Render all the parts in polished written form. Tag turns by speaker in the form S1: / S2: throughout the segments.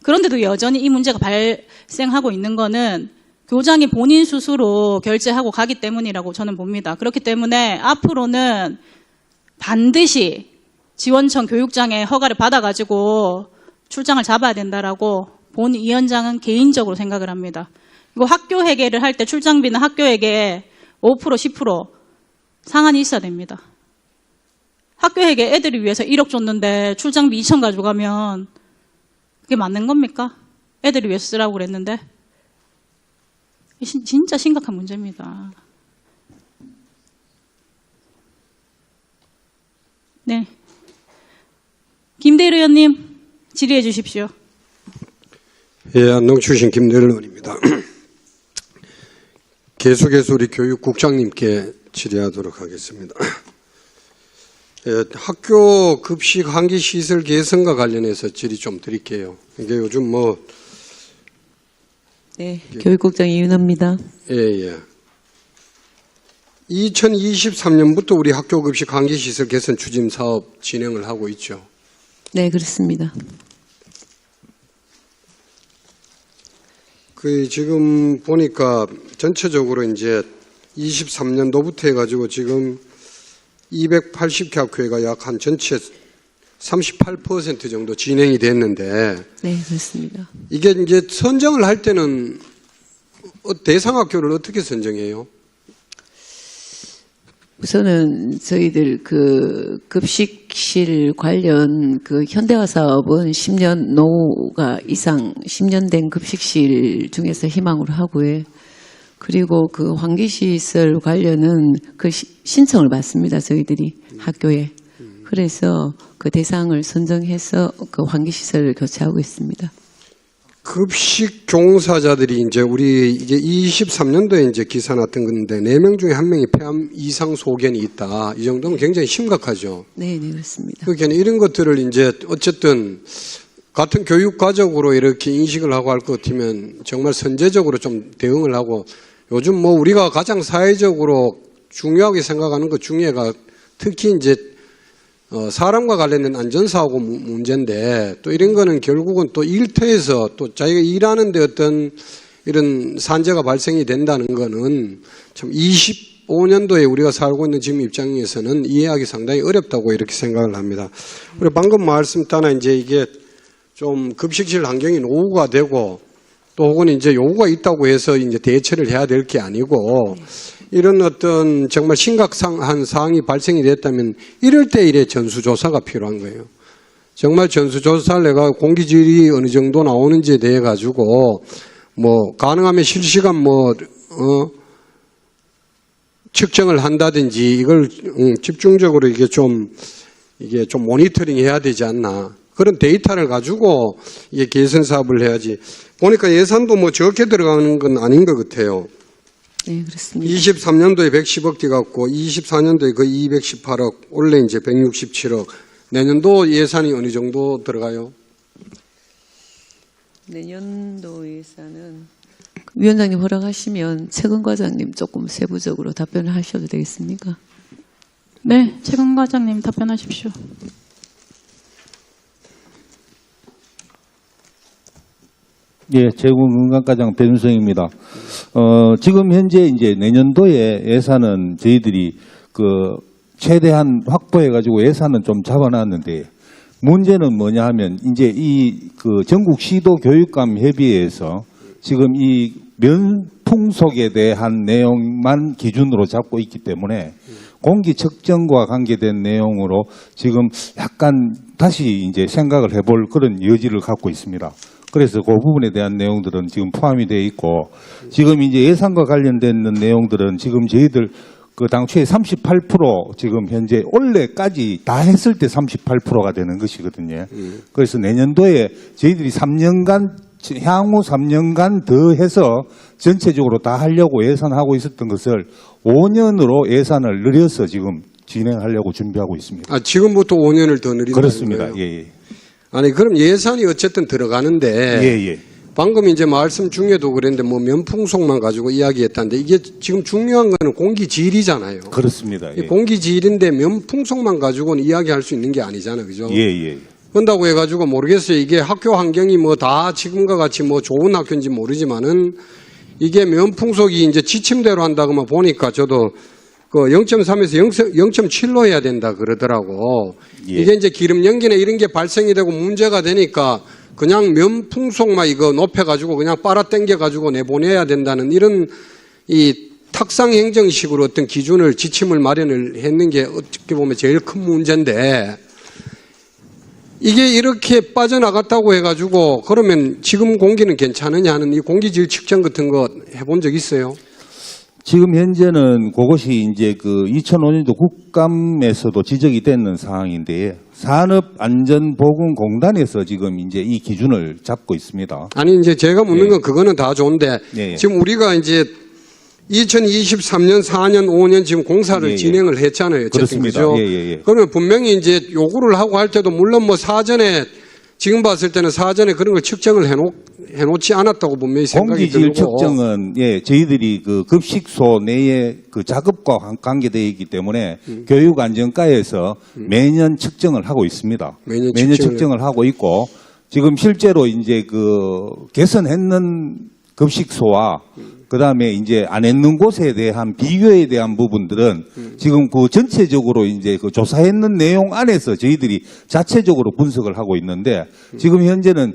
S1: 그런데도 여전히 이 문제가 발생하고 있는 거는 교장이 본인 스스로 결제하고 가기 때문이라고 저는 봅니다. 그렇기 때문에 앞으로는 반드시 지원청 교육장의 허가를 받아가지고 출장을 잡아야 된다라고 본 위원장은 개인적으로 생각을 합니다. 그리고 학교 회계를 할 때 출장비는 학교 회계에 5% 10% 상한이 있어야 됩니다. 학교 회계 애들을 위해서 1억 줬는데 출장비 2천 가져가면 그게 맞는 겁니까? 애들을 위해서 쓰라고 그랬는데. 진짜 심각한 문제입니다. 네. 김대일 의원님 질의해 주십시오.
S2: 예, 안동 출신 김대일 의원입니다. 계속해서 우리 교육국장님께 질의하도록 하겠습니다. 예, 학교 급식 환기 시설 개선과 관련해서 질의 좀 드릴게요. 이게 요즘
S3: 네, 교육국장 이윤아입니다.
S2: 예. 2023년부터 우리 학교 급식 환기 시설 개선 추진 사업 진행을 하고 있죠.
S3: 네, 그렇습니다.
S2: 지금 보니까 전체적으로 이제 23년도부터 해가지고 지금 280개 학교가 약 한 전체 38% 정도 진행이 됐는데.
S3: 네, 그렇습니다.
S2: 이게 이제 선정을 할 때는 대상 학교를 어떻게 선정해요?
S3: 우선은 저희들 그 급식실 관련 그 현대화 사업은 10년 노후가 이상 10년 된 급식실 중에서 희망으로 하고요. 그리고 그 환기시설 관련은 그 신청을 받습니다. 저희들이 학교에. 그래서 그 대상을 선정해서 그 환기시설을 교체하고 있습니다.
S2: 급식 종사자들이 이제 우리 이제 23년도에 이제 기사 났던 건데 4명 중에 1명이 폐암 이상 소견이 있다. 이 정도면 굉장히 심각하죠.
S3: 네, 그렇습니다.
S2: 그러니까 이런 것들을 이제 어쨌든 같은 교육 과정으로 이렇게 인식을 하고 할 것 같으면 정말 선제적으로 좀 대응을 하고 요즘 우리가 가장 사회적으로 중요하게 생각하는 것 중에가 특히 이제 사람과 관련된 안전사고 문제인데 또 이런 거는 결국은 또 일터에서 또 자기가 일하는데 어떤 이런 산재가 발생이 된다는 거는 참 25년도에 우리가 살고 있는 지금 입장에서는 이해하기 상당히 어렵다고 이렇게 생각을 합니다. 그리고 방금 말씀 따라 이제 이게 좀 급식실 환경이 노후가 되고 또 혹은 이제 요구가 있다고 해서 이제 대처를 해야 될 게 아니고 이런 어떤 정말 심각한 사항이 발생이 됐다면 이럴 때 이래 전수조사가 필요한 거예요. 정말 전수조사를 내가 공기질이 어느 정도 나오는지에 대해 가지고 가능하면 실시간 측정을 한다든지 이걸 집중적으로 이게 좀 모니터링 해야 되지 않나. 그런 데이터를 가지고 이게 개선 사업을 해야지. 보니까 예산도 적게 들어가는 건 아닌 것 같아요.
S3: 네, 그렇습니다.
S2: 23년도에 110억 들어갔고 24년도에 거의 218억, 올해 이제 167억. 내년도 예산이 어느 정도 들어가요?
S3: 내년도 예산은 위원장님 허락하시면 최근 과장님 조금 세부적으로 답변을 하셔도 되겠습니까?
S1: 네, 최근 과장님 답변하십시오.
S4: 예, 제국문관과장 배준성입니다. 지금 현재 이제 내년도에 예산은 저희들이 최대한 확보해가지고 예산은 좀 잡아놨는데 문제는 뭐냐 하면 이제 전국 시도 교육감 협의회에서 지금 이 면풍속에 대한 내용만 기준으로 잡고 있기 때문에 공기 측정과 관계된 내용으로 지금 약간 다시 이제 생각을 해볼 그런 여지를 갖고 있습니다. 그래서 그 부분에 대한 내용들은 지금 포함이 되어 있고 지금 이제 예산과 관련된 내용들은 지금 저희들 당초에 38% 지금 현재 올해까지 다 했을 때 38%가 되는 것이거든요. 그래서 내년도에 저희들이 3년간 향후 3년간 더 해서 전체적으로 다 하려고 예산하고 있었던 것을 5년으로 예산을 늘려서 지금 진행하려고 준비하고 있습니다.
S2: 아, 지금부터 5년을 더 늘린다는
S4: 그렇습니다.
S2: 거예요?
S4: 예.
S2: 아니 그럼 예산이 어쨌든 들어가는데
S4: 예.
S2: 방금 이제 말씀 중에도 그랬는데 면풍속만 가지고 이야기했다는데 이게 지금 중요한 거는 공기질이잖아요.
S4: 그렇습니다. 예.
S2: 공기질인데 면풍속만 가지고는 이야기할 수 있는 게 아니잖아요, 그죠?
S4: 예.
S2: 한다고 해가지고 모르겠어요. 이게 학교 환경이 뭐 다 지금과 같이 뭐 좋은 학교인지 모르지만은 이게 면풍속이 이제 지침대로 한다고만 보니까 저도 그 0.3에서 0.7로 해야 된다 그러더라고.
S4: 예.
S2: 이게 이제 기름 연기나 이런 게 발생이 되고 문제가 되니까 그냥 면풍속만 이거 높여가지고 그냥 빨아당겨가지고 내보내야 된다는 이런 이 탁상 행정식으로 어떤 기준을 지침을 마련을 했는 게 어떻게 보면 제일 큰 문제인데 이게 이렇게 빠져나갔다고 해가지고 그러면 지금 공기는 괜찮으냐 하는 이 공기질 측정 같은 거 해본 적 있어요?
S4: 지금 현재는 그것이 이제 그 2005년도 국감에서도 지적이 되는 상황인데 산업안전보건공단에서 지금 이제 이 기준을 잡고 있습니다.
S2: 아니 이제 제가 묻는
S4: 예.
S2: 건 그거는 다 좋은데
S4: 예, 예.
S2: 지금 우리가 이제 2023년, 4년, 5년 지금 공사를
S4: 예, 예.
S2: 진행을 했잖아요. 어쨌든
S4: 그렇습니다.
S2: 그죠?
S4: 예, 예, 예.
S2: 그러면 분명히 이제 요구를 하고 할 때도 물론 뭐 사전에 지금 봤을 때는 사전에 그런 걸 측정을 해놓지 않았다고 분명히 생각이
S4: 공기질
S2: 들고
S4: 측정은 예 저희들이 그 급식소 내에 그 작업과 관계되어 있기 때문에 교육안전과에서 매년 측정을 하고 있습니다.
S2: 매년
S4: 측정을 하고 있고 지금 실제로 이제 그 개선했는 급식소와 그다음에 이제 안 했는 곳에 대한 비교에 대한 부분들은 지금 그 전체적으로 이제 그 조사했는 내용 안에서 저희들이 자체적으로 분석을 하고 있는데 지금 현재는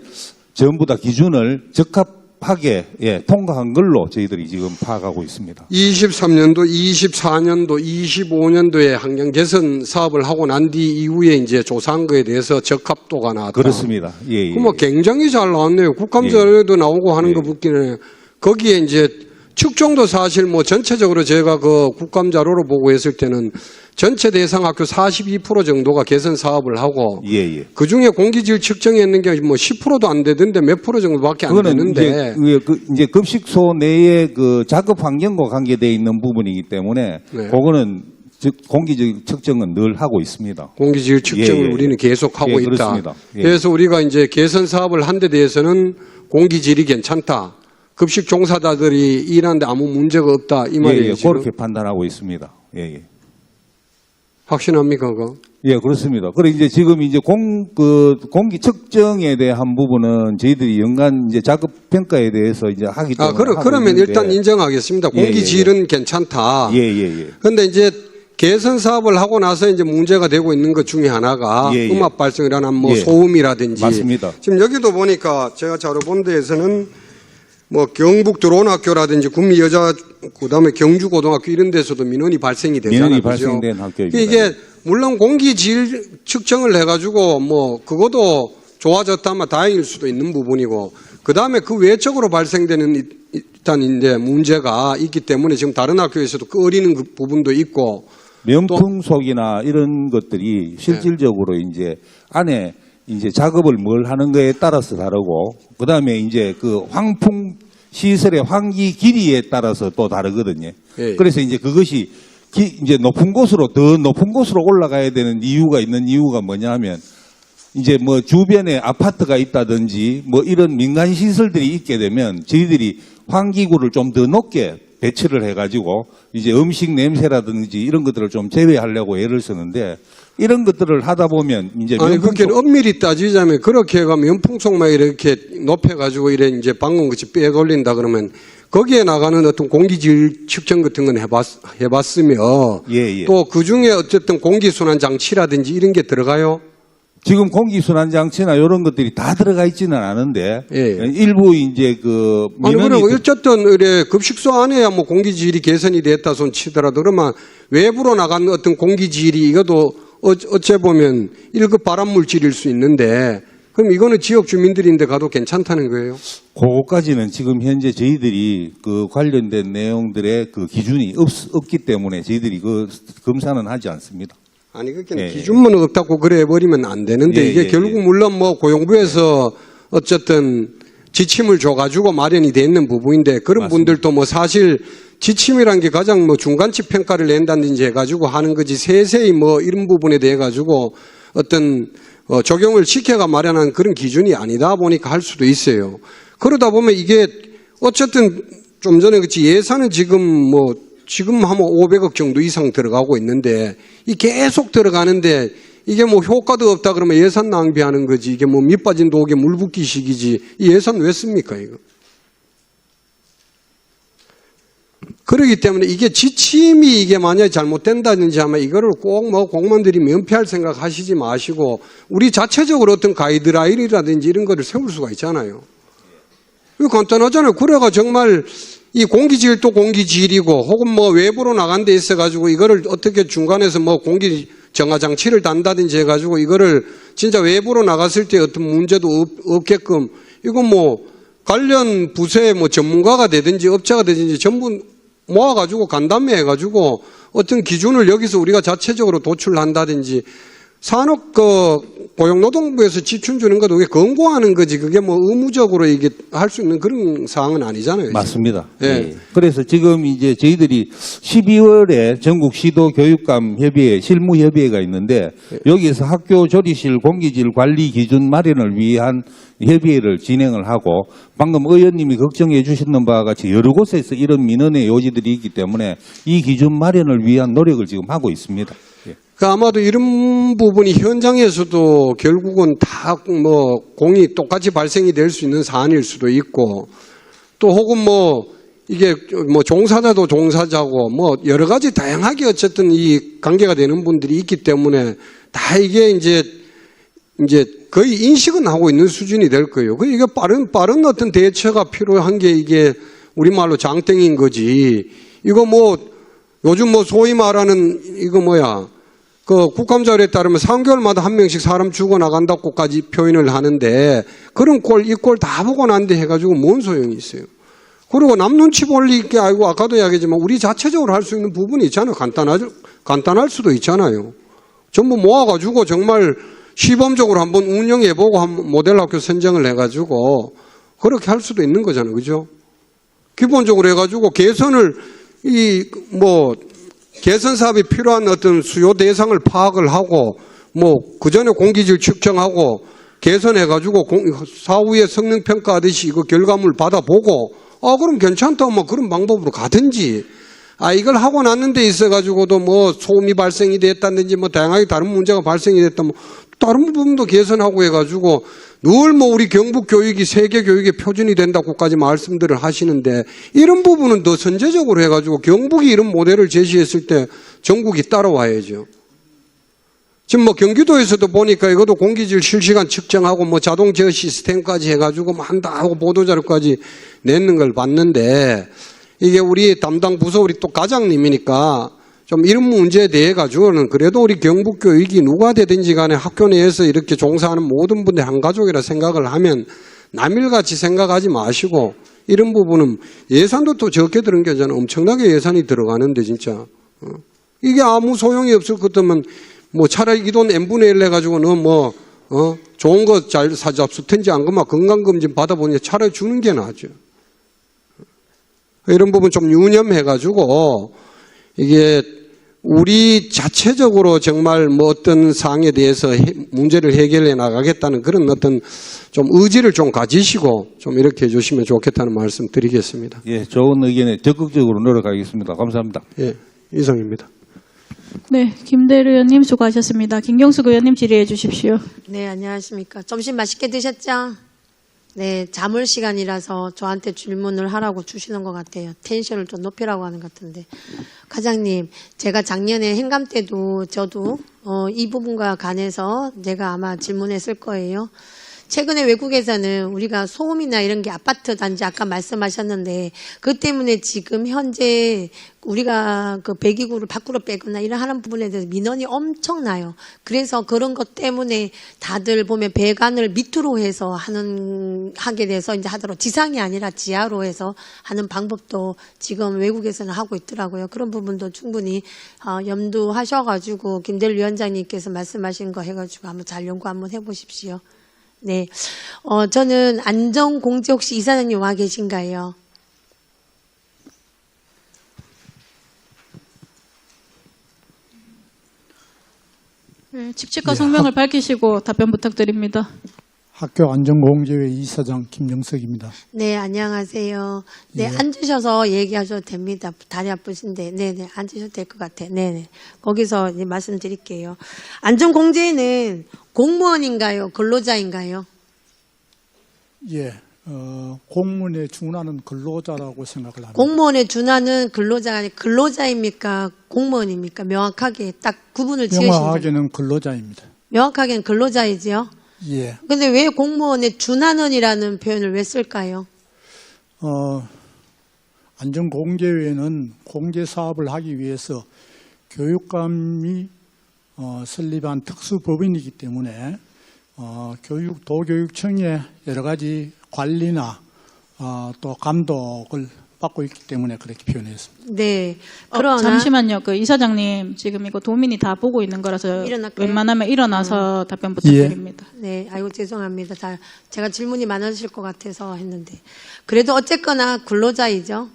S4: 전부 다 기준을 적합하게 통과한 걸로 저희들이 지금 파악하고 있습니다.
S2: 23년도, 24년도, 25년도에 환경 개선 사업을 하고 난 뒤 이후에 이제 조사한 거에 대해서 적합도가 나왔다.
S4: 그렇습니다. 예, 예.
S2: 그럼 뭐 굉장히 잘 나왔네요. 국감자료에도 나오고 하는
S4: 예.
S2: 거 붙기는 거기에 이제 측정도 사실 뭐 전체적으로 제가 그 국감자료로 보고 했을 때는 전체 대상 학교 42% 정도가 개선 사업을 하고
S4: 예, 예.
S2: 그 중에 공기질 측정했는 게 뭐 10%도 안 되던데 몇 프로 정도밖에 안
S4: 그거는
S2: 되는데
S4: 이제 급식소 내에 그 작업 환경과 관계되어 있는 부분이기 때문에
S2: 네.
S4: 그거는 즉 공기적 측정은 늘 하고 있습니다.
S2: 공기질 측정을
S4: 예, 예.
S2: 우리는 계속 하고
S4: 예,
S2: 있다.
S4: 그렇습니다. 예.
S2: 그래서 우리가 이제 개선 사업을 한 데 대해서는 공기질이 괜찮다. 급식 종사자들이 일하는데 아무 문제가 없다. 이 말이에요.
S4: 예,
S2: 지금.
S4: 그렇게 판단하고 있습니다. 예, 예.
S2: 확신합니까, 그거?
S4: 예, 그렇습니다. 그리고 이제 지금 이제 공기 측정에 대한 부분은 저희들이 연간 이제 작업 평가에 대해서 이제 하기 때문에.
S2: 그러면
S4: 있는데.
S2: 일단 인정하겠습니다.
S4: 예, 예,
S2: 공기질은 괜찮다.
S4: 예, 예, 예.
S2: 그런데 이제 개선 사업을 하고 나서 이제 문제가 되고 있는 것 중에 하나가
S4: 예, 예.
S2: 음압 발생이라나 뭐
S4: 예.
S2: 소음이라든지.
S4: 맞습니다.
S2: 지금 여기도 보니까 제가 자료 본 데에서는 뭐 경북 드론학교라든지 구미여자 그다음에 경주고등학교 이런 데서도 민원이 발생이 되잖아요.
S4: 민원이
S2: 그죠?
S4: 발생된 학교입니다.
S2: 이게 물론 공기질 측정을 해가지고 뭐 그것도 좋아졌다면 다행일 수도 있는 부분이고 그다음에 그 외적으로 발생되는 일단 이제 문제가 있기 때문에 지금 다른 학교에서도 꺼리는 그 부분도 있고
S4: 면풍속이나 이런 것들이 실질적으로 이제 안에 이제 작업을 뭘 하는 거에 따라서 다르고 그다음에 이제 그 황풍 시설의 환기 길이에 따라서 또 다르거든요.
S2: 예.
S4: 그래서 이제 그것이 이제 높은 곳으로 더 높은 곳으로 올라가야 되는 이유가 뭐냐면 이제 뭐 주변에 아파트가 있다든지 뭐 이런 민간 시설들이 있게 되면 저희들이 환기구를 좀 더 높게 배치를 해가지고 이제 음식 냄새라든지 이런 것들을 좀 제외하려고 애를 쓰는데 이런 것들을 하다 보면 이제
S2: 아니 그렇게 엄밀히 따지자면 그렇게 해가면 연풍속만 이렇게 높여가지고 이래 이제 방금 같이 빼돌린다 그러면 거기에 나가는 어떤 공기질 측정 같은 건 해봤으며
S4: 예, 예.
S2: 또 그 중에 어쨌든 공기순환 장치라든지 이런 게 들어가요.
S4: 지금 공기순환 장치나 이런 것들이 다 들어가 있지는 않은데
S2: 예.
S4: 일부 이제 그
S2: 아니
S4: 민원이
S2: 그럼 어쨌든 이래 급식소 안에야 뭐 공기질이 개선이 됐다 손 치더라도 그러면 외부로 나간 어떤 공기질이 이것도 어째 보면 1급 발암물질일 수 있는데 그럼 이거는 지역 주민들인데 가도 괜찮다는 거예요?
S4: 그거까지는 지금 현재 저희들이 그 관련된 내용들의 그 기준이 없기 때문에 저희들이 그 검사는 하지 않습니다.
S2: 아니 그렇게
S4: 예,
S2: 기준만 없다고 그래 해버리면 안 되는데
S4: 예,
S2: 이게
S4: 예,
S2: 결국
S4: 예.
S2: 물론 뭐 고용부에서 어쨌든 지침을 줘가지고 마련이 돼 있는 부분인데 그런
S4: 맞습니다.
S2: 분들도 뭐 사실 지침이란 게 가장 뭐 중간치 평가를 낸다든지 해가지고 하는 거지 세세히 뭐 이런 부분에 대해 가지고 어떤 적용을 시켜가 마련한 그런 기준이 아니다 보니까 할 수도 있어요. 그러다 보면 이게 어쨌든 좀 전에 그치 예산은 지금 하면 500억 정도 이상 들어가고 있는데 이 계속 들어가는데 이게 뭐 효과도 없다 그러면 예산 낭비하는 거지. 이게 뭐 밑빠진 독에 물 붓기식이지. 이 예산 왜 씁니까, 이거? 그렇기 때문에 이게 지침이 이게 만약에 잘못된다든지 하면 이거를 꼭 뭐 공무원들이 면피할 생각 하시지 마시고 우리 자체적으로 어떤 가이드라인이라든지 이런 거를 세울 수가 있잖아요. 이거 간단하잖아요. 그래가 정말 이 공기질도 공기질이고 혹은 뭐 외부로 나간 데 있어가지고 이거를 어떻게 중간에서 뭐 공기 정화장치를 단다든지 해가지고 이거를 진짜 외부로 나갔을 때 어떤 문제도 없게끔 이거 뭐 관련 부서의 뭐 전문가가 되든지 업체가 되든지 전부 모아가지고 간담회 해가지고 어떤 기준을 여기서 우리가 자체적으로 도출한다든지 산업 고용노동부에서 지출 주는 것도 그게 권고하는 거지 그게 뭐 의무적으로 이게 할 수 있는 그런 사항은 아니잖아요.
S4: 맞습니다.
S2: 예.
S4: 예. 그래서 지금 이제 저희들이 12월에 전국 시도 교육감 협의회 실무 협의회가 있는데 여기에서 학교 조리실 공기질 관리 기준 마련을 위한 협의회를 진행을 하고 방금 의원님이 걱정해 주셨는 바와 같이 여러 곳에서 이런 민원의 요지들이 있기 때문에 이 기준 마련을 위한 노력을 지금 하고 있습니다. 예.
S2: 그 아마도 이런 부분이 현장에서도 결국은 다 뭐 공이 똑같이 발생이 될 수 있는 사안일 수도 있고 또 혹은 뭐 이게 뭐 종사자도 종사자고 뭐 여러 가지 다양하게 어쨌든 이 관계가 되는 분들이 있기 때문에 다 이게 이제 거의 인식은 하고 있는 수준이 될 거예요. 그 이게 빠른 어떤 대처가 필요한 게 이게 우리말로 장땡인 거지. 이거 뭐 요즘 뭐 소위 말하는 이거 뭐야. 그 국감자료에 따르면 3개월마다 한 명씩 사람 죽어나간다고까지 표현을 하는데 그런 꼴, 이 꼴 다 보고 난데 해가지고 뭔 소용이 있어요. 그리고 남 눈치 볼 게 아니고 아까도 이야기했지만 우리 자체적으로 할 수 있는 부분이 있잖아요. 간단할 수도 있잖아요. 전부 모아가지고 정말 시범적으로 한번 운영해보고 한번 모델 학교 선정을 해가지고 그렇게 할 수도 있는 거잖아요. 그죠? 기본적으로 해가지고 개선을 개선 사업이 필요한 어떤 수요 대상을 파악을 하고 뭐 그전에 공기질 측정하고 개선해가지고 사후에 성능 평가하듯이 그 결과물 받아보고 그럼 괜찮다 뭐 그런 방법으로 가든지 이걸 하고 났는 데 있어가지고도 뭐 소음이 발생이 됐다든지 뭐 다양하게 다른 문제가 발생이 됐다 뭐 다른 부분도 개선하고 해가지고 늘 뭐 우리 경북 교육이 세계 교육의 표준이 된다고까지 말씀들을 하시는데 이런 부분은 더 선제적으로 해가지고 경북이 이런 모델을 제시했을 때 전국이 따라와야죠. 지금 뭐 경기도에서도 보니까 이것도 공기질 실시간 측정하고 뭐 자동 제어 시스템까지 해가지고 뭐 한다 하고 보도자료까지 내는 걸 봤는데 이게 우리 담당 부서 우리 또 과장님이니까 좀 이런 문제에 대해 가지고는 그래도 우리 경북교육이 누가 되든지 간에 학교 내에서 이렇게 종사하는 모든 분들 한 가족이라 생각을 하면 남일같이 생각하지 마시고 이런 부분은 예산도 또 적게 들은 게 아니라 엄청나게 예산이 들어가는데 진짜 이게 아무 소용이 없을 것 같으면 뭐 차라리 이 돈 n분의 1 해가지고는 뭐 좋은 거 잘 사잡수텐지 안 그만 건강검진 받아보니 차라리 주는 게 낫죠. 이런 부분 좀 유념해가지고 이게 우리 자체적으로 정말 뭐 어떤 사항에 대해서 문제를 해결해 나가겠다는 그런 어떤 좀 의지를 좀 가지시고 좀 이렇게 해주시면 좋겠다는 말씀 드리겠습니다.
S4: 예, 좋은 의견에 적극적으로 노력하겠습니다. 감사합니다.
S2: 예, 이상입니다.
S1: 네, 김대리 의원님 수고하셨습니다. 김경숙 의원님 질의해 주십시오.
S5: 네, 안녕하십니까. 점심 맛있게 드셨죠? 네, 자물 시간이라서 저한테 질문을 하라고 주시는 것 같아요. 텐션을 좀 높이라고 하는 것 같은데. 과장님, 제가 작년에 행감 때도 저도 이 부분과 관해서 제가 아마 질문했을 거예요. 최근에 외국에서는 우리가 소음이나 이런 게 아파트 단지 아까 말씀하셨는데 그 때문에 지금 현재 우리가 그 배기구를 밖으로 빼거나 이런 하는 부분에 대해서 민원이 엄청나요. 그래서 그런 것 때문에 다들 보면 배관을 밑으로 해서 하게 돼서 이제 하도록 지상이 아니라 지하로 해서 하는 방법도 지금 외국에서는 하고 있더라고요. 그런 부분도 충분히 염두하셔가지고 김대리 위원장님께서 말씀하신 거 해가지고 한번 잘 연구 한번 해보십시오. 네, 저는 안전공제 혹시 이사장님 와 계신가요?
S1: 네, 직책과 성명을 밝히시고 답변 부탁드립니다.
S6: 학교 안전공제회 이사장 김영석입니다.
S5: 네, 안녕하세요. 네,
S6: 예.
S5: 앉으셔서 얘기하셔도 됩니다. 다리 아프신데, 네네, 앉으셔도 될 것 같아요. 네네. 거기서 이제 말씀드릴게요. 안전공제는 공무원인가요? 근로자인가요?
S6: 예, 공무원에 준하는 근로자라고 생각을 합니다.
S5: 공무원에 준하는 근로자가 아니라 근로자입니까? 공무원입니까? 명확하게 딱 구분을 지으신 거예요.
S6: 명확하게는 근로자입니다.
S5: 명확하게는 근로자이지요?
S6: 예,
S5: 근데 왜 공무원에 준하는이라는 표현을 왜 쓸까요?
S6: 안전공제회는 공제 사업을 하기 위해서 교육감이 설립한 특수법인이기 때문에 도교육청의 여러 가지 관리나 또 감독을 받고 있기 때문에 그렇게 표현했습니다.
S5: 네. 그러나
S1: 잠시만요. 그 이사장님 지금 이거 도민이 다 보고 있는 거라서
S5: 일어날까요?
S1: 웬만하면 일어나서 답변 부탁드립니다.
S5: 네, 아이고 죄송합니다. 제가 질문이 많으실 것 같아서 했는데 그래도 어쨌거나 근로자이죠.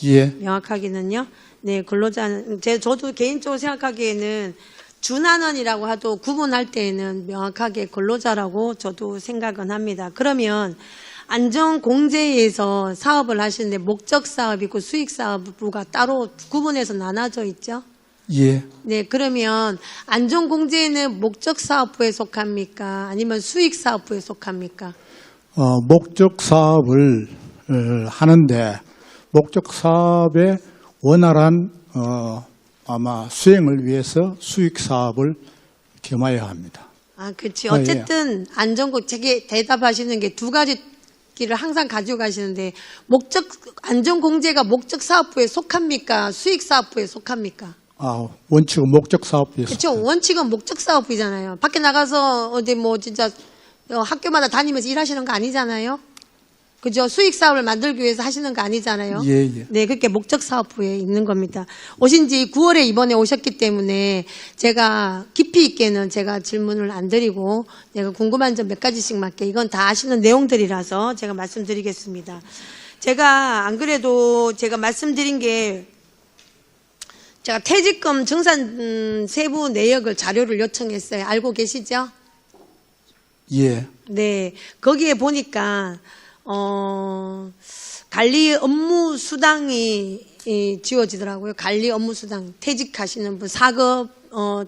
S6: 예,
S5: 명확하게는요. 네, 근로자는 저도 개인적으로 생각하기에는 준하는이라고 하도 구분할 때에는 명확하게 근로자라고 저도 생각은 합니다. 그러면 안전공제에서 사업을 하시는데 목적 사업이고 수익 사업부가 따로 구분해서 나눠져 있죠?
S6: 예.
S5: 네, 그러면 안전공제는 목적 사업부에 속합니까? 아니면 수익 사업부에 속합니까?
S6: 목적 사업을 하는데 목적 사업의 원활한 아마 수행을 위해서 수익 사업을 겸하여야 합니다.
S5: 아, 그렇지.
S6: 예.
S5: 어쨌든 안전공제 대답하시는 게 두 가지 길을 항상 가지고 가시는데 안전공제가 목적 사업부에 속합니까? 수익 사업부에 속합니까?
S6: 원칙은 목적 사업부에
S5: 그렇죠. 원칙은 목적 사업부잖아요. 밖에 나가서 어디 뭐 진짜 학교마다 다니면서 일하시는 거 아니잖아요. 그죠? 수익 사업을 만들기 위해서 하시는 거 아니잖아요.
S6: 예, 예.
S5: 네, 그렇게 목적 사업부에 있는 겁니다. 오신 지 9월에 이번에 오셨기 때문에 제가 깊이 있게는 제가 질문을 안 드리고 내가 궁금한 점 몇 가지씩만 할게요. 이건 다 아시는 내용들이라서 제가 말씀드리겠습니다. 제가 안 그래도 제가 말씀드린 게 제가 퇴직금 증산 세부 내역을 자료를 요청했어요. 알고 계시죠?
S6: 예.
S5: 네, 거기에 보니까 관리 업무 수당이 지워지더라고요. 관리 업무 수당 퇴직하시는 분 4급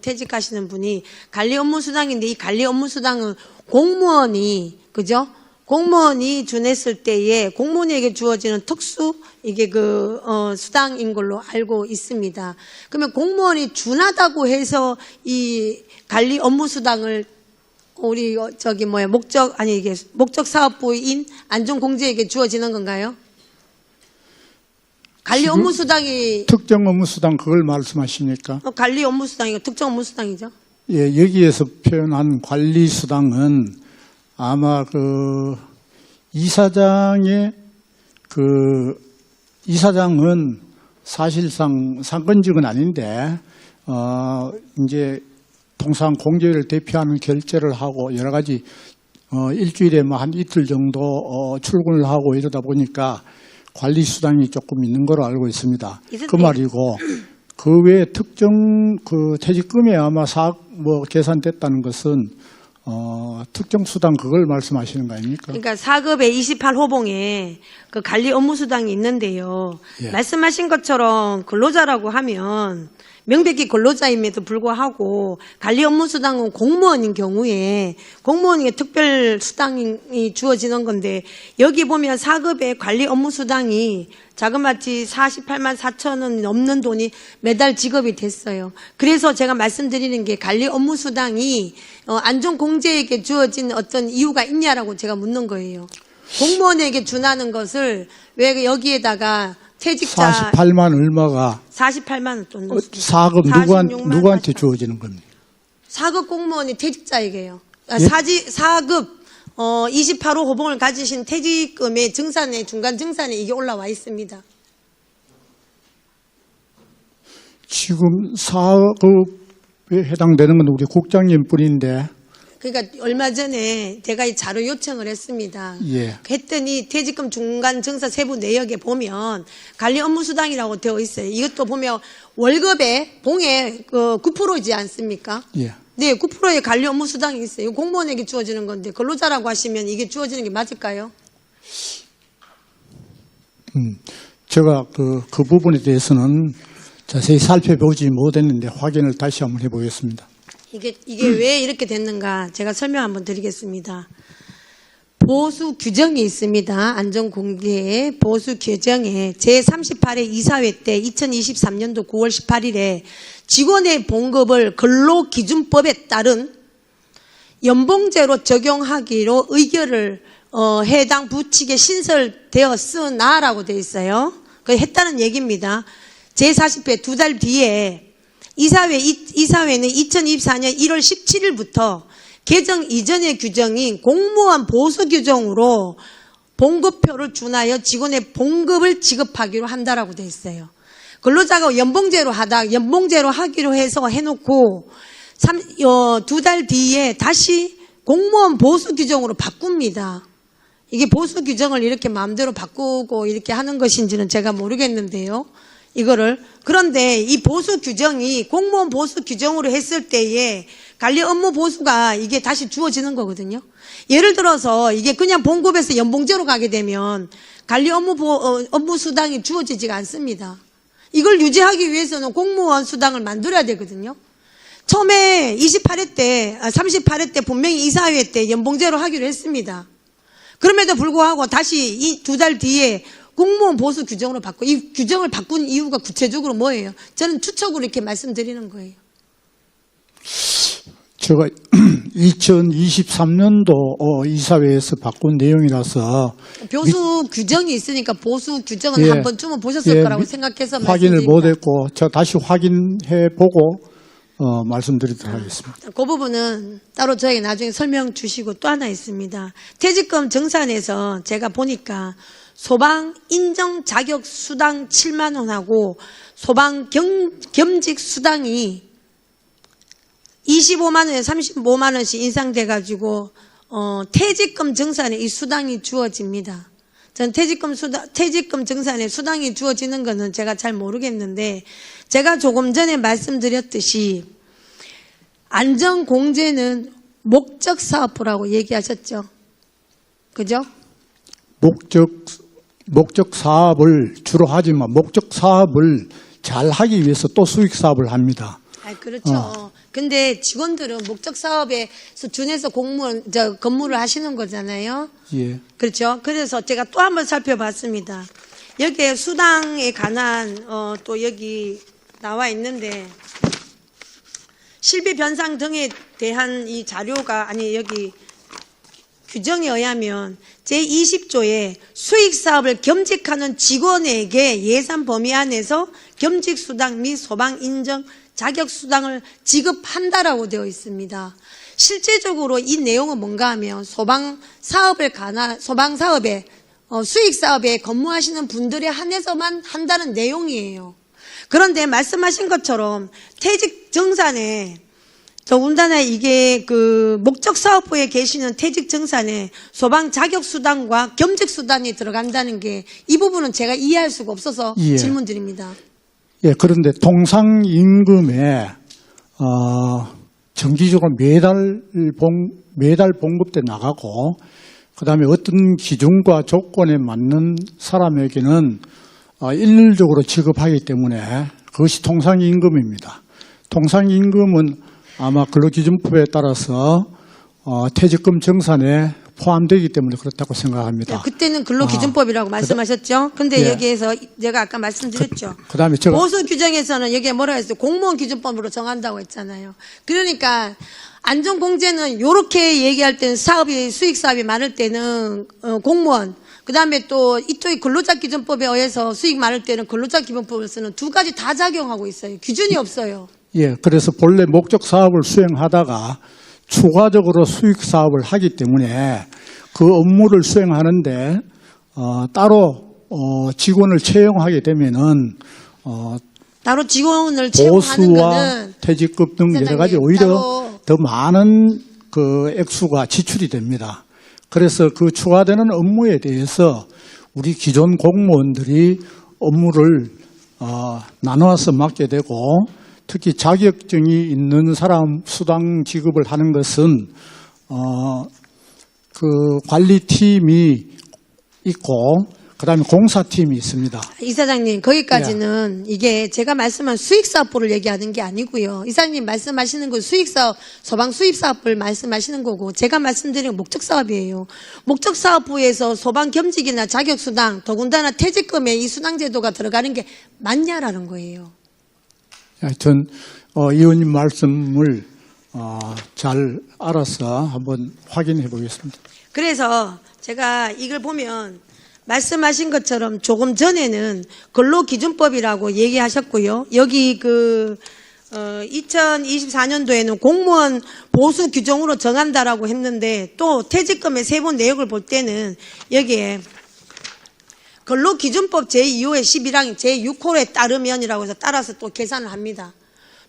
S5: 퇴직하시는 분이 관리 업무 수당인데 이 관리 업무 수당은 공무원이 그죠? 공무원이 준했을 때에 공무원에게 주어지는 특수 이게 수당인 걸로 알고 있습니다. 그러면 공무원이 준하다고 해서 이 관리 업무 수당을 우리 목적 사업부인 안전공제에게 주어지는 건가요? 관리 업무 수당이
S6: 특정 업무 수당 그걸 말씀하십니까?
S5: 관리 업무 수당이고 특정 업무 수당이죠.
S6: 예, 여기에서 표현한 관리 수당은 아마 이사장은 사실상 상권직은 아닌데 이제 통상 공제를 대표하는 결제를 하고 여러 가지 일주일에 한 이틀 정도 출근을 하고 이러다 보니까 관리 수당이 조금 있는 걸로 알고 있습니다. 그 말이고 그 외에 특정 퇴직금에 아마 계산됐다는 것은 특정 수당 그걸 말씀하시는 거 아닙니까?
S5: 그러니까 4급의 28호봉에 그 관리 업무 수당이 있는데요.
S6: 예.
S5: 말씀하신 것처럼 근로자라고 하면 명백히 근로자임에도 불구하고 관리 업무 수당은 공무원인 경우에 공무원에게 특별 수당이 주어지는 건데 여기 보면 4급의 관리 업무 수당이 자그마치 48만 4천 원 넘는 돈이 매달 지급이 됐어요. 그래서 제가 말씀드리는 게 관리 업무 수당이 안전공제에게 주어진 어떤 이유가 있냐라고 제가 묻는 거예요. 공무원에게 준하는 것을 왜 여기에다가 퇴직자
S6: 48만 얼마가
S5: 48만 원 돈.
S6: 4급
S5: 46만
S6: 누구한테
S5: 40.
S6: 주어지는 겁니까?
S5: 4급 공무원이 퇴직자에게요.
S6: 예?
S5: 4급 28호 호봉을 가지신 퇴직금의 증산에 중간 증산에 이게 올라와 있습니다.
S6: 지금 4급에 해당되는 건 우리 국장님 뿐인데
S5: 그러니까 얼마 전에 제가 이 자료 요청을 했습니다.
S6: 예.
S5: 했더니 퇴직금 중간 증사 세부 내역에 보면 관리 업무 수당이라고 되어 있어요. 이것도 보면 월급의 봉에 9%이지 않습니까?
S6: 예.
S5: 네, 9%의 관리 업무 수당이 있어요. 이거 공무원에게 주어지는 건데 근로자라고 하시면 이게 주어지는 게 맞을까요?
S6: 제가 그 부분에 대해서는 자세히 살펴보지 못했는데 확인을 다시 한번 해보겠습니다.
S5: 이게 왜 이렇게 됐는가 제가 설명 한번 드리겠습니다. 보수 규정이 있습니다. 안전공개의 보수 규정에 제38회 이사회 때 2023년도 9월 18일에 직원의 봉급을 근로기준법에 따른 연봉제로 적용하기로 의결을 해당 부칙에 신설되었으나라고 되어 있어요. 그 했다는 얘기입니다. 제40회 2달 뒤에 이사회는 2024년 1월 17일부터 개정 이전의 규정인 공무원 보수 규정으로 봉급표를 준하여 직원의 봉급을 지급하기로 한다라고 되어 있어요. 근로자가 연봉제로 하기로 해서 해놓고 2달 뒤에 다시 공무원 보수 규정으로 바꿉니다. 이게 보수 규정을 이렇게 마음대로 바꾸고 이렇게 하는 것인지는 제가 모르겠는데요. 그런데 이 보수 규정이 공무원 보수 규정으로 했을 때에 관리 업무 보수가 이게 다시 주어지는 거거든요. 예를 들어서 이게 그냥 봉급에서 연봉제로 가게 되면 관리 업무 수당이 주어지지가 않습니다. 이걸 유지하기 위해서는 공무원 수당을 만들어야 되거든요. 처음에 38회 때 분명히 이사회 때 연봉제로 하기로 했습니다. 그럼에도 불구하고 다시 이 2달 뒤에 공무원 보수 규정으로 바꿔. 이 규정을 바꾼 이유가 구체적으로 뭐예요? 저는 추측으로 이렇게 말씀드리는 거예요.
S6: 제가 2023년도 이사회에서 바꾼 내용이라서
S5: 보수 규정이 있으니까 보수 규정은
S6: 예.
S5: 한 번쯤은 보셨을 거라고 생각해서
S6: 확인을
S5: 말씀드립니다.
S6: 못했고 제가 다시 확인해보고 말씀드리도록 하겠습니다.
S5: 그 부분은 따로 저에게 나중에 설명 주시고 또 하나 있습니다. 퇴직금 정산에서 제가 보니까 소방 인정 자격 수당 7만 원하고 소방 겸직 수당이 25만 원에서 35만 원씩 인상돼 가지고 퇴직금 정산에 이 수당이 주어집니다. 전 퇴직금 정산에 수당이 주어지는 거는 제가 잘 모르겠는데 제가 조금 전에 말씀드렸듯이 안전공제는 목적사업부라고 얘기하셨죠. 그죠?
S6: 목적 사업을 주로 하지만 목적 사업을 잘 하기 위해서 또 수익 사업을 합니다.
S5: 그렇죠. 근데 직원들은 목적 사업에서 준해서 근무를 하시는 거잖아요.
S6: 예.
S5: 그렇죠. 그래서 제가 또 한번 살펴봤습니다. 여기에 수당에 관한 또 여기 나와 있는데 실비 변상 등에 대한 이 자료가 여기 규정에 의하면 제20조에 수익사업을 겸직하는 직원에게 예산 범위 안에서 겸직수당 및 소방인정 자격수당을 지급한다라고 되어 있습니다. 실제적으로 이 내용은 뭔가 하면 소방사업에 수익사업에 근무하시는 분들에 한해서만 한다는 내용이에요. 그런데 말씀하신 것처럼 퇴직정산에 더군다나 이게 목적사업부에 계시는 퇴직정산에 소방 자격수당과 겸직수당이 들어간다는 게 이 부분은 제가 이해할 수가 없어서
S6: 예.
S5: 질문드립니다.
S6: 예, 그런데 통상임금에 정기적으로 매달 봉급 때 나가고 그다음에 어떤 기준과 조건에 맞는 사람에게는 일률적으로 지급하기 때문에 그것이 통상임금입니다. 통상임금은 아마 근로기준법에 따라서 퇴직금 정산에 포함되기 때문에 그렇다고 생각합니다.
S5: 그때는 근로기준법이라고 말씀하셨죠? 근데
S6: 예.
S5: 여기에서 제가 아까 말씀드렸죠.
S6: 그다음에 제가
S5: 보수 규정에서는 여기에 뭐라고 했어요? 공무원 기준법으로 정한다고 했잖아요. 그러니까 안전공제는 이렇게 얘기할 때는 수익 사업이 많을 때는 공무원, 그다음에 또 이쪽이 근로자 기준법에 의해서 수익 많을 때는 근로자 기준법에서는 두 가지 다 작용하고 있어요. 기준이 없어요.
S6: 예, 그래서 본래 목적 사업을 수행하다가 추가적으로 수익 사업을 하기 때문에 그 업무를 수행하는데 따로 직원을 채용하게 되면은
S5: 따로 직원을 채용하는
S6: 보수와
S5: 거는
S6: 퇴직금 등 여러 가지
S5: 사장님,
S6: 오히려
S5: 따로
S6: 더 많은 그 액수가 지출이 됩니다. 그래서 그 추가되는 업무에 대해서 우리 기존 공무원들이 업무를 나눠서 맡게 되고 특히 자격증이 있는 사람 수당 지급을 하는 것은 그 관리팀이 있고 그다음에 공사팀이 있습니다.
S5: 이사장님, 거기까지는 이게 제가 말씀한 수익사업부를 얘기하는 게 아니고요. 이사장님 말씀하시는 건 수익사업, 소방 수입사업을 말씀하시는 거고, 제가 말씀드린 건 목적사업이에요. 목적사업부에서 소방 겸직이나 자격수당, 더군다나 퇴직금에 이 수당제도가 들어가는 게 맞냐라는 거예요.
S6: 하여튼 의원님 말씀을 잘 알아서 한번 확인해 보겠습니다.
S5: 그래서 제가 이걸 보면 말씀하신 것처럼 조금 전에는 근로기준법이라고 얘기하셨고요. 여기 2024년도에는 공무원 보수 규정으로 정한다라고 했는데, 또 퇴직금의 세부 내역을 볼 때는 여기에 근로기준법 제2호의 11항 제6호에 따르면이라고 해서 따라서 또 계산을 합니다.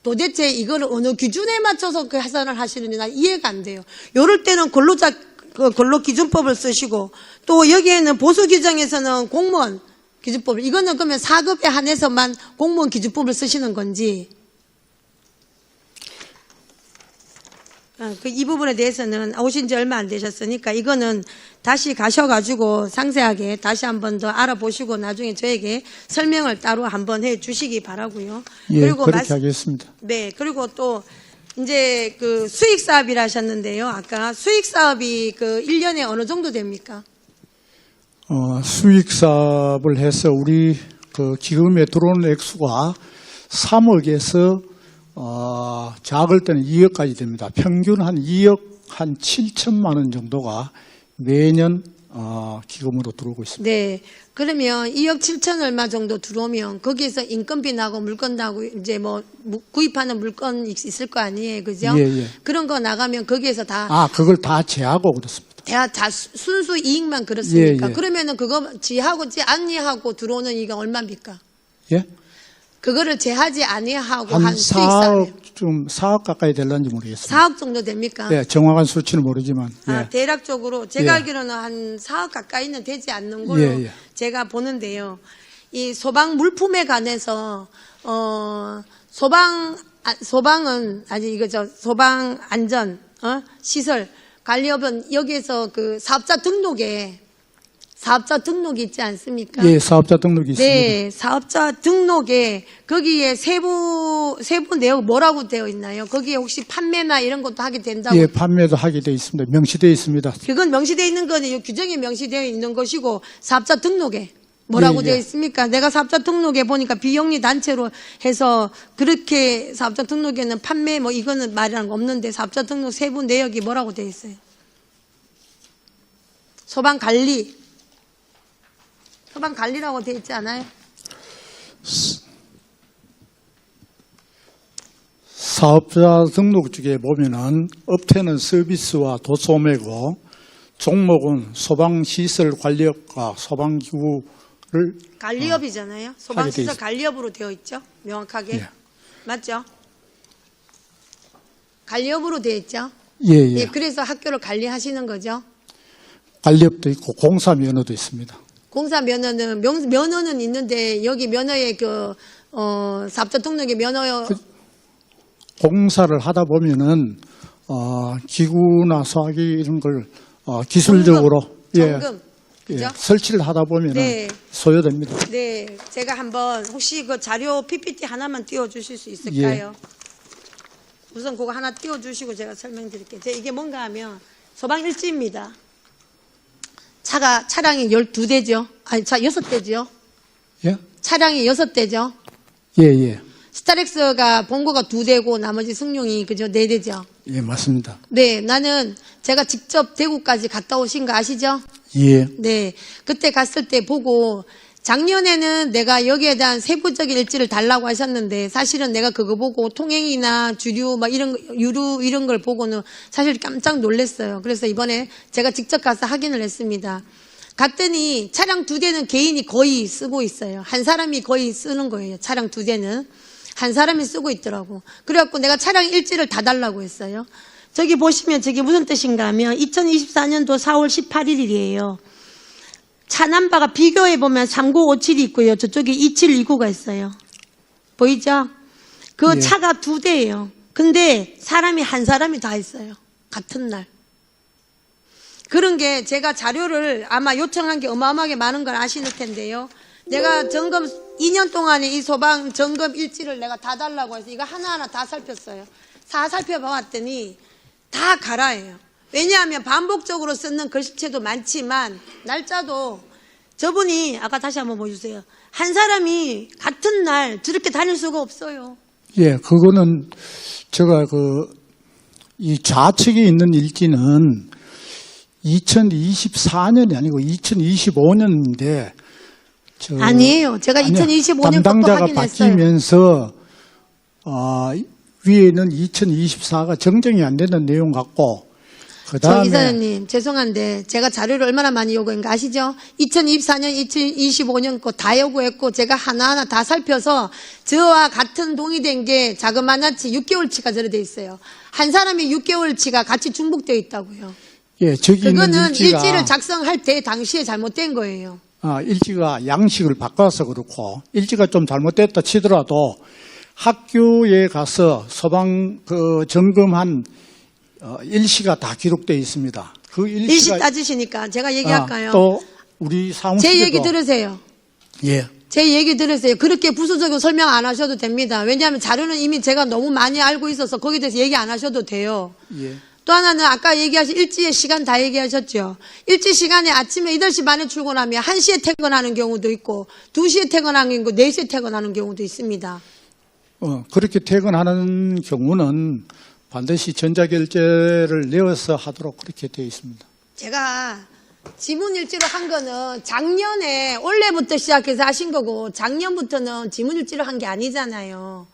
S5: 도대체 이거를 어느 기준에 맞춰서 그 계산을 하시는지 난 이해가 안 돼요. 요럴 때는 근로기준법을 쓰시고, 또 여기에는 보수 규정에서는 공무원 기준법을, 이거는 그러면 4급에 한해서만 공무원 기준법을 쓰시는 건지, 이 부분에 대해서는 오신 지 얼마 안 되셨으니까 이거는 다시 가셔가지고 상세하게 다시 한번 더 알아보시고 나중에 저에게 설명을 따로 한번 해 주시기 바라고요.
S6: 예,
S5: 그리고
S6: 그렇게 하겠습니다.
S5: 네, 그리고 또 이제 그 수익 사업이라 하셨는데요. 아까 수익 사업이 1년에 어느 정도 됩니까?
S6: 수익 사업을 해서 우리 기금에 들어오는 액수가 3억에서 작을 때는 2억까지 됩니다. 평균 한 2억 한 7천만 원 정도가 매년 기금으로 들어오고 있습니다.
S5: 네. 그러면 2억 7천 얼마 정도 들어오면 거기에서 인건비 나고 물건 나고 이제 뭐 구입하는 물건 있을 거 아니에요. 그죠?
S6: 예.
S5: 그런 거 나가면 거기에서 다
S6: 그걸 다 제하고 그렇습니다.
S5: 다 순수 이익만 그렇습니까?
S6: 예.
S5: 그러면은 그거 지하고 아니하고 들어오는 이익은 얼마입니까?
S6: 예?
S5: 그거를 제하지 아니하고
S6: 한
S5: 한 수익 사업
S6: 4억 가까이 될런지 모르겠습니다.
S5: 4억 정도 됩니까?
S6: 예, 정확한 수치는 모르지만. 예.
S5: 대략적으로 제가
S6: 예.
S5: 알기로는 한 4억 가까이는 되지 않는 걸로
S6: 예.
S5: 제가 보는데요. 이 소방 물품에 관해서 소방은 아직 이거죠. 소방 안전 시설 관리업은 여기에서 그 사업자 등록이 있지 않습니까?
S6: 예, 사업자 등록이 있습니다.
S5: 네, 사업자 등록에 거기에 세부 내역 뭐라고 되어 있나요? 거기에 혹시 판매나 이런 것도 하게 된다고?
S6: 예, 판매도 하게 되어 있습니다. 명시되어 있습니다.
S5: 그건 명시되어 있는 거는 이 규정에 명시되어 있는 것이고, 사업자 등록에 뭐라고
S6: 예.
S5: 되어 있습니까? 내가 사업자 등록에 보니까 비영리 단체로 해서 그렇게 사업자 등록에는 판매 뭐 이거는 말이라는 거 없는데 사업자 등록 세부 내역이 뭐라고 되어 있어요? 소방 관리라고 되어 있지 않아요?
S6: 사업자 등록 쪽에 보면은 업태는 서비스와 도소매고 종목은 소방시설 관리업과 소방기구를
S5: 관리업이잖아요. 소방시설 관리업으로 되어 있죠. 명확하게.
S6: 예.
S5: 맞죠? 관리업으로 되어 있죠.
S6: 예.
S5: 그래서 학교를 관리하시는 거죠.
S6: 관리업도 있고 공사 면허도 있습니다.
S5: 공사 면허는 있는데 여기 면허에 사업자 등록에 면허
S6: 공사를 하다 보면은 기구나 소화기 이런 걸 기술적으로
S5: 점검. 그죠?
S6: 설치를 하다 보면은
S5: 네.
S6: 소요됩니다.
S5: 네, 제가 한번 혹시 그 자료 PPT 하나만 띄워주실 수 있을까요? 우선 그거 하나 띄워주시고 제가 설명드릴게요. 이게 뭔가 하면 소방일지입니다. 차량이 12대죠. 아니, 6대죠.
S6: 예?
S5: 차량이 6대죠.
S6: 예.
S5: 스타렉스가 본거가 2대고 나머지 승용이 그죠? 4대죠.
S6: 예, 맞습니다.
S5: 네, 나는 제가 직접 대구까지 갔다 오신 거 아시죠?
S6: 예.
S5: 네, 그때 갔을 때 보고 작년에는 내가 여기에 대한 세부적인 일지를 달라고 하셨는데 사실은 내가 그거 보고 통행이나 주류 막 유류 이런 걸 보고는 사실 깜짝 놀랐어요. 그래서 이번에 제가 직접 가서 확인을 했습니다. 갔더니 차량 2대는 개인이 거의 쓰고 있어요. 한 사람이 거의 쓰는 거예요. 차량 2대는 한 사람이 쓰고 있더라고. 그래갖고 내가 차량 일지를 다 달라고 했어요. 저기 보시면 저게 무슨 뜻인가 하면 2024년도 4월 18일이에요. 차 넘버가 비교해 보면 3957이 있고요. 저쪽에 2729가 있어요. 보이죠? 그
S6: 예.
S5: 차가 2대예요. 근데 사람이 한 사람이 다 있어요. 같은 날. 그런 게 제가 자료를 아마 요청한 게 어마어마하게 많은 걸 아시는 텐데요. 내가 점검 2년 동안에 이 소방 점검 일지를 내가 다 달라고 해서 이거 하나하나 다 살폈어요. 다 살펴봤더니 다 가라예요. 왜냐하면 반복적으로 쓰는 글씨체도 많지만 날짜도 저분이 아까 다시 한번 보여주세요. 한 사람이 같은 날 저렇게 다닐 수가 없어요.
S6: 예, 그거는 제가 이 좌측에 있는 일지는 2024년이 아니고 2025년인데
S5: 아니에요. 제가 2025년 것도
S6: 담당자가
S5: 확인했어요.
S6: 바뀌면서 위에는 2024가 정정이 안 되는 내용 같고
S5: 저
S6: 그다음에
S5: 이사장님 죄송한데 제가 자료를 얼마나 많이 요구했는가 아시죠? 2024년, 2025년 거 다 요구했고 제가 하나하나 다 살펴서 저와 같은 동의된 게 자그마나치 6개월치가 저래 돼 있어요. 한 사람이 6개월치가 같이 중복되어 있다고요.
S6: 예, 저기 있는
S5: 그거는
S6: 일지가
S5: 일지를 작성할 때 당시에 잘못된 거예요.
S6: 일지가 양식을 바꿔서 그렇고 일지가 좀 잘못됐다 치더라도 학교에 가서 소방 점검한 일시가 다 기록되어 있습니다. 그
S5: 일시
S6: 일시가
S5: 따지시니까 제가 얘기할까요?
S6: 또 우리 사무실에도
S5: 제 얘기 들으세요.
S6: 예.
S5: 제 얘기 들으세요. 그렇게 부수적으로 설명 안 하셔도 됩니다. 왜냐하면 자료는 이미 제가 너무 많이 알고 있어서 거기에 대해서 얘기 안 하셔도 돼요.
S6: 예.
S5: 또 하나는 아까 얘기하신 일지의 시간 다 얘기하셨죠. 일지 시간에 아침에 8시 반에 출근하면 1시에 퇴근하는 경우도 있고 2시에 퇴근하는 경우도 4시에 퇴근하는 경우도 있습니다.
S6: 그렇게 퇴근하는 경우는 반드시 전자결제를 내어서 하도록 그렇게 되어 있습니다.
S5: 제가 지문일지로 한 거는 작년에 올해부터 시작해서 하신 거고 작년부터는 지문일지로 한 게 아니잖아요.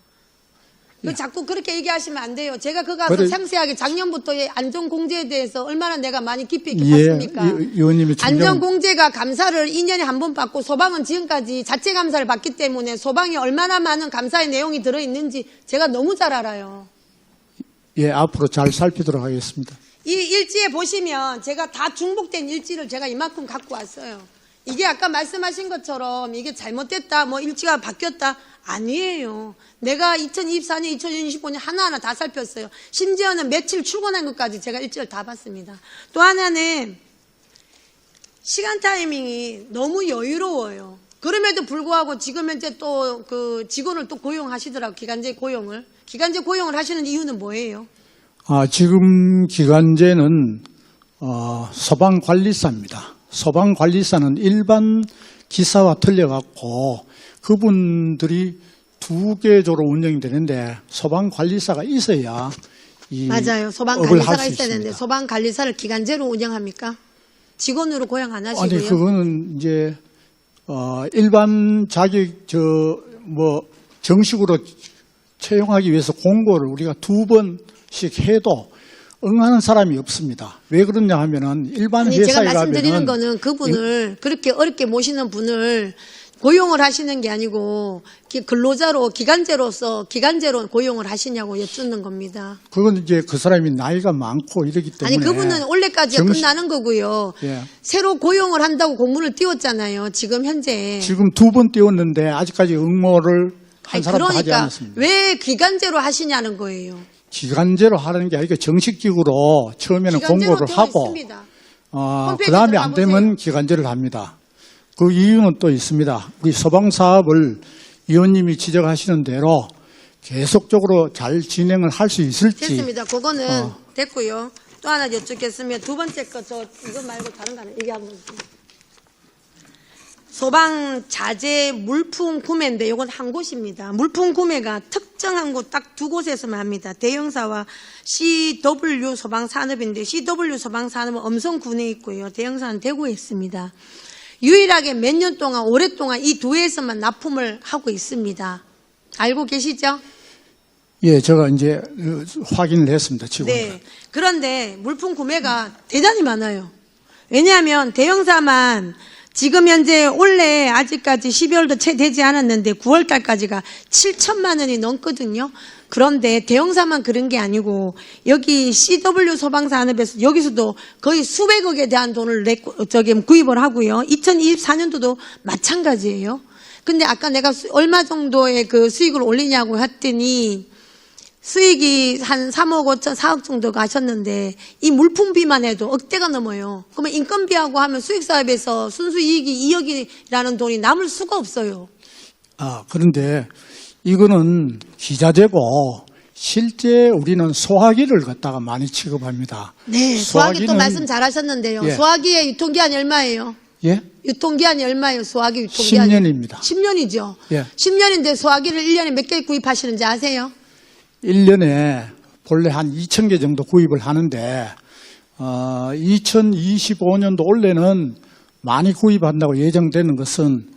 S5: 자꾸 그렇게 얘기하시면 안 돼요. 제가 그거 가서
S6: 그래.
S5: 상세하게 작년부터의 안전공제에 대해서 얼마나 내가 많이 깊이 있게
S6: 예,
S5: 봤습니까?
S6: 의원님이
S5: 안전공제가 감사를 2년에 한 번 받고 소방은 지금까지 자체 감사를 받기 때문에 소방이 얼마나 많은 감사의 내용이 들어있는지 제가 너무 잘 알아요.
S6: 예, 앞으로 잘 살피도록 하겠습니다.
S5: 이 일지에 보시면 제가 다 중복된 일지를 제가 이만큼 갖고 왔어요. 이게 아까 말씀하신 것처럼 이게 잘못됐다, 뭐 일지가 바뀌었다. 아니에요. 내가 2024년, 2025년 하나하나 다 살폈어요. 심지어는 며칠 출근한 것까지 제가 일지를 다 봤습니다. 또 하나는 시간 타이밍이 너무 여유로워요. 그럼에도 불구하고 지금 현재 또 그 직원을 또 고용하시더라고요. 기간제 고용을. 기간제 고용을 하시는 이유는 뭐예요?
S6: 지금 기간제는 소방관리사입니다. 소방관리사는 일반 기사와 틀려갖고 그분들이 2개조로 운영이 되는데 소방관리사가 있어야 이
S5: 맞아요.
S6: 업을
S5: 소방관리사가
S6: 할수
S5: 있어야 되는데
S6: 있습니다.
S5: 소방관리사를 기간제로 운영합니까? 직원으로 고용 안 하시고요.
S6: 아니 그거는 이제 일반 자격 정식으로 채용하기 위해서 공고를 우리가 2번씩 해도 응하는 사람이 없습니다. 왜 그러냐 하면은 일반
S5: 아니, 제가
S6: 회사에
S5: 말씀드리는
S6: 가면은
S5: 거는 그분을 그렇게 어렵게 모시는 분을 고용을 하시는 게 아니고 근로자로 기간제로 고용을 하시냐고 여쭙는 겁니다.
S6: 그건 이제 그 사람이 나이가 많고 이러기 때문에
S5: 아니 그분은 올해까지
S6: 정식-
S5: 끝나는 거고요.
S6: 예.
S5: 새로 고용을 한다고 공문을 띄웠잖아요. 지금 현재.
S6: 지금 2번 띄웠는데 아직까지 응모를 한
S5: 아니,
S6: 사람도 하지
S5: 그러니까
S6: 않았습니다.
S5: 왜 기간제로 하시냐는 거예요.
S6: 기간제로 하는 게 아니고 정식직으로 처음에는
S5: 기간제로
S6: 공고를
S5: 되어
S6: 하고
S5: 있습니다.
S6: 그
S5: 홈페이지
S6: 다음에 안
S5: 들어가
S6: 되면 기간제를 합니다. 그 이유는 또 있습니다. 우리 소방사업을 의원님이 지적하시는 대로 계속적으로 잘 진행을 할 수 있을지
S5: 됐습니다. 그거는 됐고요. 또 하나 여쭙겠으면 두 번째 거 이거 말고 다른 거 하나 얘기하면 소방 자재 물품 구매인데 이건 한 곳입니다. 물품 구매가 특정한 곳 딱 2곳에서만 합니다. 대형사와 CW 소방산업인데 CW 소방산업은 엄성군에 있고요. 대형사는 대구에 있습니다. 유일하게 몇 년 동안 오랫동안 이 2회에서만 납품을 하고 있습니다. 알고 계시죠?
S6: 예, 제가 이제 확인을 했습니다. 직원.
S5: 네. 그런데 물품 구매가 대단히 많아요. 왜냐하면 대형사만 지금 현재 올해 아직까지 12월도 채 되지 않았는데 9월 달까지가 7천만 원이 넘거든요. 그런데 대형사만 그런 게 아니고 여기 CW 소방산업에서 여기서도 거의 수백억에 대한 돈을 구입을 하고요. 2024년도도 마찬가지예요. 근데 아까 내가 얼마 정도의 그 수익을 올리냐고 했더니 수익이 한 3억 5천, 4억 정도 가셨는데 이 물품비만 해도 억대가 넘어요. 그러면 인건비하고 하면 수익사업에서 순수 이익이 2억이라는 돈이 남을 수가 없어요.
S6: 그런데 이거는 기자재고 실제 우리는 소화기를 갖다가 많이 취급합니다.
S5: 네, 소화기 또
S6: 소화기는-
S5: 말씀 잘하셨는데요.
S6: 예.
S5: 소화기의 유통기한이 얼마예요?
S6: 예?
S5: 유통기한이 얼마예요? 소화기 유통기한이?
S6: 10년입니다.
S5: 10년이죠.
S6: 예.
S5: 10년인데 소화기를 1년에 몇 개 구입하시는지 아세요?
S6: 1년에 본래 한 2,000개 정도 구입을 하는데 2025년도 올해는 많이 구입한다고 예정되는 것은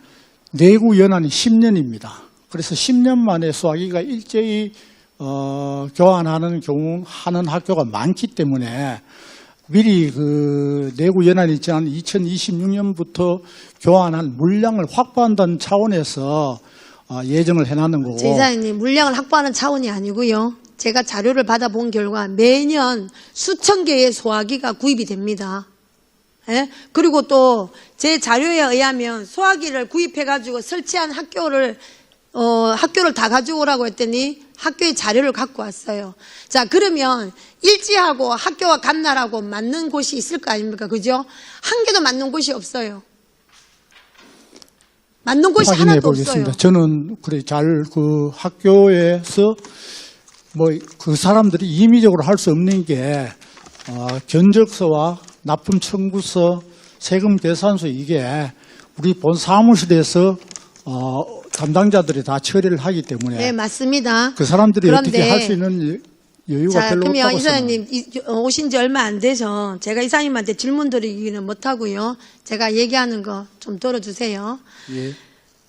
S6: 내구 연한이 10년입니다. 그래서 10년 만에 소화기가 일제히 교환하는 경우 하는 학교가 많기 때문에 미리 그 내구 연한이 지난 2026년부터 교환한 물량을 확보한다는 차원에서 예정을 해놨는 거고.
S5: 제자님 물량을 확보하는 차원이 아니고요. 제가 자료를 받아본 결과 매년 수천 개의 소화기가 구입이 됩니다. 예? 그리고 또 제 자료에 의하면 소화기를 구입해가지고 설치한 학교를 다 가져오라고 했더니 학교의 자료를 갖고 왔어요. 자, 그러면 일지하고 학교와 같나라고 맞는 곳이 있을 거 아닙니까? 그죠? 한 개도 맞는 곳이 없어요. 맞는 곳이
S6: 확인해
S5: 하나도
S6: 보겠습니다.
S5: 없어요.
S6: 저는 그래 잘 그 학교에서 뭐 그 사람들이 임의적으로 할 수 없는 게 견적서와 납품 청구서, 세금 계산서 이게 우리 본 사무실에서 담당자들이 다 처리를 하기 때문에
S5: 네, 맞습니다.
S6: 그 사람들이
S5: 그런데
S6: 어떻게 할 수 있는 여유가
S5: 자,
S6: 별로
S5: 그러면
S6: 없다고
S5: 이사장님 오신 지 얼마 안 돼서 제가 이사님한테 질문 드리기는 못하고요. 제가 얘기하는 거 좀 들어주세요.
S6: 예.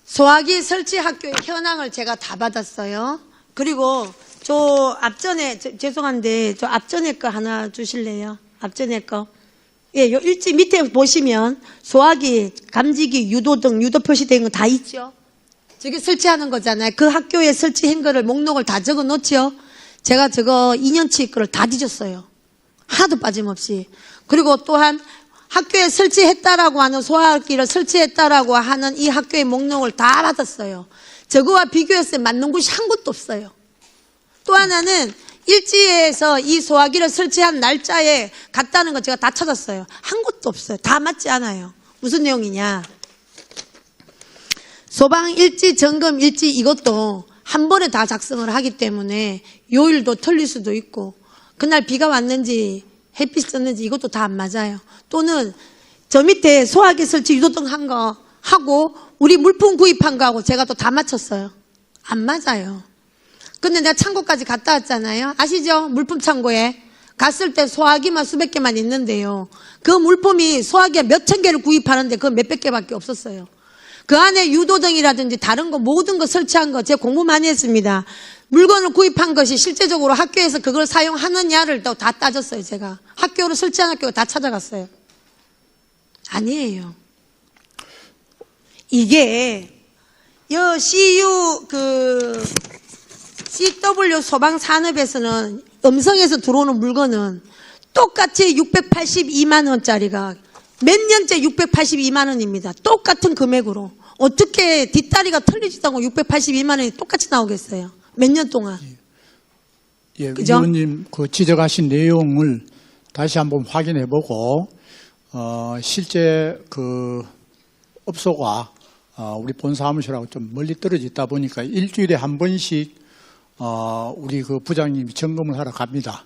S5: 소화기 설치 학교의 현황을 제가 다 받았어요. 그리고 저 앞전에 죄송한데 저 앞전에 거 하나 주실래요? 앞전에 거. 예, 요 일지 밑에 보시면 소화기, 감지기, 유도등, 유도 표시된 거 다 있죠. 저게 설치하는 거잖아요. 그 학교에 설치한 거를 목록을 다 적어 놓죠. 제가 저거 2년치 거를 다 뒤졌어요. 하나도 빠짐없이. 그리고 또한 학교에 설치했다라고 하는 소화기를 설치했다라고 하는 이 학교의 목록을 다 받았어요. 저거와 비교해서 맞는 곳이 한 곳도 없어요. 또 하나는 일지에서 이 소화기를 설치한 날짜에 갔다는 거 제가 다 찾았어요. 한 곳도 없어요. 다 맞지 않아요. 무슨 내용이냐. 소방 일지, 점검 일지 이것도 한 번에 다 작성을 하기 때문에 요일도 틀릴 수도 있고 그날 비가 왔는지 햇빛이 떴는지 이것도 다 안 맞아요. 또는 저 밑에 소화기 설치 유도등 한 거 하고 우리 물품 구입한 거하고 제가 또 다 맞췄어요. 안 맞아요. 근데 내가 창고까지 갔다 왔잖아요. 아시죠? 물품 창고에. 갔을 때 소화기만 수백 개만 있는데요. 그 물품이 소화기가 몇천 개를 구입하는데 그건 몇백 개밖에 없었어요. 그 안에 유도등이라든지 다른 거 모든 거 설치한 거 제가 공부 많이 했습니다. 물건을 구입한 것이 실제적으로 학교에서 그걸 사용하느냐를 또 다 따졌어요. 제가 학교로 설치한 학교가 다 찾아갔어요. 아니에요. 이게 CU CW 소방산업에서는 음성에서 들어오는 물건은 똑같이 682만 원짜리가 몇 년째 682만 원입니다. 똑같은 금액으로. 어떻게 뒷다리가 틀리지도 않고 682만 원이 똑같이 나오겠어요. 몇 년 동안.
S6: 예,
S5: 그죠?
S6: 의원님 그 지적하신 내용을 다시 한번 확인해 보고 실제 그 업소가 우리 본 사무실하고 좀 멀리 떨어져 있다 보니까 일주일에 한 번씩 우리 그 부장님이 점검을 하러 갑니다.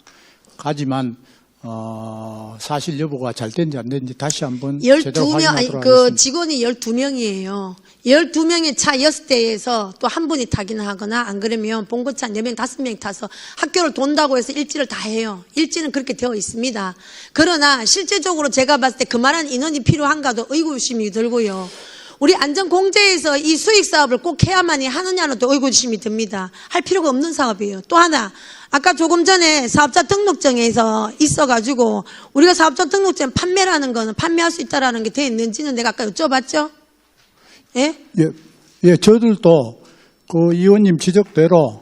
S6: 가지만 사실 여부가 잘 된지 안 된지 다시 한번 제대로
S5: 12명, 아니,
S6: 확인하도록
S5: 그
S6: 하겠습니다.
S5: 직원이 12명이에요. 12명의 차 6대에서 또 한 분이 타기는 하거나 안 그러면 봉고차 4명, 5명이 타서 학교를 돈다고 해서 일지를 다 해요. 일지는 그렇게 되어 있습니다. 그러나 실제적으로 제가 봤을 때 그만한 인원이 필요한가도 의구심이 들고요. 우리 안전공제에서 이 수익사업을 꼭 해야만이 하느냐는 또 의구심이 듭니다. 할 필요가 없는 사업이에요. 또 하나, 아까 조금 전에 사업자 등록증에서 있어가지고 우리가 사업자 등록증 판매라는 거는 판매할 수 있다라는 게 되어 있는지는 내가 아까 여쭤봤죠? 예?
S6: 예, 저들도 그 의원님 지적대로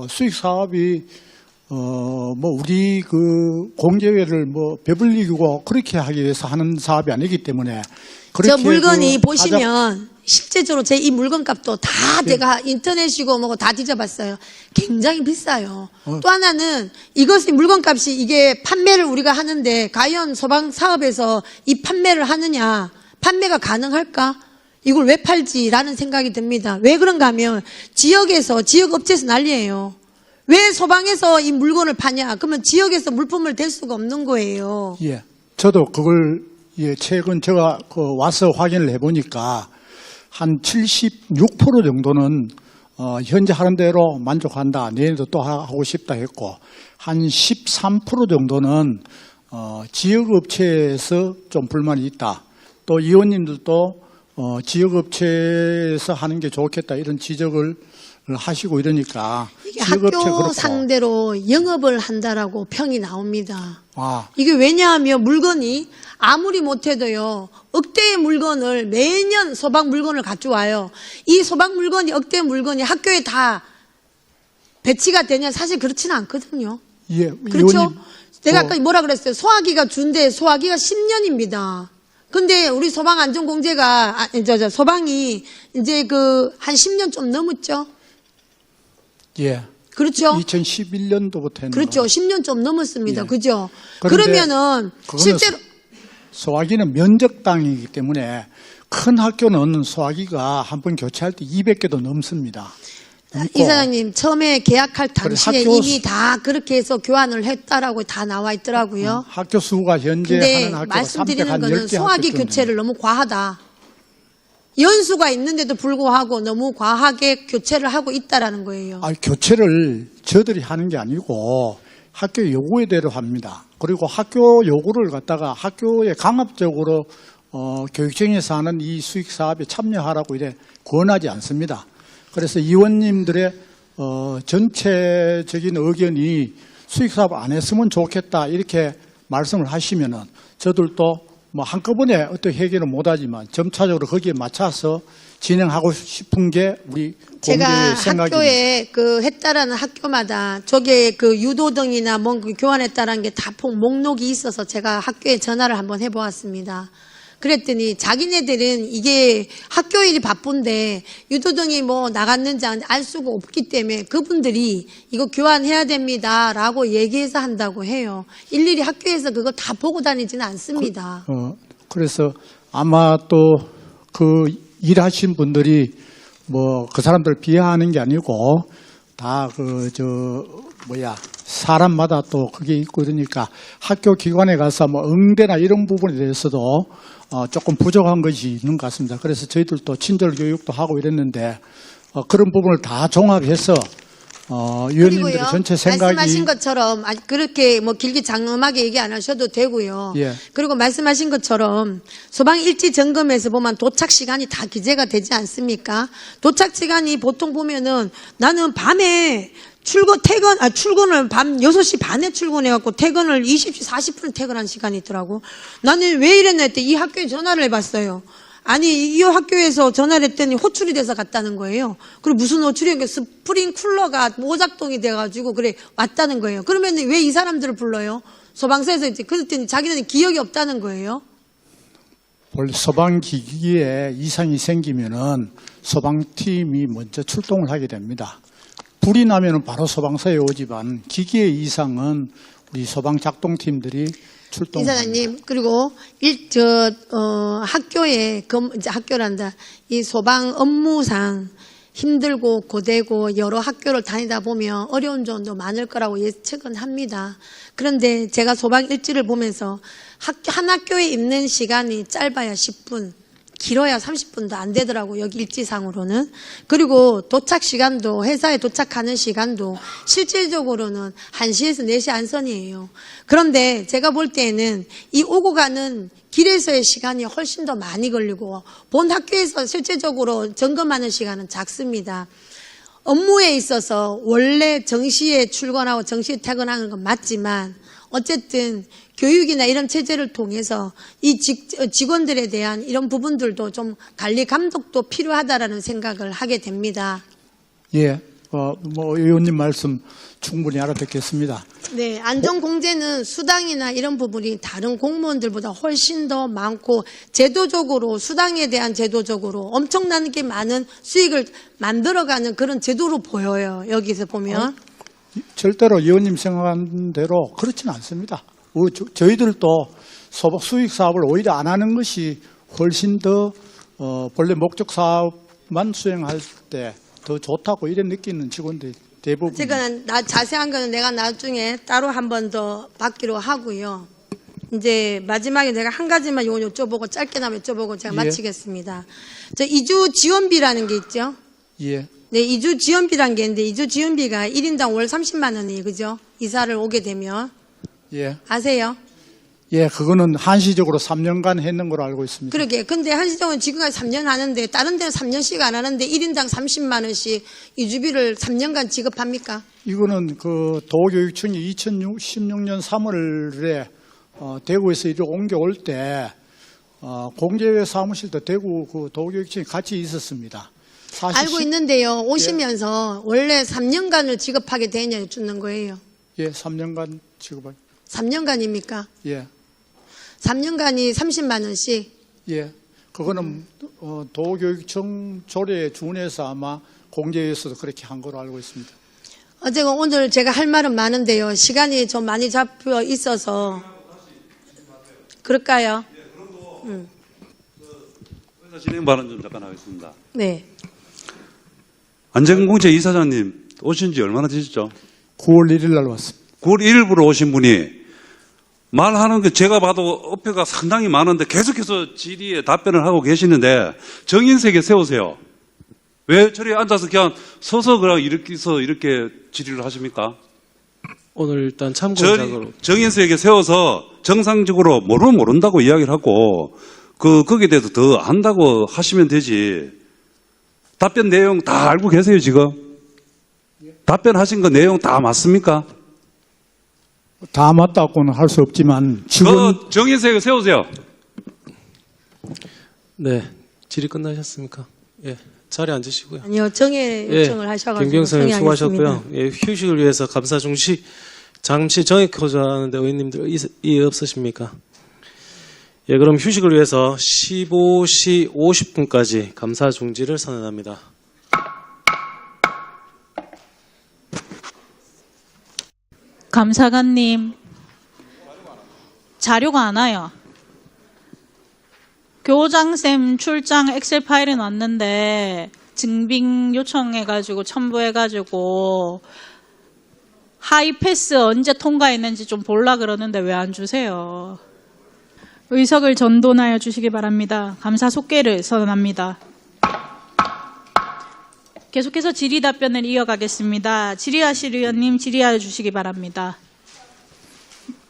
S6: 수익 사업이 뭐 우리 그 공제회를 뭐 배불리고 그렇게 하기 위해서 하는 사업이 아니기 때문에
S5: 저
S6: 그렇게
S5: 물건이
S6: 그
S5: 보시면 실제적으로 제 이 물건값도 다 제가 인터넷이고 뭐고 다 뒤져봤어요. 굉장히 비싸요. 또 하나는 이것이 물건값이 이게 판매를 우리가 하는데 과연 소방 사업에서 이 판매를 하느냐, 판매가 가능할까? 이걸 왜 팔지라는 생각이 듭니다. 왜 그런가 하면 지역에서 지역 업체에서 난리예요. 왜 소방에서 이 물건을 파냐? 그러면 지역에서 물품을 댈 수가 없는 거예요.
S6: 예. 저도 그걸 최근 제가 와서 확인을 해보니까 한 76% 정도는 현재 하는 대로 만족한다. 내년도 또 하고 싶다 했고 한 13% 정도는 지역업체에서 좀 불만이 있다. 또 의원님들도 지역업체에서 하는 게 좋겠다 이런 지적을 하시고 이러니까
S5: 이게
S6: 지역업체
S5: 학교
S6: 그렇고.
S5: 상대로 영업을 한다라고 평이 나옵니다.
S6: 아,
S5: 이게 왜냐하면 물건이 아무리 못해도요, 억대의 물건을 매년 소방 물건을 가져와요. 이 소방 물건이, 억대 물건이 학교에 다 배치가 되냐? 사실 그렇지는 않거든요.
S6: 예,
S5: 그렇죠?
S6: 의원님,
S5: 내가 아까 뭐라 그랬어요? 소화기가 준대, 소화기가 10년입니다. 근데 우리 소방안전공제가, 소방이 이제 한 10년 좀 넘었죠?
S6: 예.
S5: 그렇죠?
S6: 2011년도부터 했는
S5: 그렇죠.
S6: 거.
S5: 10년 좀 넘었습니다.
S6: 예.
S5: 그죠?
S6: 그런데
S5: 그러면은
S6: 그거는
S5: 실제로
S6: 소화기는 면적당이기 때문에 큰 학교는 소화기가 한 번 교체할 때 200개도 넘습니다.
S5: 이사장님 처음에 계약할 당시에
S6: 학교
S5: 이미 다 그렇게 해서 교환을 했다라고 다 나와 있더라고요.
S6: 학교 수가 현재
S5: 근데
S6: 하는 학교가
S5: 말씀드리는 거는
S6: 310개
S5: 소화기 교체를 너무 과하다. 연수가 있는데도 불구하고 너무 과하게 교체를 하고 있다라는 거예요.
S6: 교체를 저들이 하는 게 아니고 학교 요구에 대로 합니다. 그리고 학교 요구를 갖다가 학교에 강압적으로 교육청에서 하는 이 수익 사업에 참여하라고 이래 권하지 않습니다. 그래서 의원님들의 전체적인 의견이 수익 사업 안 했으면 좋겠다 이렇게 말씀을 하시면은 저들도 뭐 한꺼번에 어떻게 해결은 못하지만 점차적으로 거기에 맞춰서 진행하고 싶은 게 우리
S5: 제가
S6: 공제의 생각입니다.
S5: 학교에 했다라는 학교마다 저게 유도등이나 뭐 교환했다라는 게 다 목록이 있어서 제가 학교에 전화를 한번 해보았습니다. 그랬더니 자기네들은 이게 학교 일이 바쁜데 유도등이 뭐 나갔는지 알 수가 없기 때문에 그분들이 이거 교환해야 됩니다라고 얘기해서 한다고 해요. 일일이 학교에서 그거 다 보고 다니지는 않습니다.
S6: 그래서 아마 또 그 일하신 분들이 뭐 그 사람들 비하하는 게 아니고 다 사람마다 또 그게 있고 이러니까 학교 기관에 가서 뭐 응대나 이런 부분에 대해서도 조금 부족한 것이 있는 것 같습니다. 그래서 저희들도 친절 교육도 하고 이랬는데 그런 부분을 다 종합해서 위원님들의 전체 생각이
S5: 말씀하신 것처럼 그렇게 뭐 길게 장엄하게 얘기 안 하셔도 되고요.
S6: 예.
S5: 그리고 말씀하신 것처럼 소방 일지 점검에서 보면 도착 시간이 다 기재가 되지 않습니까? 도착 시간이 보통 보면은 나는 밤에 출근을 밤 6시 반에 출근해갖고 퇴근을 20시 40분에 퇴근한 시간이 있더라고. 나는 왜 이랬나 했더니 이 학교에 전화를 해봤어요. 아니 이 학교에서 전화를 했더니 호출이 돼서 갔다는 거예요. 그리고 무슨 호출이요? 스프링 쿨러가 오작동이 돼가지고 그래 왔다는 거예요. 그러면 왜 이 사람들을 불러요? 소방서에서 이제 그랬더니 자기네는 기억이 없다는 거예요.
S6: 원래 소방기기에 이상이 생기면은 소방팀이 먼저 출동을 하게 됩니다. 불이 나면은 바로 소방서에 오지만 기기의 이상은 우리 소방 작동팀들이 출동합니다.
S5: 이사장님, 그리고 학교에 이제 학교란다. 이 소방 업무상 힘들고 고되고 여러 학교를 다니다 보면 어려운 점도 많을 거라고 예측은 합니다. 그런데 제가 소방 일지를 보면서 한 학교에 있는 시간이 짧아야 10분, 길어야 30분도 안 되더라고, 여기 일지상으로는. 그리고 도착 시간도, 회사에 도착하는 시간도 실질적으로는 1시에서 4시 안선이에요. 그런데 제가 볼 때에는 이 오고 가는 길에서의 시간이 훨씬 더 많이 걸리고 본 학교에서 실제적으로 점검하는 시간은 작습니다. 업무에 있어서 원래 정시에 출근하고 정시에 퇴근하는 건 맞지만 어쨌든 교육이나 이런 체제를 통해서 이 직원들에 대한 이런 부분들도 좀 관리 감독도 필요하다라는 생각을 하게 됩니다.
S6: 예, 의원님 말씀 충분히 알아듣겠습니다.
S5: 네, 안전공제는 수당이나 이런 부분이 다른 공무원들보다 훨씬 더 많고 제도적으로 수당에 대한 제도적으로 엄청나게 많은 수익을 만들어가는 그런 제도로 보여요. 여기서 보면.
S6: 절대로 의원님 생각한 대로 그렇지는 않습니다. 저희들도 소박 수익 사업을 오히려 안 하는 것이 훨씬 더 본래 목적 사업만 수행할 때 더 좋다고 이런 느끼는 직원들이 대부분.
S5: 어쨌거나 자세한 거는 내가 나중에 따로 한 번 더 받기로 하고요. 이제 마지막에 내가 한 가지만 여쭤보고 짧게나마 여쭤보고 제가
S6: 예.
S5: 마치겠습니다. 저 이주 지원비라는 게 있죠?
S6: 예,
S5: 네, 이주 지원비라는 게 있는데 이주 지원비가 1인당 월 30만 원이에요. 그죠? 이사를 오게 되면.
S6: 예,
S5: 아세요?
S6: 예, 그거는 한시적으로 3년간 했는 걸로 알고 있습니다.
S5: 그러게. 근데 한시정은 지금까지 3년 하는데 다른 데는 3년씩 안 하는데 1인당 30만 원씩 이주비를 3년간 지급합니까?
S6: 이거는 그 도교육청이 2016년 3월에 대구에서 이리 옮겨올 때 공제회 사무실도 대구 그 도교육청이 같이 있었습니다.
S5: 알고 있는데요. 오시면서 원래 3년간을 지급하게 되냐 주는 거예요.
S6: 예, 3년간 지급할.
S5: 3년간입니까?
S6: 예,
S5: 3년간이 30만 원씩.
S6: 예. 그거는 도교육청 조례에 준해서 아마 공제에서도 그렇게 한 걸로 알고 있습니다.
S5: 어제가 오늘 제가 할 말은 많은데요. 시간이 좀 많이 잡혀 있어서 그럴까요?
S7: 진행 발언 좀 잠깐 하겠습니다.
S5: 네.
S7: 안전공제 이사장님 오신 지 얼마나 되셨죠?
S6: 9월 1일 날 왔습니다.
S7: 9월 1일부로 오신 분이 말하는 게 제가 봐도 어폐가 상당히 많은데 계속해서 질의에 답변을 하고 계시는데 정인세계 세우세요. 왜 저리 앉아서 그냥 서서 그냥 이렇게 질의를 하십니까?
S8: 오늘 일단 참고자로
S7: 정인세계 세워서 정상적으로 모른다고 이야기를 하고 거기에 대해서 더 안다고 하시면 되지. 답변 내용 다 알고 계세요, 지금? 답변하신 거 내용 다 맞습니까?
S6: 다 맞다고는 할 수 없지만 직원
S7: 정인세계 세우세요.
S8: 네 질의 끝나셨습니까? 예 자리에 앉으시고요.
S5: 아니요. 정해 요청을 하셔가지고
S8: 김경선님
S5: 정해하겠습니다.
S8: 수고하셨고요. 예, 휴식을 위해서 감사 중시 잠시 정액하자 하는데 의원님들 이해 없으십니까? 예, 그럼 휴식을 위해서 15시 50분까지 감사 중지를 선언합니다.
S1: 감사관님, 자료가 안 와요. 교장쌤 출장 엑셀 파일은 왔는데 증빙 요청해가지고 첨부해가지고 하이패스 언제 통과했는지 좀 볼라 그러는데 왜 안 주세요? 의석을 전돈하여 주시기 바랍니다. 감사 속개를 선언합니다. 계속해서 질의 답변을 이어가겠습니다. 질의하실 의원님 질의하여 주시기 바랍니다.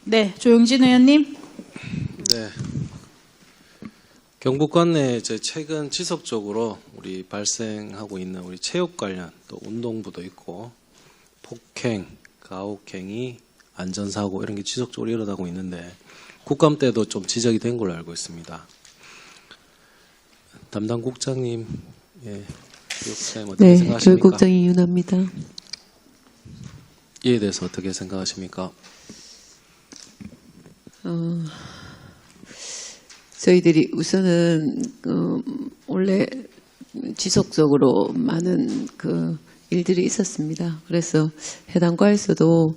S1: 네, 조영진 의원님.
S8: 네. 경북관 내 이제 최근 지속적으로 우리 발생하고 있는 우리 체육 관련 또 운동부도 있고 폭행, 가혹행위, 안전사고 이런 게 지속적으로 일어나고 있는데 국감 때도 좀 지적이 된 걸로 알고 있습니다. 담당 국장님, 예, 교육사님 어떻게
S3: 네,
S8: 생각하십니까?
S3: 교육국장이 윤합니다.
S8: 이에 대해서 어떻게 생각하십니까?
S3: 저희들이 우선은 원래 지속적으로 많은 그 일들이 있었습니다. 그래서 해당 과에서도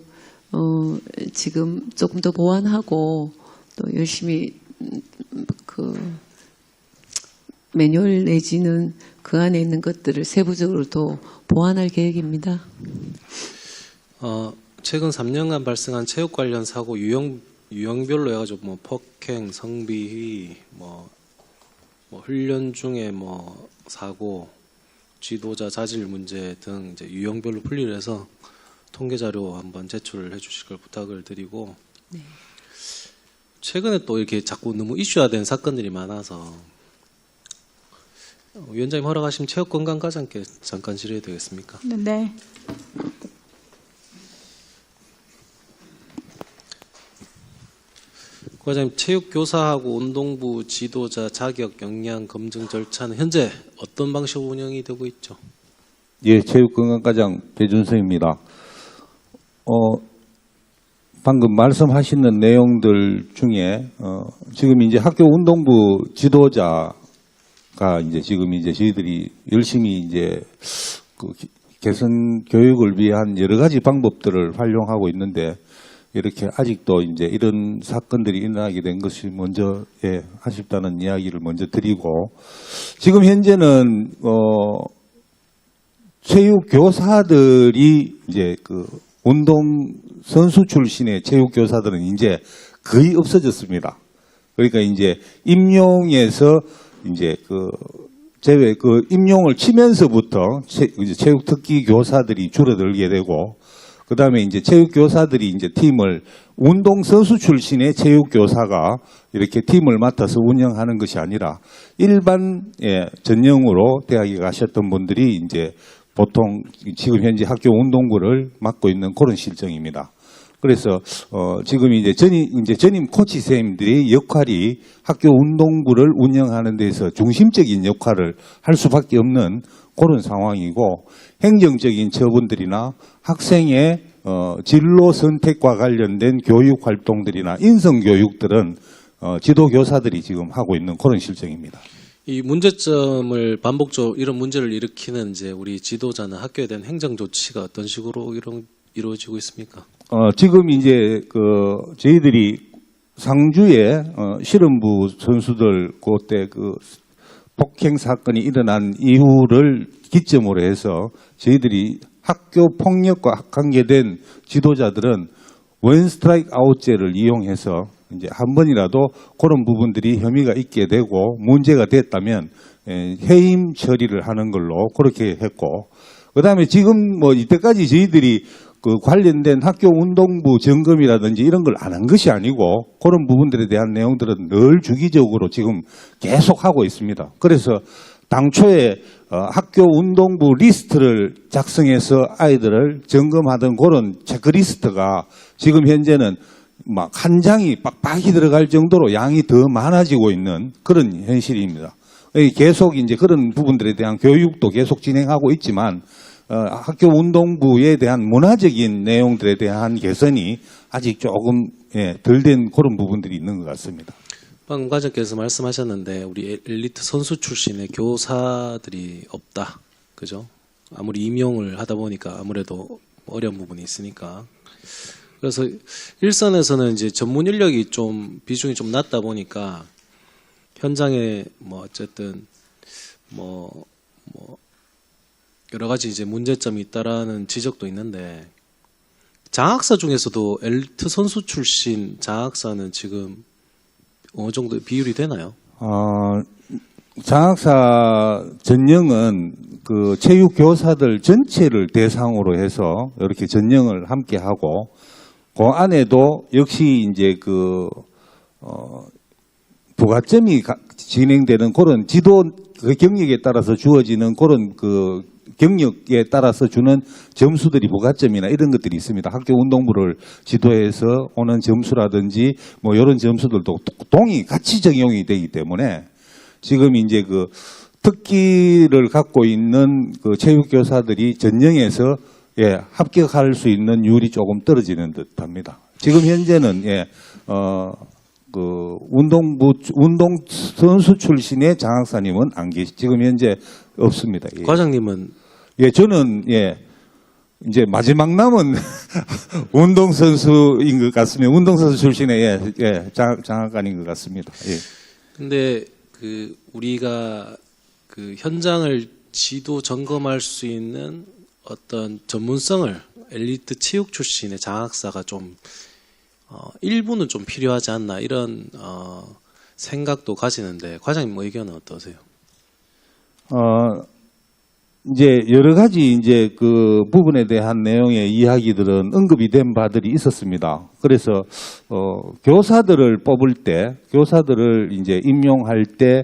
S3: 지금 조금 더 보완하고 또 열심히 그 매뉴얼 내지는 그 안에 있는 것들을 세부적으로 더 보완할 계획입니다.
S8: 최근 3년간 발생한 체육 관련 사고 유형별로 해가지고 뭐 폭행, 성비위, 뭐 훈련 중에 뭐 사고, 지도자 자질 문제 등 이제 유형별로 분리를 해서 통계 자료 한번 제출을 해주실 걸 부탁을 드리고,
S3: 네.
S8: 최근에 또 이렇게 자꾸 너무 이슈화된 사건들이 많아서 위원장님 허락하시면 체육건강과장께 잠깐 질의해도 되겠습니까?
S1: 네.
S8: 과장님, 체육교사하고 운동부 지도자 자격 역량 검증 절차는 현재 어떤 방식으로 운영이 되고 있죠?
S4: 예, 체육건강과장 배준성입니다. 방금 말씀하시는 내용들 중에 지금 이제 학교 운동부 지도자가 이제 지금 이제 저희들이 열심히 이제 그 개선 교육을 위한 여러 가지 방법들을 활용하고 있는데 이렇게 아직도 이제 이런 사건들이 일어나게 된 것이 먼저 아쉽다는 이야기를 먼저 드리고 지금 현재는 체육 교사들이 이제 그 운동 선수 출신의 체육 교사들은 이제 거의 없어졌습니다. 그러니까 이제 임용에서 이제 임용을 치면서부터 체육 특기 교사들이 줄어들게 되고 그다음에 이제 체육 교사들이 이제 팀을 운동 선수 출신의 체육 교사가 이렇게 팀을 맡아서 운영하는 것이 아니라 일반 전형으로 대학에 가셨던 분들이 이제 보통 지금 현재 학교 운동부를 맡고 있는 그런 실정입니다. 그래서 지금 이제 전임 코치 선생님들의 역할이 학교 운동부를 운영하는 데서 중심적인 역할을 할 수밖에 없는 그런 상황이고 행정적인 처분들이나 학생의 진로 선택과 관련된 교육 활동들이나 인성 교육들은 지도 교사들이 지금 하고 있는 그런 실정입니다.
S8: 이 문제점을 반복적으로 이런 문제를 일으키는 이제 우리 지도자나 학교에 대한 행정 조치가 어떤 식으로 이루어지고 있습니까?
S4: 지금 이제 저희들이 상주에 실험부 선수들 그때 폭행 사건이 일어난 이후를 기점으로 해서 저희들이 학교 폭력과 관계된 지도자들은 원 스트라이크 아웃제를 이용해서 이제 한 번이라도 그런 부분들이 혐의가 있게 되고 문제가 됐다면 해임 처리를 하는 걸로 그렇게 했고 그다음에 지금 이때까지 저희들이 관련된 학교 운동부 점검이라든지 이런 걸 안 한 것이 아니고 그런 부분들에 대한 내용들은 늘 주기적으로 지금 계속 하고 있습니다. 그래서 당초에 학교 운동부 리스트를 작성해서 아이들을 점검하던 그런 체크리스트가 지금 현재는 막 한 장이 빡빡이 들어갈 정도로 양이 더 많아지고 있는 그런 현실입니다. 계속 이제 그런 부분들에 대한 교육도 계속 진행하고 있지만 학교 운동부에 대한 문화적인 내용들에 대한 개선이 아직 조금 덜 된 그런 부분들이 있는 것 같습니다.
S8: 방금 과장께서 말씀하셨는데 우리 엘리트 선수 출신의 교사들이 없다. 그죠? 아무리 임용을 하다 보니까 아무래도 어려운 부분이 있으니까. 그래서 일선에서는 이제 전문 인력이 좀 비중이 좀 낮다 보니까 현장에 어쨌든 여러 가지 이제 문제점이 있다라는 지적도 있는데 장학사 중에서도 엘리트 선수 출신 장학사는 지금 어느 정도 비율이 되나요?
S4: 장학사 전형은 체육 교사들 전체를 대상으로 해서 이렇게 전형을 함께 하고 그 안에도 역시 이제 부가점이 진행되는 그런 지도 경력에 따라서 주어지는 그런 경력에 따라서 주는 점수들이 부가점이나 이런 것들이 있습니다. 학교 운동부를 지도해서 오는 점수라든지 이런 점수들도 동이 같이 적용이 되기 때문에 지금 이제 특기를 갖고 있는 체육교사들이 전형에서 합격할 수 있는 율이 조금 떨어지는 듯합니다. 지금 현재는 운동 선수 출신의 장학사님은 지금 현재 없습니다.
S8: 과장님은
S4: 저는 이제 마지막 남은 운동 선수인 것 같습니다. 운동 선수 출신의 장학관인 것 같습니다.
S8: 근데 우리가 현장을 지도 점검할 수 있는 어떤 전문성을 엘리트 체육 출신의 장학사가 좀 일부는 좀 필요하지 않나 이런 생각도 가지는데 과장님 의견은 어떠세요?
S4: 이제 여러 가지 이제 부분에 대한 내용의 이야기들은 언급이 된 바들이 있었습니다. 그래서 교사들을 뽑을 때, 교사들을 이제 임용할 때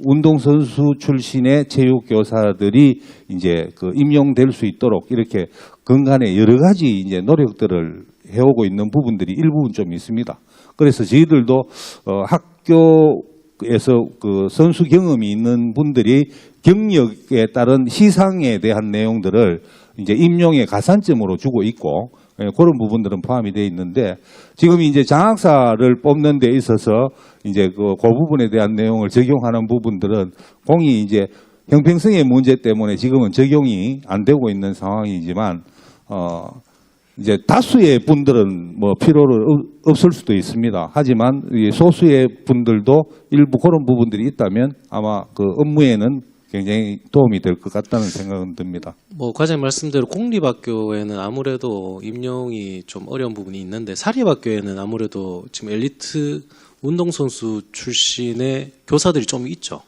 S4: 운동선수 출신의 체육교사들이 이제 임용될 수 있도록 이렇게 근간에 여러 가지 이제 노력들을 해오고 있는 부분들이 일부분 좀 있습니다. 그래서 저희들도 학교에서 선수 경험이 있는 분들이 경력에 따른 시상에 대한 내용들을 이제 임용의 가산점으로 주고 있고 예, 그런 부분들은 포함이 되어 있는데 지금 이제 장학사를 뽑는 데 있어서 이제 그 부분에 대한 내용을 적용하는 부분들은 공이 이제 형평성의 문제 때문에 지금은 적용이 안 되고 있는 상황이지만 이제 다수의 분들은 뭐 필요를 없을 수도 있습니다. 하지만 이 소수의 분들도 일부 그런 부분들이 있다면 아마 그 업무에는 굉장히 도움이 될 것 같다는 생각은 듭니다.
S8: 뭐 과장님 말씀대로 공립학교에는 아무래도 임용이 좀 어려운 부분이 있는데 사립학교에는 아무래도 지금 엘리트 운동선수 출신의 교사들이 좀 있죠.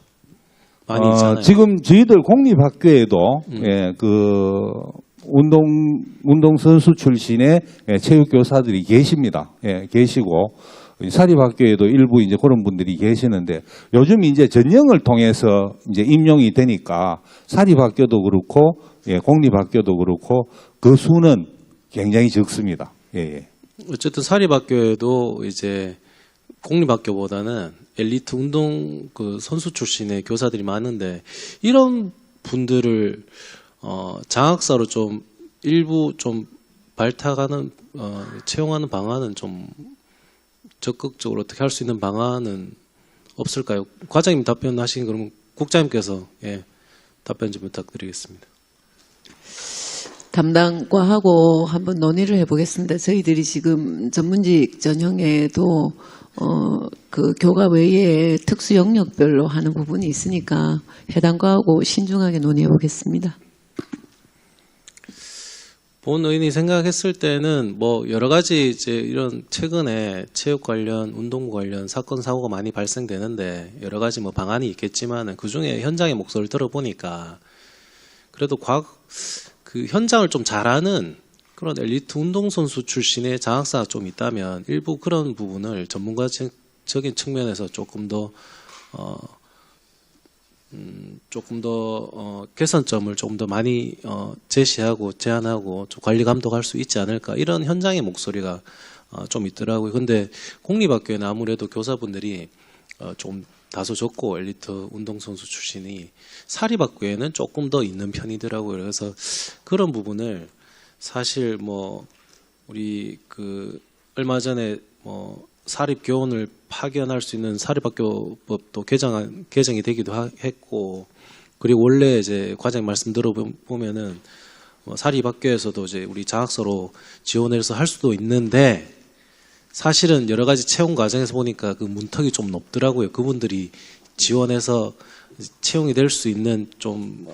S8: 많이 있잖아요.
S4: 지금 저희들 공립학교에도 예, 그 운동선수 출신의 체육교사들이 계십니다. 예, 계시고 사립학교에도 일부 이제 그런 분들이 계시는데 요즘 이제 전형을 통해서 이제 임용이 되니까 사립학교도 그렇고 예, 공립학교도 그렇고 그 수는 굉장히 적습니다. 예, 예.
S8: 어쨌든 사립학교에도 이제 공립학교보다는 엘리트 운동 그 선수 출신의 교사들이 많은데 이런 분들을 장학사로 좀 일부 좀 발탁하는 채용하는 방안은 좀 적극적으로 어떻게 할 수 있는 방안은 없을까요? 과장님 답변하신 그러면 국장님께서 예, 답변 좀 부탁드리겠습니다.
S3: 담당과하고 한번 논의를 해보겠습니다. 저희들이 지금 전문직 전형에도 그 교과 외에 특수 영역별로 하는 부분이 있으니까 해당 과하고 신중하게 논의해 보겠습니다.
S8: 본 의원이 생각했을 때는 뭐 여러 가지 이제 이런 최근에 체육 관련, 운동부 관련 사건 사고가 많이 발생되는데 여러 가지 뭐 방안이 있겠지만은 그 중에 현장의 목소리를 들어보니까 그래도 그 현장을 좀 잘하는 그런 엘리트 운동선수 출신의 장학사가 좀 있다면 일부 그런 부분을 전문가적인 측면에서 조금 더 개선점을 조금 더 많이 제시하고 제안하고 좀 관리 감독할 수 있지 않을까 이런 현장의 목소리가 좀 있더라고요. 근데 공립학교에는 아무래도 교사분들이 좀 다소 적고 엘리트 운동선수 출신이 사립학교에는 조금 더 있는 편이더라고요. 그래서 그런 부분을 사실 뭐 우리 그 얼마 전에 뭐 사립교원을 파견할 수 있는 사립학교법도 개정이 되기도 했고, 그리고 원래 이제 과장님 말씀 들어보면은 사립학교에서도 이제 우리 장학사로 지원해서 할 수도 있는데 사실은 여러 가지 채용 과정에서 보니까 그 문턱이 좀 높더라고요. 그분들이 지원해서 채용이 될 수 있는 좀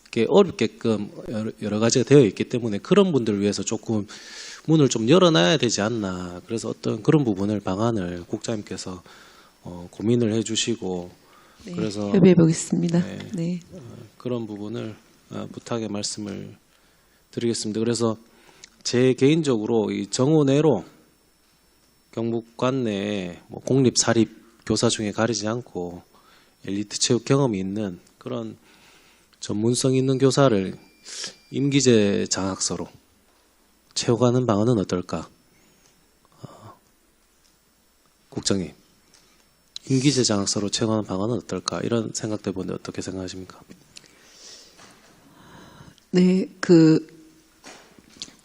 S8: 이렇게 어렵게끔 여러 가지가 되어 있기 때문에 그런 분들을 위해서 조금 문을 좀 열어놔야 되지 않나. 그래서 어떤 그런 부분을 방안을 국장님께서 고민을 해주시고
S3: 네,
S8: 그래서
S3: 협의해 보겠습니다.
S8: 네,
S3: 네.
S8: 그런 부분을 부탁의 말씀을 드리겠습니다. 그래서 제 개인적으로 이 정오내로 경북관 내에 뭐 공립 사립 교사 중에 가리지 않고 엘리트 체육 경험이 있는 그런 전문성 있는 교사를 임기제 장학사로 채워가는 방안은 어떨까? 국장님, 임기제 장학사로 채워가는 방안은 어떨까? 이런 생각도 해보는데 어떻게 생각하십니까?
S3: 네,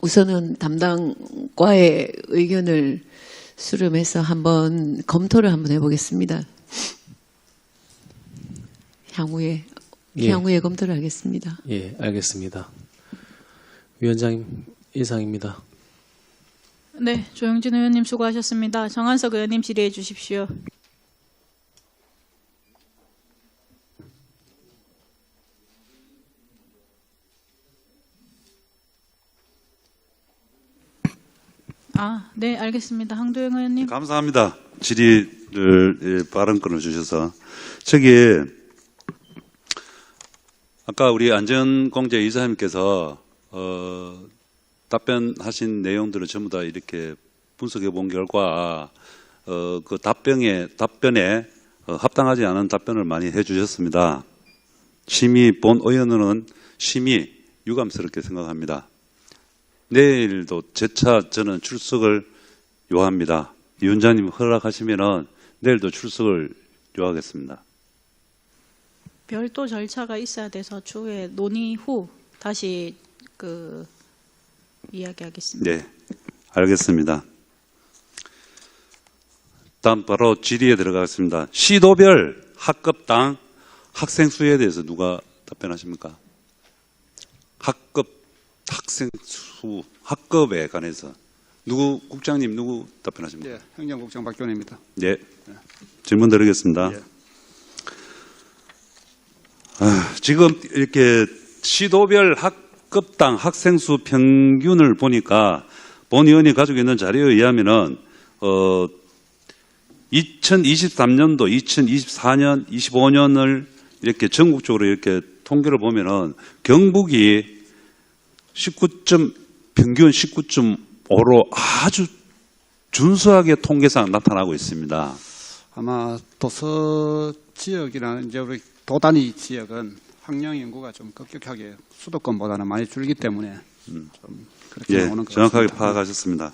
S3: 우선은 담당과의 의견을 수렴해서 한번 검토를 한번 해보겠습니다. 향후에 검토를 하겠습니다.
S8: 예, 알겠습니다. 위원장님 이상입니다.
S1: 네, 조영진 의원님 수고하셨습니다. 정한석 의원님 질의해 주십시오. 네, 알겠습니다. 항도영 의원님.
S7: 감사합니다. 질의를 발언권을 주셔서. 아까 우리 안전공제 이사님께서 답변하신 내용들을 전부 다 이렇게 분석해 본 결과 그 답변에 합당하지 않은 답변을 많이 해주셨습니다. 본 의원은 심히 유감스럽게 생각합니다. 내일도 재차 저는 출석을 요합니다. 위원장님 허락하시면 내일도 출석을 요하겠습니다.
S1: 별도 절차가 있어야 돼서 추후에 논의 후 다시 이야기하겠습니다.
S7: 네, 알겠습니다. 다음 바로 질의에 들어가겠습니다. 시도별 학급당 학생 수에 대해서 누가 답변하십니까? 학급 학생 수 학급에 관해서 국장님 누구 답변하십니까?
S9: 예, 행정국장 박교원입니다.
S7: 네, 질문 드리겠습니다.
S9: 예.
S7: 지금 이렇게 시도별 학급당 학생 수 평균을 보니까 본 의원이 가지고 있는 자료에 의하면은 2023년도, 2024년, 25년을 이렇게 전국적으로 이렇게 통계를 보면은 경북이 평균 19.5로 아주 준수하게 통계상 나타나고 있습니다.
S9: 아마 도서 지역이나 이제 우리 도단위 지역은 학령 인구가 좀 급격하게 수도권보다는 많이 줄기 때문에 좀 그렇게
S7: 예,
S9: 나오는 것
S7: 정확하게
S9: 같습니다.
S7: 파악하셨습니다.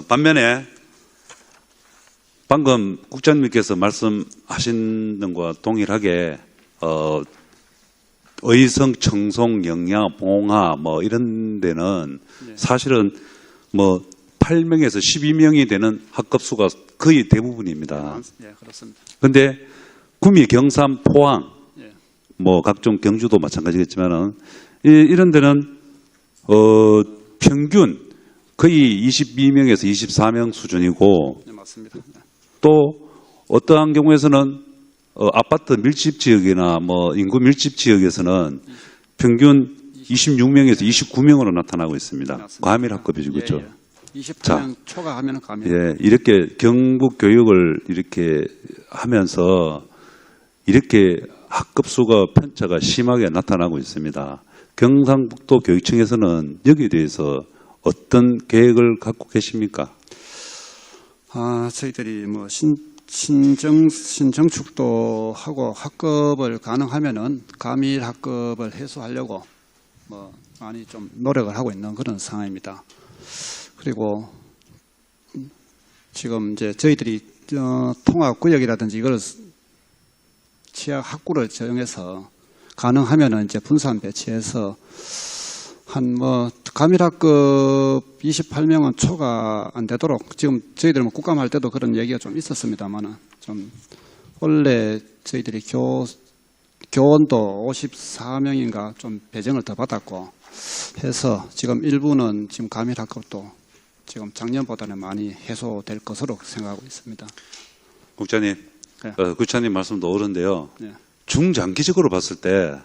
S7: 반면에 방금 국장님께서 말씀하신 것과 동일하게 의성, 청송, 영양, 봉화 뭐 이런 데는 사실은 뭐 8명에서 12명이 되는 학급수가 거의 대부분입니다.
S9: 예, 그렇습니다.
S7: 그런데 구미, 경산, 포항,
S9: 예.
S7: 뭐 각종 경주도 마찬가지겠지만은 이런 데는 평균 거의 22명에서 24명 수준이고
S9: 네, 맞습니다. 예.
S7: 또 어떠한 경우에서는 아파트 밀집 지역이나 뭐 인구 밀집 지역에서는 평균 26명에서 29명으로 나타나고 있습니다.
S9: 맞습니다.
S7: 과밀 학급이죠, 그렇죠?
S9: 28명 초과하면 과밀.
S7: 예, 이렇게 경북 교육을 이렇게 하면서 이렇게 학급수가 편차가 심하게 나타나고 있습니다. 경상북도 교육청에서는 여기에 대해서 어떤 계획을 갖고 계십니까?
S9: 저희들이 뭐 신정축도 하고 학급을 가능하면은 과밀 학급을 해소하려고 뭐 많이 좀 노력을 하고 있는 그런 상황입니다. 그리고 지금 이제 저희들이 통합구역이라든지 이걸 취약 학구를 적용해서 가능하면은 이제 분산 배치해서 한 뭐 과밀학급 28명은 초과 안 되도록 지금 저희들 뭐 국감할 때도 그런 얘기가 좀 있었습니다만은 좀 원래 저희들이 교원도 54명인가 좀 배정을 더 받았고 해서 지금 일부는 지금 과밀학급도 지금 작년보다는 많이 해소될 것으로 생각하고 있습니다.
S7: 국장님,
S9: 네.
S7: 국장님 말씀도 옳은데요.
S9: 네.
S7: 중장기적으로 봤을 때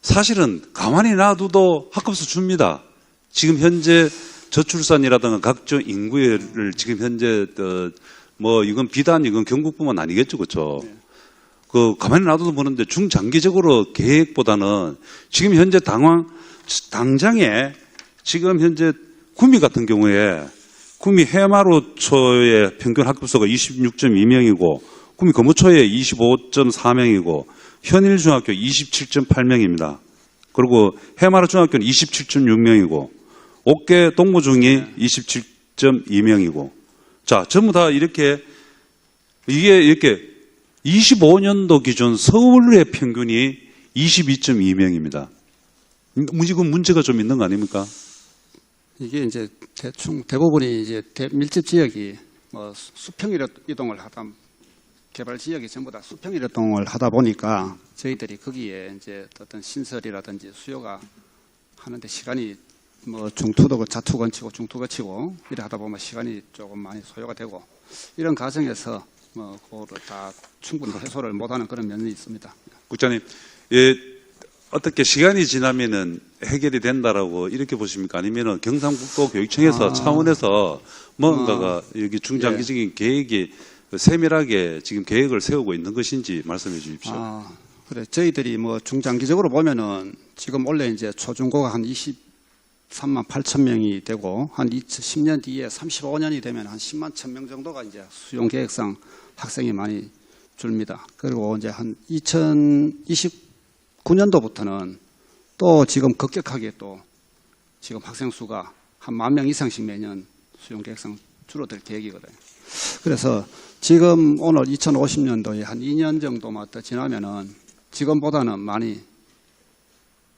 S7: 사실은 가만히 놔둬도 학급수 줍니다. 지금 현재 저출산이라든가 각종 인구를 지금 현재 뭐 이건 비단 이건 경북뿐만 아니겠죠, 그렇죠?
S9: 네.
S7: 그 가만히 놔둬도 보는데 중장기적으로 계획보다는 지금 현재 당장에 지금 현재 구미 같은 경우에 구미 해마로초의 평균 학급수가 26.2명이고 구미 거무초에 25.4명이고 현일중학교 27.8명입니다. 그리고 해마루 중학교는 27.6명이고 옥계 동무중이 27.2명이고 자 전부 다 이렇게 이게 이렇게 25년도 기준 서울의 평균이 22.2명입니다. 지금 문제가 좀 있는 거 아닙니까?
S9: 이게 이제 대부분이 이제 밀집 지역이 뭐 수평 이동을 하다 개발 지역이 전부 다 수평 이동을 하다 보니까 저희들이 거기에 이제 어떤 신설이라든지 수요가 하는데 시간이 뭐 중투도 자투 건치고 중투 거치고 이래 하다 보면 시간이 조금 많이 소요가 되고 이런 과정에서 뭐 그거를 다 충분히 해소를 못하는 그런 면이 있습니다.
S7: 국장님, 예, 어떻게 시간이 지나면은 해결이 된다라고 이렇게 보십니까? 아니면은 경상북도 교육청에서 차원에서 뭔가가 여기 중장기적인 계획이 세밀하게 지금 계획을 세우고 있는 것인지 말씀해 주십시오.
S9: 그래 저희들이 뭐 중장기적으로 보면은 지금 원래 이제 초중고가 한 23만 8천 명이 되고 한 10년 뒤에 35년이 되면 한 10만 1,000명 정도가 이제 수용 계획상 학생이 많이 줍니다. 그리고 이제 한 2029년도부터는 또 지금 급격하게 또 지금 학생 수가 한 10,000명 이상씩 매년 수용 계획상 줄어들 계획이거든요. 그래서 지금 오늘 2050년도에 한 2년 정도만 더 지나면은 지금보다는 많이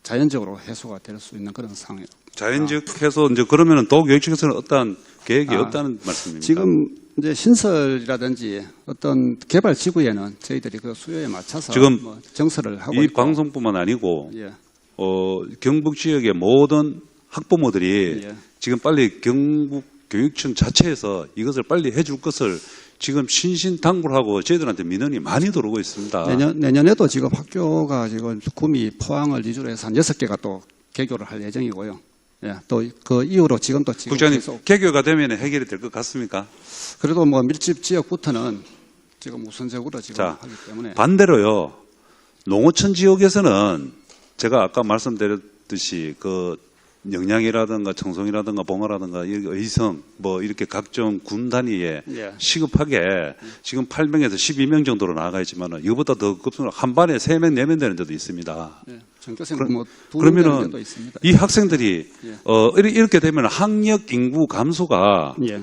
S9: 자연적으로 해소가 될 수 있는 그런 상황이에요.
S7: 자연적 해서 이제 그러면은 도교육 측에서는 어떠한 계획이 없다는 말씀입니까?
S9: 지금 이제 신설이라든지 어떤 개발 지구에는 저희들이 그 수요에 맞춰서
S7: 지금
S9: 뭐 정설을 하고
S7: 이
S9: 있고.
S7: 방송뿐만 아니고
S9: 예.
S7: 경북 지역의 모든 학부모들이
S9: 예.
S7: 지금 빨리 경북 교육청 자체에서 이것을 빨리 해줄 것을 지금 신신당부하고 저희들한테 민원이 많이 들어오고 있습니다.
S9: 내년에도 지금 학교가 지금 구미, 포항을 위주로 해서 한 6개가 또 개교를 할 예정이고요. 예, 또 그 이후로 지금
S7: 국장님,
S9: 계속
S7: 개교가 되면 해결이 될 것 같습니까?
S9: 그래도 뭐 밀집 지역부터는 지금 우선적으로 지금
S7: 자,
S9: 하기 때문에
S7: 반대로요. 농어촌 지역에서는 제가 아까 말씀드렸듯이 그 영양이라든가 청송이라든가 봉화라든가 의성 뭐 이렇게 각종 군 단위에
S9: 예.
S7: 시급하게 지금 8명에서 12명 정도로 나아가 있지만은 이거보다 더 급속으로 한 반에 3명, 4명 되는 데도 있습니다.
S9: 예, 전교생 뭐
S7: 그러면은
S9: 데도 있습니다.
S7: 이 학생들이
S9: 예.
S7: 이렇게 되면 학력 인구 감소가
S9: 예.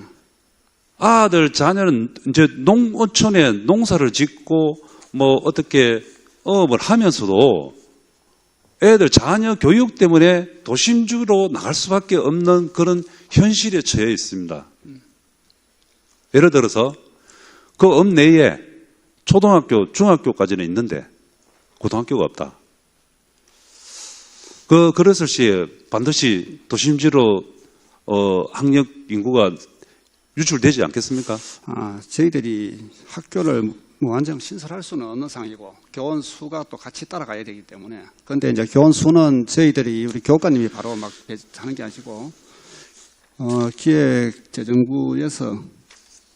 S7: 아들 자녀는 이제 농어촌에 농사를 짓고 뭐 어떻게 업을 하면서도 애들 자녀 교육 때문에 도심주로 나갈 수밖에 없는 그런 현실에 처해 있습니다. 예를 들어서 그 업 내에 초등학교, 중학교까지는 있는데 고등학교가 없다. 그랬을 시에 반드시 도심지로 학력 인구가 유출되지 않겠습니까?
S9: 저희들이 학교를 무한정 신설할 수는 없는 상황이고 교원 수가 또 같이 따라가야 되기 때문에 그런데 이제 교원 수는 저희들이 우리 교육관님이 바로 막 하는 게 아니고 기획재정부에서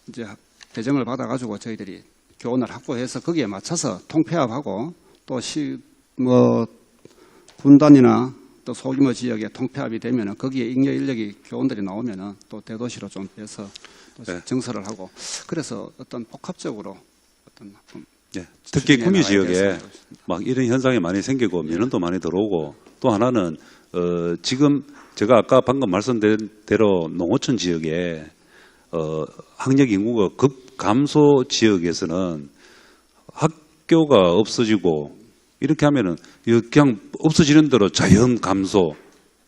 S9: 이제 배정을 받아가지고 저희들이 교원을 확보해서 거기에 맞춰서 통폐합하고 또 분단이나 또 소규모 지역에 통폐합이 되면은 거기에 잉여 인력이 교원들이 나오면은 또 대도시로 좀 빼서 또
S7: 네.
S9: 정설을 하고 그래서 어떤 복합적으로
S7: 네. 특히 구미 지역에
S9: 있습니다.
S7: 막 이런 현상이 많이 생기고 민원도 많이 들어오고 또 하나는 지금 제가 아까 방금 말씀드린 대로 농어촌 지역에 학력 인구가 급 감소 지역에서는 학교가 없어지고 이렇게 하면은 그냥 없어지는 대로 자연 감소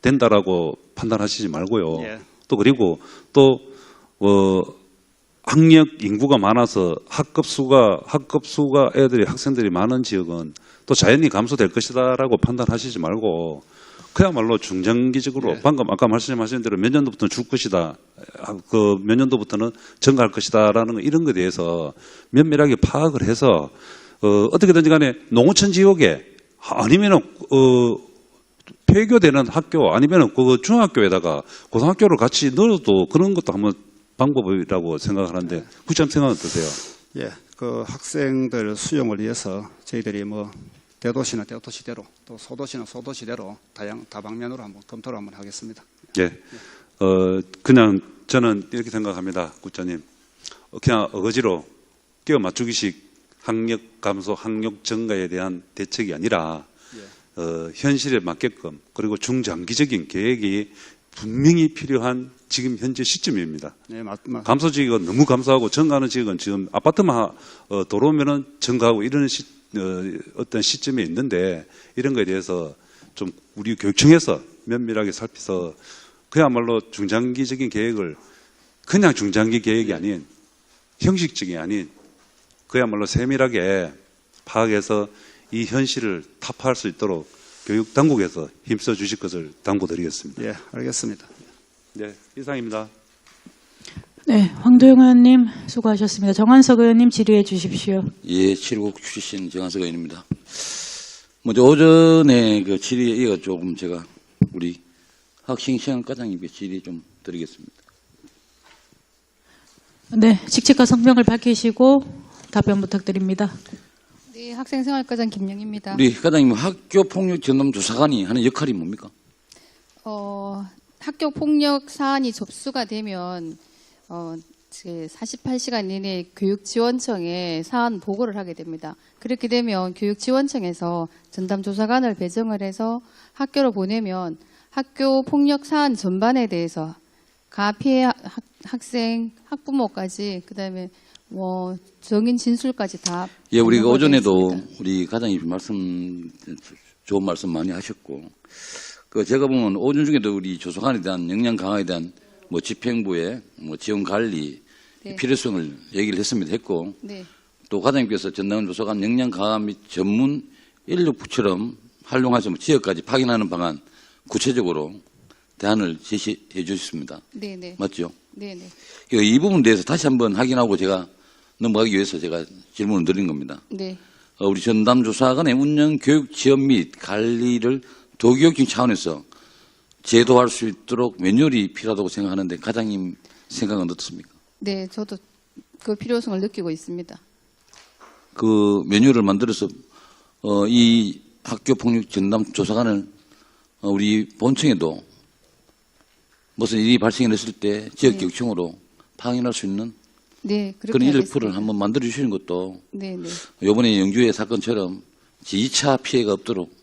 S7: 된다라고 판단하시지 말고요.
S9: 예.
S7: 또 그리고 또 학력 인구가 많아서 학급수가 애들이 학생들이 많은 지역은 또 자연히 감소될 것이다라고 판단하시지 말고 그야말로 중장기적으로
S9: 네.
S7: 방금 아까 말씀하신 대로 몇 년도부터는 줄 것이다. 그 몇 년도부터는 증가할 것이다라는 거 이런 것에 대해서 면밀하게 파악을 해서 어떻게든지 간에 농어촌 지역에 아니면은 폐교되는 학교 아니면은 그 중학교에다가 고등학교를 같이 넣어도 그런 것도 한번 방법이라고 생각하는데 국장 생각은 어떠세요?
S9: 예, 그 학생들 수용을 위해서 저희들이 뭐 대도시는 대도시대로 또 소도시는 소도시대로 다방면으로 한번 검토를 한번 하겠습니다.
S7: 예, 그냥 저는 이렇게 생각합니다, 국장님. 그냥 어거지로 끼워 맞추기식 학력 감소, 학력 증가에 대한 대책이 아니라 현실에 맞게끔 그리고 중장기적인 계획이 분명히 필요한 지금 현재 시점입니다.
S9: 네,
S7: 감소 지역은 너무 감소하고 증가하는 지역은 지금 아파트만 들어오면은 증가하고 이런 어떤 시점에 있는데 이런 거에 대해서 좀 우리 교육청에서 면밀하게 살펴서 그야말로 중장기적인 계획을 그냥 중장기 계획이 아닌 형식적이 아닌 그야말로 세밀하게 파악해서 이 현실을 타파할 수 있도록 교육 당국에서 힘써 주실 것을 당부드리겠습니다.
S9: 예, 알겠습니다.
S7: 네, 이상입니다.
S1: 네, 황도영 의원님 수고하셨습니다. 정한석 의원님 질의해 주십시오.
S10: 예, 7국 출신 정한석 의원입니다. 먼저 오전에 그 질의에 이어 조금 제가 우리 학생시장 과장님께 질의 좀 드리겠습니다.
S1: 네, 직책과 성명을 밝히시고 답변 부탁드립니다.
S11: 네, 학생생활과장 김영입니다.
S10: 우리 과장님 학교 폭력 전담 조사관이 하는 역할이 뭡니까?
S11: 학교 폭력 사안이 접수가 되면 48시간 이내에 교육지원청에 사안 보고를 하게 됩니다. 그렇게 되면 교육지원청에서 전담조사관을 배정을 해서 학교로 보내면 학교 폭력 사안 전반에 대해서 가피해 학생, 학부모까지 그다음에 정인 진술까지 다.
S10: 예, 우리가 오전에도
S11: 있습니다.
S10: 우리 과장님 말씀 좋은 말씀 많이 하셨고, 그 제가 보면 오전 중에도 우리 조사관에 대한 역량 강화에 대한 뭐 집행부의 뭐 지원 관리
S11: 네.
S10: 필요성을 얘기를 했고,
S11: 네.
S10: 또 과장님께서 전남 조사관 역량 강화 및 전문 인력부처럼 활용해서 지역까지 파견하는 방안 구체적으로 대안을 제시해 주셨습니다.
S11: 네네.
S10: 맞죠?
S11: 네네.
S10: 이 부분에 대해서 다시 한번 확인하고 제가 넘어가기 위해서 제가 질문을 드린 겁니다.
S11: 네.
S10: 우리 전담조사관의 운영, 교육, 지원 및 관리를 도교육적 차원에서 제도할 수 있도록 매뉴얼이 필요하다고 생각하는데 과장님 생각은 어떻습니까?
S11: 네, 저도 그 필요성을 느끼고 있습니다.
S10: 그 매뉴얼을 만들어서 이 학교폭력 전담조사관을 우리 본청에도 무슨 일이 발생했을 때 지역격청으로 파견할 수 있는
S11: 네, 그렇게
S10: 그런
S11: 하겠습니다.
S10: 인력풀을 한번 만들어 주시는 것도
S11: 네네.
S10: 이번에 영주의 사건처럼 2차 피해가 없도록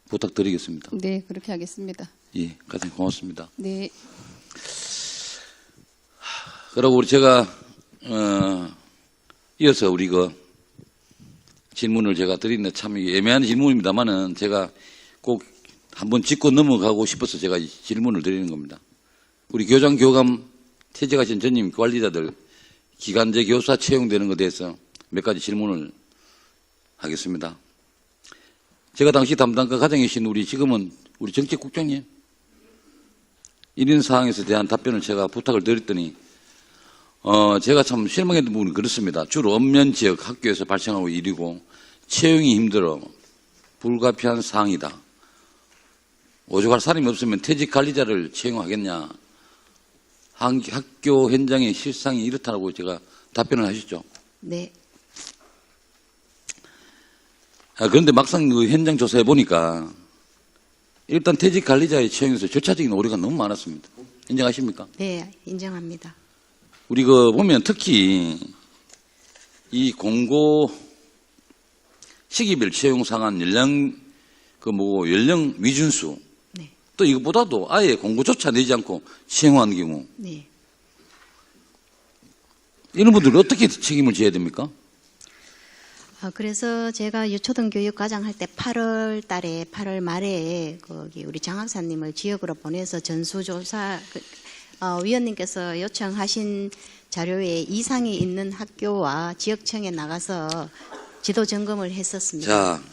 S10: 부탁드리겠습니다.
S11: 네, 그렇게 하겠습니다.
S10: 예, 과장님 고맙습니다.
S11: 네.
S10: 그리고 우리 제가 이어서 우리 그 질문을 제가 드리는데 참 애매한 질문입니다만은 제가 꼭 한번 짚고 넘어가고 싶어서 제가 이 질문을 드리는 겁니다. 우리 교장 교감 퇴직하신 전임 관리자들 기간제 교사 채용되는 것에 대해서 몇 가지 질문을 하겠습니다. 제가 당시 담당과 과장이신 우리 지금은 우리 정책국장님 이런 사항에서 대한 답변을 제가 부탁을 드렸더니 제가 참 실망했던 부분이 그렇습니다. 주로 읍면 지역 학교에서 발생하고 일이고 채용이 힘들어 불가피한 사항이다. 오죽할 사람이 없으면 퇴직 관리자를 채용하겠냐. 학교 현장의 실상이 이렇다고 제가 답변을 하셨죠.
S5: 네.
S10: 그런데 막상 그 현장 조사해 보니까 일단 퇴직 관리자의 채용에서 절차적인 오류가 너무 많았습니다. 인정하십니까?
S5: 네, 인정합니다.
S10: 우리 그 보면 특히 이 공고 시기별 채용 상한 연령 연령 미준수
S5: 네.
S10: 또 이것보다도 아예 공고조차 내지 않고 채용하는 경우
S5: 네.
S10: 이런 분들 어떻게 책임을 져야 됩니까?
S5: 그래서 제가 유초등 교육 과장 할 때 8월 말에 거기 우리 장학사님을 지역으로 보내서 전수조사 위원님께서 요청하신 자료에 이상이 있는 학교와 지역청에 나가서 지도 점검을 했었습니다.
S10: 자,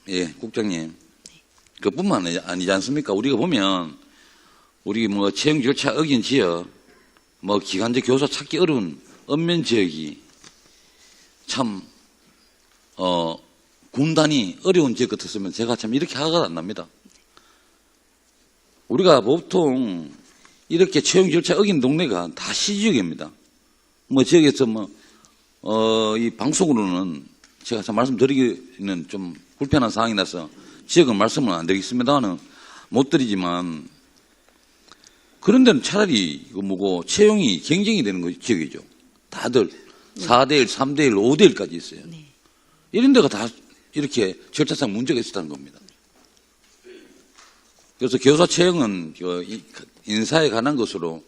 S10: 예, 국장님. 그뿐만 아니지 않습니까? 우리가 보면 우리 뭐 채용 절차 어긴 지역, 뭐 기간제 교사 찾기 어려운 읍면 지역이 참 군단이 어려운 지역 같았으면 제가 참 이렇게 화가 안 납니다. 우리가 보통 이렇게 채용 절차 어긴 동네가 다 시지역입니다. 뭐 지역에서 이 방송으로는 제가 참 말씀드리기는 좀 불편한 상황이 나서 지역은 말씀은 안 드리겠습니다만 못 드리지만 그런 데는 차라리 채용이 경쟁이 되는 지역이죠. 다들 4대1, 3대1, 5대1까지 있어요.
S5: 네.
S10: 이런 데가 다 이렇게 절차상 문제가 있었다는 겁니다. 그래서 교사 채용은 인사에 관한 것으로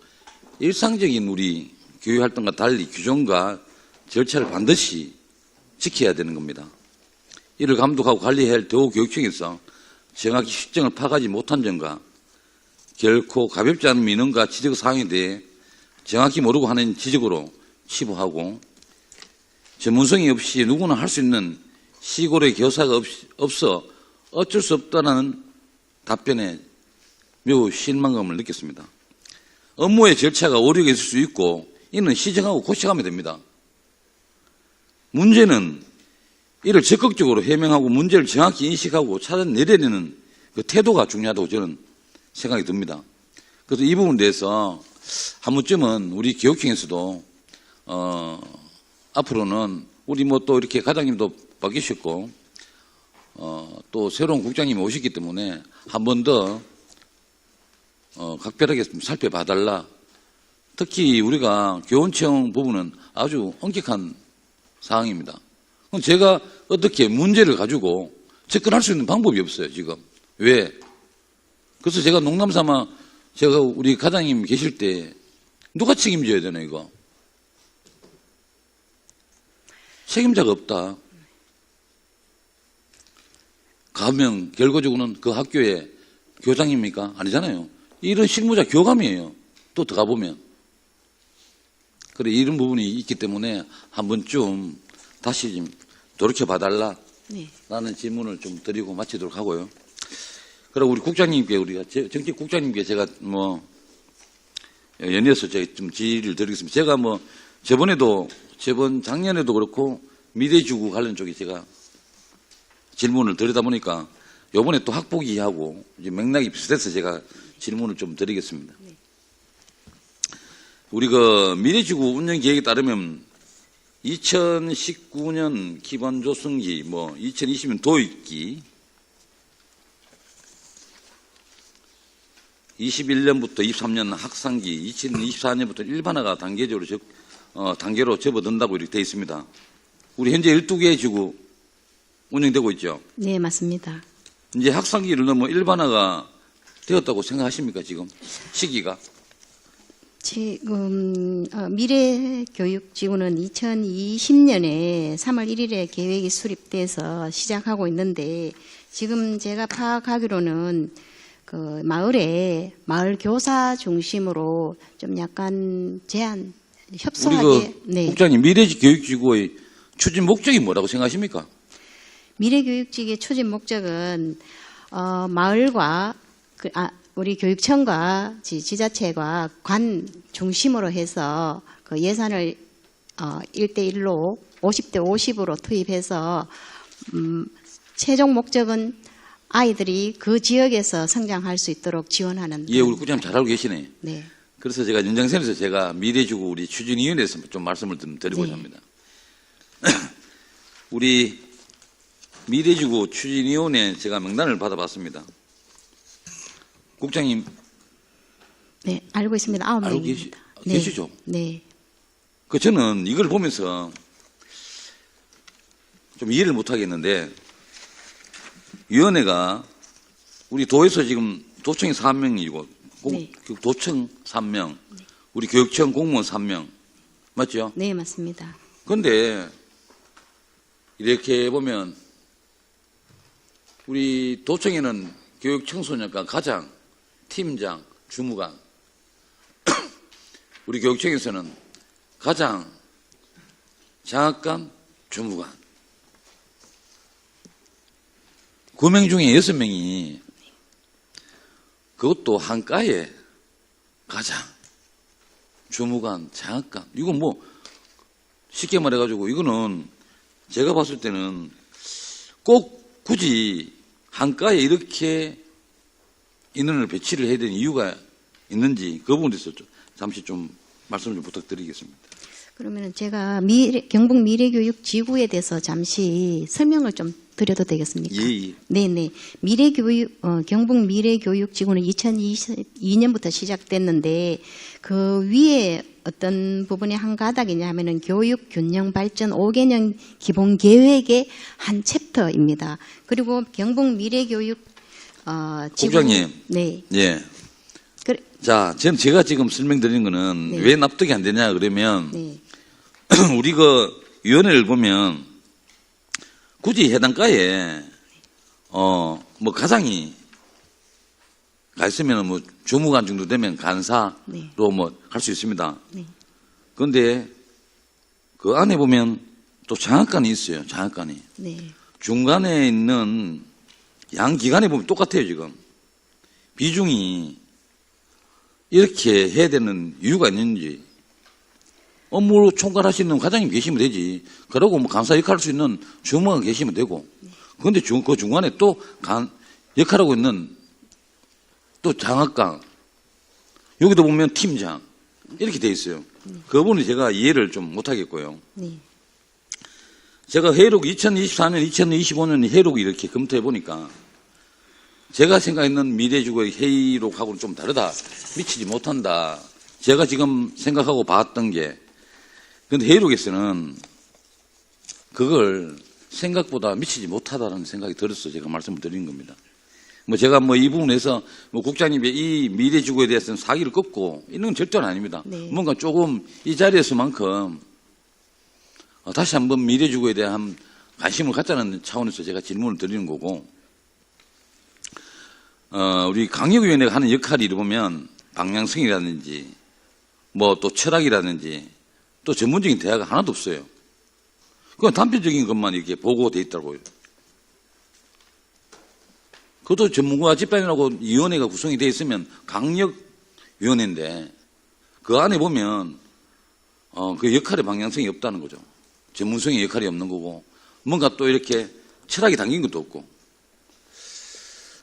S10: 일상적인 우리 교육활동과 달리 규정과 절차를 반드시 지켜야 되는 겁니다. 이를 감독하고 관리해야 할 도교육청에서 정확히 실정을 파악하지 못한 점과 결코 가볍지 않은 민원과 지적 사항에 대해 정확히 모르고 하는 지적으로 치부하고 전문성이 없이 누구나 할 수 있는 시골의 교사가 없어 어쩔 수 없다는 답변에 매우 실망감을 느꼈습니다. 업무의 절차가 오류가 있을 수 있고 이는 시정하고 고쳐가면 됩니다. 문제는 이를 적극적으로 해명하고 문제를 정확히 인식하고 찾아내려는 그 태도가 중요하다고 저는 생각이 듭니다. 그래서 이 부분에 대해서 한 번쯤은 우리 교육청에서도 앞으로는 우리 뭐 또 이렇게 과장님도 바뀌셨고 또 새로운 국장님이 오셨기 때문에 한 번 더 각별하게 좀 살펴봐달라. 특히 우리가 교원청 부분은 아주 엄격한 사항입니다. 그럼 제가 어떻게 문제를 가지고 접근할 수 있는 방법이 없어요, 지금. 왜? 그래서 제가 농담 삼아 제가 우리 과장님 계실 때 누가 책임져야 되나, 이거? 책임자가 없다. 가면 결과적으로는 그 학교의 교장입니까? 아니잖아요. 이런 실무자 교감이에요. 또 들어가 보면. 그래, 이런 부분이 있기 때문에 한 번쯤 다시 좀 돌이켜봐달라.
S5: 네.
S10: 라는 질문을 좀 드리고 마치도록 하고요. 그리고 우리 국장님께, 우리가 정책국장님께 제가 뭐, 연이어서 제가 좀 질의를 드리겠습니다. 제가 뭐, 작년에도 그렇고, 미래지구 관련 쪽에 제가 질문을 드리다 보니까, 요번에 또 학부기하고 이제 맥락이 비슷해서 제가 질문을 좀 드리겠습니다. 우리 그 미래지구 운영 계획에 따르면 2019년 기반 조성기, 뭐 2020년 도입기, 21년부터 23년 학상기, 2024년부터 일반화가 단계로 접어든다고 이렇게 되어 있습니다. 우리 현재 12개 지구 운영되고 있죠.
S12: 네, 맞습니다.
S10: 이제 학상기를 넘어 일반화가 되었다고 생각하십니까, 지금? 시기가?
S12: 지금 미래교육지구는 2020년에 3월 1일에 계획이 수립돼서 시작하고 있는데 지금 제가 파악하기로는 그 마을에 마을 교사 중심으로 좀 약간 제한 협소하게
S10: 우리 국장님 미래교육지구의 추진 목적이 뭐라고 생각하십니까?
S12: 미래교육지구의 추진 목적은 마을과 우리 교육청과 지자체가 관 중심으로 해서 그 예산을 1대1로 50대 50으로 투입해서 최종 목적은 아이들이 그 지역에서 성장할 수 있도록 지원하는.
S10: 예, 우리 국장님 잘 알고 계시네.
S12: 네.
S10: 그래서 제가 연장선에서 제가 미래지구 우리 추진위원회에서 좀 말씀을 좀 드리고자
S12: 네.
S10: 합니다. 우리 미래지구 추진위원회 제가 명단을 받아봤습니다. 국장님.
S12: 네, 알고 있습니다. 9명입니다.
S10: 알고 계시죠?
S12: 네.
S10: 그 저는 이걸 보면서 좀 이해를 못 하겠는데, 위원회가 우리 도에서 지금 도청이 3명이고,
S12: 네.
S10: 도청 3명, 우리 교육청 공무원 3명, 맞죠?
S12: 네, 맞습니다.
S10: 그런데 이렇게 보면 우리 도청에는 교육청소년과 가장, 팀장, 주무관, 우리 교육청에서는 가장, 장학관, 주무관 9명 중에 6명이 그것도 한과에 가장, 주무관, 장학관 이거 뭐 쉽게 말해가지고 이거는 제가 봤을 때는 꼭 굳이 한과에 이렇게 인원을 배치를 해야 되는 이유가 있는지 그 부분에 대해서 잠시 좀 말씀을 좀 부탁드리겠습니다.
S12: 그러면 제가 경북 미래교육지구에 대해서 잠시 설명을 좀 드려도 되겠습니까?
S10: 예.
S12: 네네. 경북 미래교육지구는 2022년부터 시작됐는데 그 위에 어떤 부분이 한 가닥이냐 하면은 교육 균형 발전 5개년 기본 계획의 한 챕터입니다. 그리고 경북 미래교육 지구.
S10: 국장님.
S12: 네.
S10: 예. 자, 제가 지금 설명드리는 거는
S12: 네.
S10: 왜 납득이 안 되냐 그러면
S12: 네.
S10: 우리 그 위원회를 보면 굳이 해당 과에 뭐 가장이 가 있으면 뭐 주무관 정도 되면 간사로
S12: 네.
S10: 뭐 할 수 있습니다.
S12: 네.
S10: 그런데 그 안에 보면 또 장학관이 있어요. 장학관이.
S12: 네.
S10: 중간에 있는 양 기관에 보면 똑같아요, 지금. 비중이 이렇게 해야 되는 이유가 있는지. 업무를 총괄하시는 과장님 계시면 되지. 그러고 뭐 간사 역할할 수 있는 주무관 계시면 되고. 그런데 그 중간에 또 역할하고 있는 또 장학관. 여기도 보면 팀장. 이렇게 돼 있어요. 그 부분은 제가 이해를 좀 못하겠고요.
S12: 네.
S10: 제가 회의록 2024년, 2025년 회의록 이렇게 검토해 보니까 제가 생각했는 미래지구의 회의록하고는 좀 다르다. 미치지 못한다. 제가 지금 생각하고 봤던 게 근데 회의록에서는 그걸 생각보다 미치지 못하다는 생각이 들어서 제가 말씀을 드리는 겁니다. 뭐 제가 뭐 이 부분에서 뭐 국장님의 이 미래지구에 대해서는 사기를 꺾고 있는 건 절대는 아닙니다.
S12: 네.
S10: 뭔가 조금 이 자리에서만큼 다시 한번 미래지구에 대한 관심을 갖자는 차원에서 제가 질문을 드리는 거고 우리 강력위원회가 하는 역할이 이러면 방향성이라든지 뭐 또 철학이라든지 또 전문적인 대화가 하나도 없어요. 그건 단편적인 것만 이렇게 보고돼 있더라고요. 그것도 전문가 집단이라고 위원회가 구성이 되어 있으면 강력위원회인데 그 안에 보면 그 역할의 방향성이 없다는 거죠. 전문성의 역할이 없는 거고 뭔가 또 이렇게 철학이 담긴 것도 없고.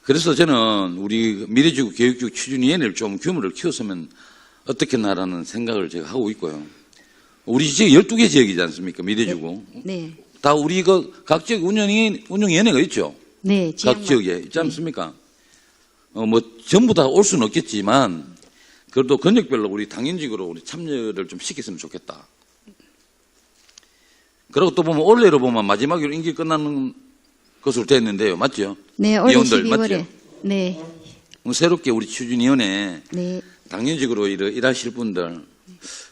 S10: 그래서 저는 우리 미래지구 교육지구 추진위원회를 좀 규모를 키웠으면 어떻겠나라는 생각을 제가 하고 있고요. 우리 지역 12개 지역이지 않습니까? 미래지구.
S12: 네.
S10: 다 우리 각 지역 운영위원회가 있죠.
S12: 네.
S10: 각 지역에 있지 않습니까? 뭐 전부 다 올 수는 없겠지만 그래도 권역별로 우리 당연직으로 우리 참여를 좀 시켰으면 좋겠다. 그리고 또 보면 올해로 보면 마지막으로 임기 끝나는 것으로 되어 있는데요. 맞죠?
S12: 네, 올해
S10: 위원들
S12: 12월에.
S10: 맞죠?
S12: 네.
S10: 새롭게 우리 추진위원회
S12: 네.
S10: 당연직으로 일하실 분들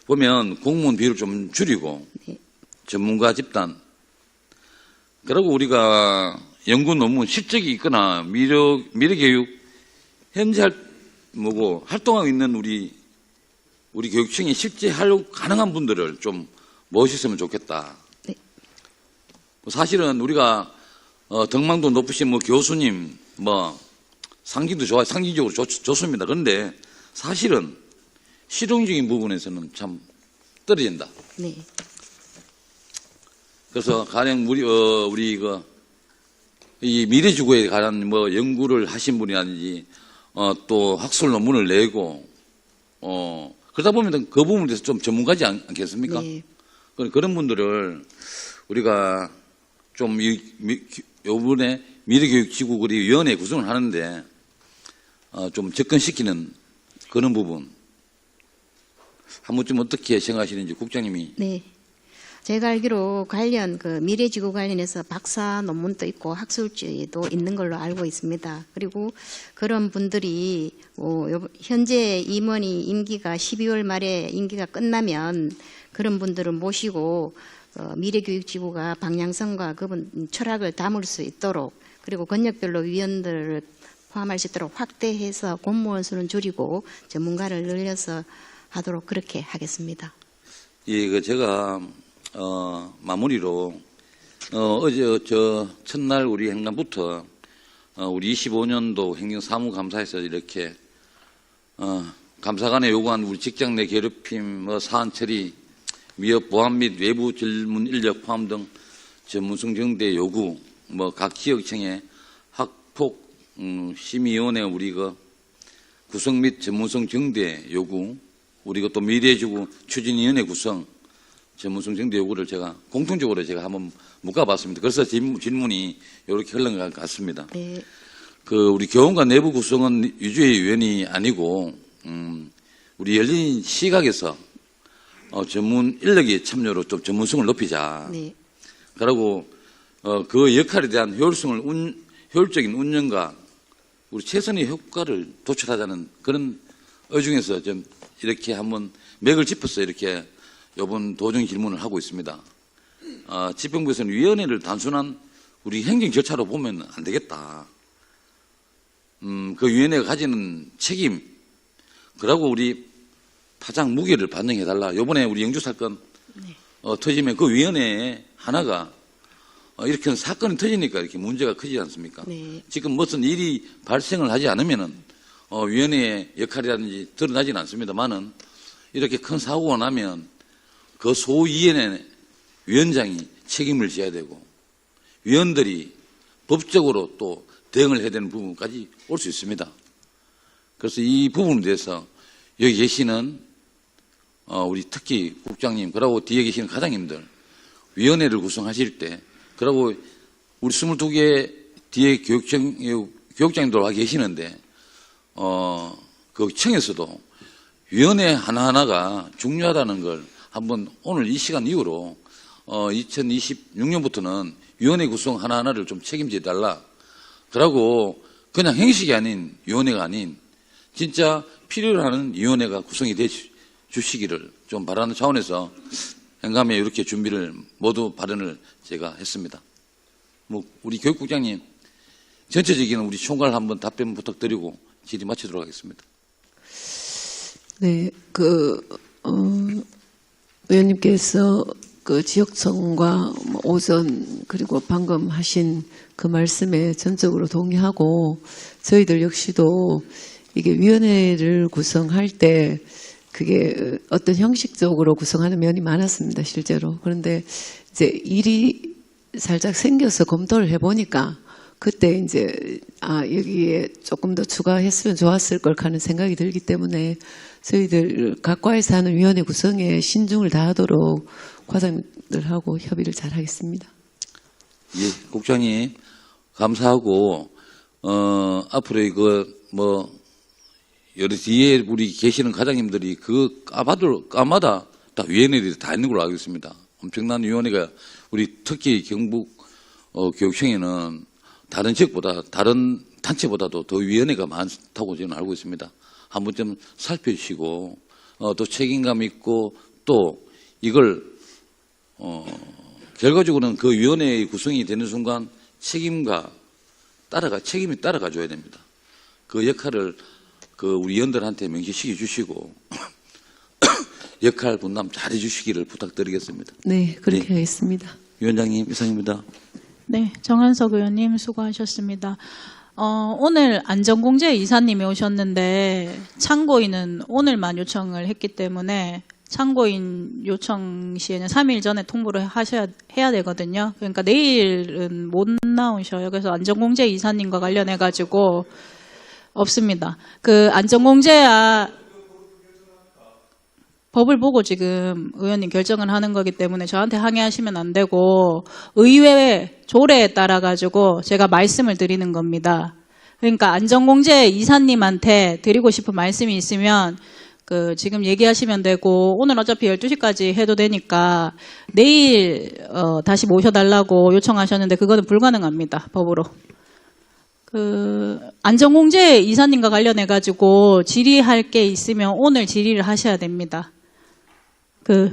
S10: 보면 공무원 비율을 좀 줄이고
S12: 네.
S10: 전문가 집단 그리고 우리가 연구 논문 실적이 있거나 미래교육 현재 활동하고 있는 우리 교육청이 실제 가능한 분들을 좀 모셨으면 좋겠다.
S12: 네.
S10: 사실은 우리가 덕망도 높으신 뭐 교수님 상징도 좋아요. 상징적으로 좋습니다. 그런데 사실은 실용적인 부분에서는 참 떨어진다.
S12: 네.
S10: 그래서 가령 우리 이 미래지구에 관한 연구를 하신 분이라든지 또 학술 논문을 내고 그러다 보면 그 부분에 대해서 좀 전문가지 않겠습니까?
S12: 네.
S10: 그런 분들을 우리가 좀 요번에 미래교육지구 위원회 구성을 하는데 좀 접근시키는 그런 부분 한 번쯤 어떻게 생각하시는지 국장님이.
S12: 네. 제가 알기로 관련 미래지구 관련해서 박사 논문도 있고 학술지도 있는 걸로 알고 있습니다. 그리고 그런 분들이 현재 임원이 임기가 12월 말에 임기가 끝나면 그런 분들을 모시고 미래교육지구가 방향성과 그분 철학을 담을 수 있도록 그리고 권역별로 위원들을 포함할 수 있도록 확대해서 공무원 수는 줄이고 전문가를 늘려서 하도록 그렇게 하겠습니다.
S10: 예, 제가 마무리로 어제 첫날 우리 행감부터 우리 25년도 행정사무감사에서 이렇게 감사관에 요구한 우리 직장 내 괴롭힘, 사안 처리, 위협 보안 및 외부 질문 인력 포함 등 전문성 정대 요구, 각 지역청의 학폭 심의위원회 우리 구성 및 전문성 정대 요구, 우리 또 미래지구 추진위원회 구성, 전문성 정대 요구를 제가 공통적으로 한번 묶어봤습니다. 그래서 질문이 이렇게 흘러간 것 같습니다.
S12: 네.
S10: 우리 교원관 내부 구성은 유주의 위원이 아니고, 우리 열린 시각에서 전문 인력의 참여로 좀 전문성을 높이자.
S12: 네.
S10: 그리고 그 역할에 대한 효율적인 운영과 우리 최선의 효과를 도출하자는 그런 의중에서 좀 이렇게 한번 맥을 짚어서 이렇게 이번 도정 질문을 하고 있습니다. 집행부에서는 위원회를 단순한 우리 행정 절차로 보면 안 되겠다. 그 위원회가 가지는 책임, 그리고 우리 파장 무게를 반영해달라. 이번에 우리 영주 사건 터지면 그 위원회 하나가 이렇게 사건이 터지니까 이렇게 문제가 크지 않습니까?
S12: 네.
S10: 지금 무슨 일이 발생을 하지 않으면은 위원회의 역할이라든지 드러나지는 않습니다만은 이렇게 큰 사고가 나면 그 소위원회 위원장이 책임을 져야 되고 위원들이 법적으로 또 대응을 해야 되는 부분까지 올 수 있습니다. 그래서 이 부분에 대해서 여기 계시는 우리 특히 국장님 그리고 뒤에 계시는 과장님들 위원회를 구성하실 때 그리고 우리 22개 뒤에 교육장님들 와 계시는데 그 청에서도 위원회 하나하나가 중요하다는 걸 한번 오늘 이 시간 이후로 2026년부터는 위원회 구성 하나하나를 좀 책임져 달라. 그러고 그냥 형식이 아닌 위원회가 아닌 진짜 필요로 하는 위원회가 구성이 돼 주시기를 좀 바라는 차원에서 행감에 이렇게 준비를 모두 발언을 제가 했습니다. 우리 교육국장님 전체적인 우리 총괄 한번 답변 부탁드리고 질의 마치도록 하겠습니다.
S3: 네, 의원님께서 그 지역청과 오전 그리고 방금 하신 그 말씀에 전적으로 동의하고 저희들 역시도 이게 위원회를 구성할 때 그게 어떤 형식적으로 구성하는 면이 많았습니다, 실제로. 그런데 이제 일이 살짝 생겨서 검토를 해보니까 그때 이제 여기에 조금 더 추가했으면 좋았을 걸 하는 생각이 들기 때문에 저희들 각과에서 하는 위원회 구성에 신중을 다하도록 과장들하고 협의를 잘 하겠습니다.
S10: 예, 국장님 감사하고 앞으로 이거 여러 뒤에 우리 계시는 과장님들이 까마다 다 위원회들이 다 있는 걸로 알고 있습니다. 엄청난 위원회가 우리 특히 경북 교육청에는 다른 지역보다 다른 단체보다도 더 위원회가 많다고 저는 알고 있습니다. 한 번쯤 살펴주시고 또 책임감 있고 또 이걸 결과적으로는 그 위원회의 구성이 되는 순간 책임이 따라가 줘야 됩니다. 그 역할을 우리 위원들한테 명시시켜 주시고 역할 분담 잘해 주시기를 부탁드리겠습니다.
S3: 네, 그렇게
S10: 네.
S3: 하겠습니다.
S10: 위원장님 이상입니다.
S1: 네, 정한석 의원님 수고하셨습니다. 오늘 안전공제 이사님이 오셨는데 참고인은 오늘만 요청을 했기 때문에 참고인 요청 시에는 3일 전에 통보를 해야 되거든요. 그러니까 내일은 못 나오셔요. 그래서 안전공제 이사님과 관련해 가지고 없습니다. 그 안전공제야 법을 보고 지금 의원님 결정을 하는 거기 때문에 저한테 항의하시면 안 되고 의회 조례에 따라 가지고 제가 말씀을 드리는 겁니다. 그러니까 안전공제 이사님한테 드리고 싶은 말씀이 있으면 지금 얘기하시면 되고 오늘 어차피 12시까지 해도 되니까 내일 다시 모셔달라고 요청하셨는데 그거는 불가능합니다. 법으로. 안전공제 이사님과 관련해 가지고 질의할 게 있으면 오늘 질의를 하셔야 됩니다.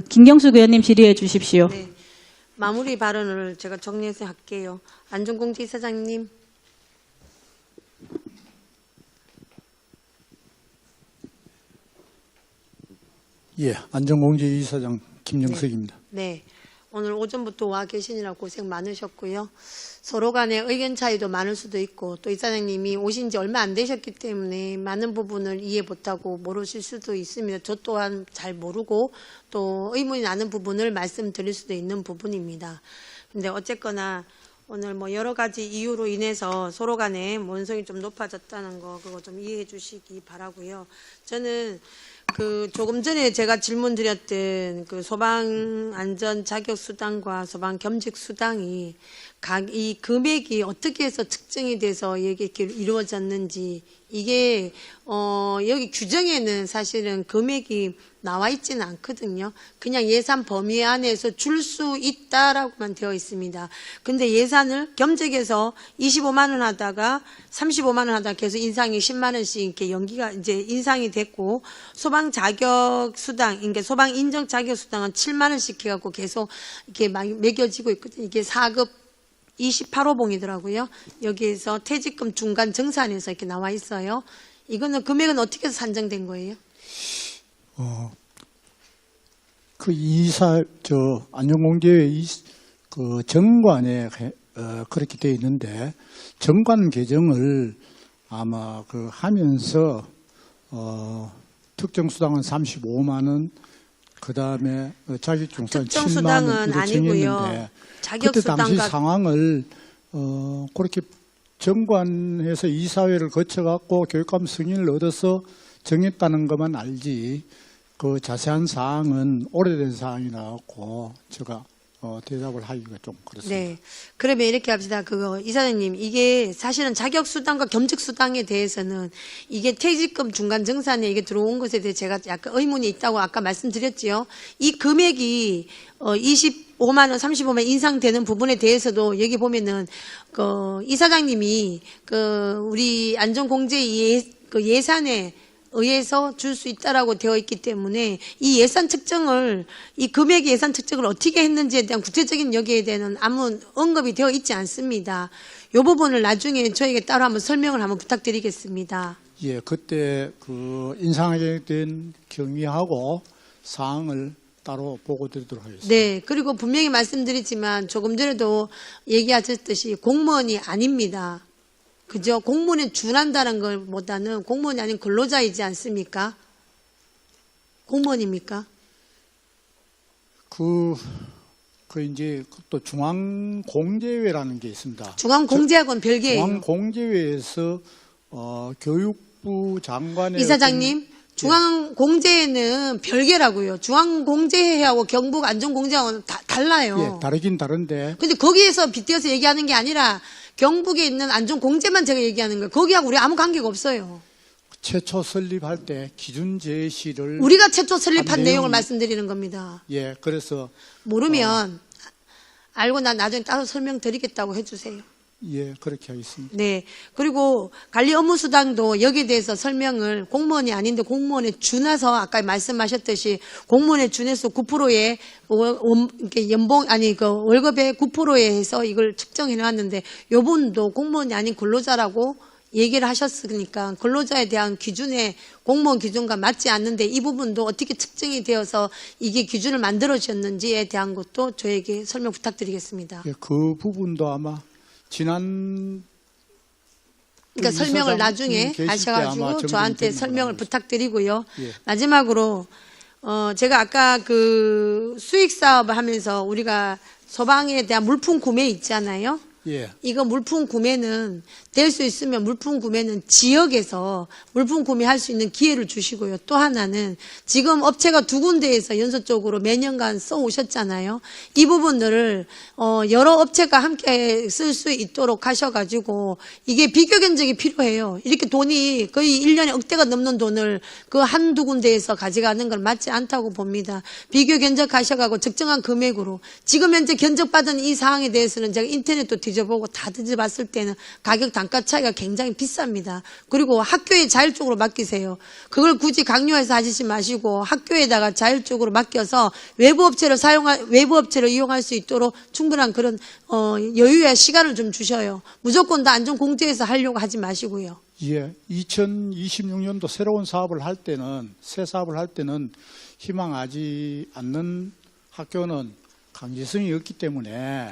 S1: 김경숙 의원님 질의해 주십시오.
S5: 네. 마무리 발언을 제가 정리해서 할게요. 안전공제 이사장님.
S6: 예, 안전공제 이사장 김영석입니다.
S5: 네. 오늘 오전부터 와 계시느라 고생 많으셨고요. 서로 간에 의견 차이도 많을 수도 있고 또 이사장님이 오신 지 얼마 안 되셨기 때문에 많은 부분을 이해 못하고 모르실 수도 있습니다. 저 또한 잘 모르고 또 의문이 나는 부분을 말씀드릴 수도 있는 부분입니다. 근데 어쨌거나 오늘 여러 가지 이유로 인해서 서로 간에 원성이 좀 높아졌다는 거 그거 좀 이해해 주시기 바라고요. 저는 조금 전에 제가 질문 드렸던 소방 안전 자격 수당과 소방 겸직 수당이 이 금액이 어떻게 해서 측정이 돼서 이렇게 이루어졌는지 이게 여기 규정에는 사실은 금액이 나와 있지는 않거든요. 그냥 예산 범위 안에서 줄 수 있다라고만 되어 있습니다. 근데 예산을 겸직해서 25만 원 하다가 35만 원 하다가 계속 인상이 10만 원씩 이렇게 연기가 이제 인상이 됐고 소방 자격 수당, 그러니까 소방 인정 자격 수당은 7만 원씩 해갖고 계속 이렇게 막 매겨지고 있거든요. 이게 4급 28호봉이더라고요. 여기에서 퇴직금 중간 정산에서 이렇게 나와 있어요. 이거는 금액은 어떻게 해서 산정된 거예요?
S6: 안전공제의 정관에 그렇게 되어 있는데 정관 개정을 아마 하면서 특정 수당은 35만 원, 그 다음에 자격증상
S5: 특정
S6: 7만
S5: 수당은
S6: 원 이렇게
S5: 아니고요.
S6: 정했는데
S5: 자격
S6: 그때 당시
S5: 수당과
S6: 상황을 그렇게 정관해서 이사회를 거쳐갖고 교육감 승인을 얻어서 정했다는 것만 알지 그 자세한 사항은 오래된 사항이 나왔고 제가 대답을 하기가 좀 그렇습니다.
S5: 네. 그러면 이렇게 합시다. 이사장님, 이게 사실은 자격수당과 겸직수당에 대해서는 이게 퇴직금 중간 정산에 이게 들어온 것에 대해 제가 약간 의문이 있다고 아까 말씀드렸지요. 이 금액이 25만 원, 35만 원 인상되는 부분에 대해서도 여기 보면은 이사장님이 우리 안전공제 예산에 의해서 줄 수 있다라고 되어 있기 때문에 이 예산 측정을 이 금액의 예산 측정을 어떻게 했는지에 대한 구체적인 여기에 대한 아무 언급이 되어 있지 않습니다. 이 부분을 나중에 저에게 따로 한번 설명을 한번 부탁드리겠습니다.
S6: 예, 그때 그 인상하게 된 경위하고 사항을 따로 보고 드리도록 하겠습니다.
S5: 네, 그리고 분명히 말씀드리지만 조금 전에도 얘기하셨듯이 공무원이 아닙니다. 그죠? 공무원에 준한다는 것보다는 공무원이 아닌 근로자이지 않습니까? 공무원입니까?
S6: 이제 또 중앙공제회라는 게 있습니다.
S5: 중앙공제하고는 별개예요.
S6: 중앙공제회에서 교육부 장관의
S5: 이사장님, 중앙공제회는 별개라고요. 중앙공제회하고 경북안전공제하고는 달라요.
S6: 예, 다르긴 다른데.
S5: 근데 거기에서 빗대어서 얘기하는 게 아니라 경북에 있는 안전공제만 제가 얘기하는 거예요. 거기하고 우리 아무 관계가 없어요.
S6: 최초 설립할 때 기준 제시를
S5: 우리가 최초 설립한 내용을 말씀드리는 겁니다.
S6: 예, 그래서
S5: 모르면 알고 난 나중에 따로 설명드리겠다고 해주세요.
S6: 예, 그렇게 하겠습니다.
S5: 네. 그리고 관리 업무수당도 여기에 대해서 설명을 공무원이 아닌데 공무원에 준해서 아까 말씀하셨듯이 공무원에 준해서 9%의 연봉, 월급의 9%에 해서 이걸 측정해 놨는데 요 분도 공무원이 아닌 근로자라고 얘기를 하셨으니까 근로자에 대한 기준에 공무원 기준과 맞지 않는데 이 부분도 어떻게 측정이 되어서 이게 기준을 만들어졌는지에 대한 것도 저에게 설명 부탁드리겠습니다.
S6: 예, 그 부분도 아마 그러니까
S5: 설명을 나중에 하셔가지고 저한테 설명을 부탁드리고요.
S6: 예.
S5: 마지막으로 제가 아까 그 수익 사업을 하면서 우리가 소방에 대한 물품 구매 있잖아요.
S6: 예.
S5: 이거 물품 구매는 될 수 있으면 물품 구매는 지역에서 물품 구매할 수 있는 기회를 주시고요. 또 하나는 지금 업체가 2군데에서 연속적으로 매년간 써 오셨잖아요. 이 부분들을 여러 업체가 함께 쓸 수 있도록 하셔가지고 이게 비교 견적이 필요해요. 이렇게 돈이 거의 1년에 억대가 넘는 돈을 그 한두 군데에서 가져가는 건 맞지 않다고 봅니다. 비교 견적하셔가지고 적정한 금액으로 지금 현재 견적받은 이 사항에 대해서는 제가 인터넷도 뒤져보고 다 뒤져봤을 때는 가격 단가 차이가 굉장히 비쌉니다. 그리고 학교에 자율적으로 맡기세요. 그걸 굳이 강요해서 하시지 마시고 학교에다가 자율적으로 맡겨서 외부 업체를 이용할 수 있도록 충분한 그런 여유와 시간을 좀 주셔요. 무조건 다 안전공제에서 하려고 하지 마시고요.
S6: 예, 2026년도 새로운 사업을 할 때는 새 사업을 할 때는 희망하지 않는 학교는 강제성이 없기 때문에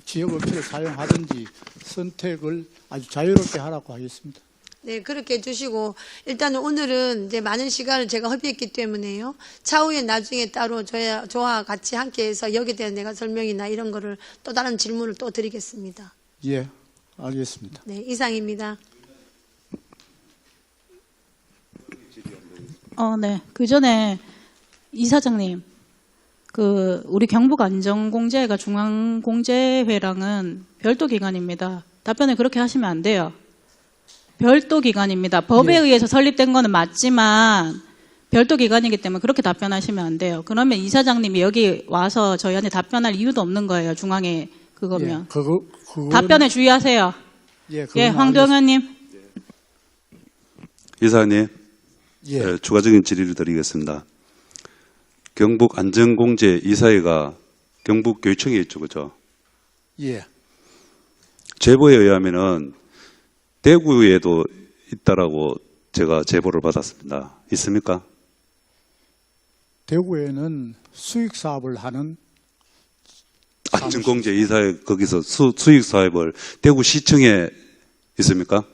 S6: 지역 업체를 사용하든지 선택을 아주 자유롭게 하라고 하겠습니다.
S5: 네, 그렇게 해주시고 일단은 오늘은 이제 많은 시간을 제가 허비했기 때문에요. 차후에 나중에 따로 저와 같이 함께해서 여기에 대한 내가 설명이나 이런 거를 또 다른 질문을 또 드리겠습니다.
S6: 예, 알겠습니다.
S5: 네, 이상입니다.
S1: 네. 그 전에 이사장님, 우리 경북안전공제회가 중앙공제회랑은 별도 기관입니다. 답변을 그렇게 하시면 안 돼요. 별도 기관입니다. 법에 의해서 설립된 거는 맞지만 별도 기관이기 때문에 그렇게 답변하시면 안 돼요. 그러면 이사장님이 여기 와서 저희한테 답변할 이유도 없는 거예요. 중앙에 그거면. 답변에 주의하세요. 황동현님.
S7: 이사님, 추가적인 질의를 드리겠습니다. 경북안전공제 이사회가 경북교육청에 있죠, 그죠?
S6: 예.
S7: 제보에 의하면은 대구에도 있다라고 제가 제보를 받았습니다. 있습니까?
S6: 대구에는 수익 사업을 하는
S7: 안전공제 이사회 거기서 수익 사업을 대구시청에 있습니까?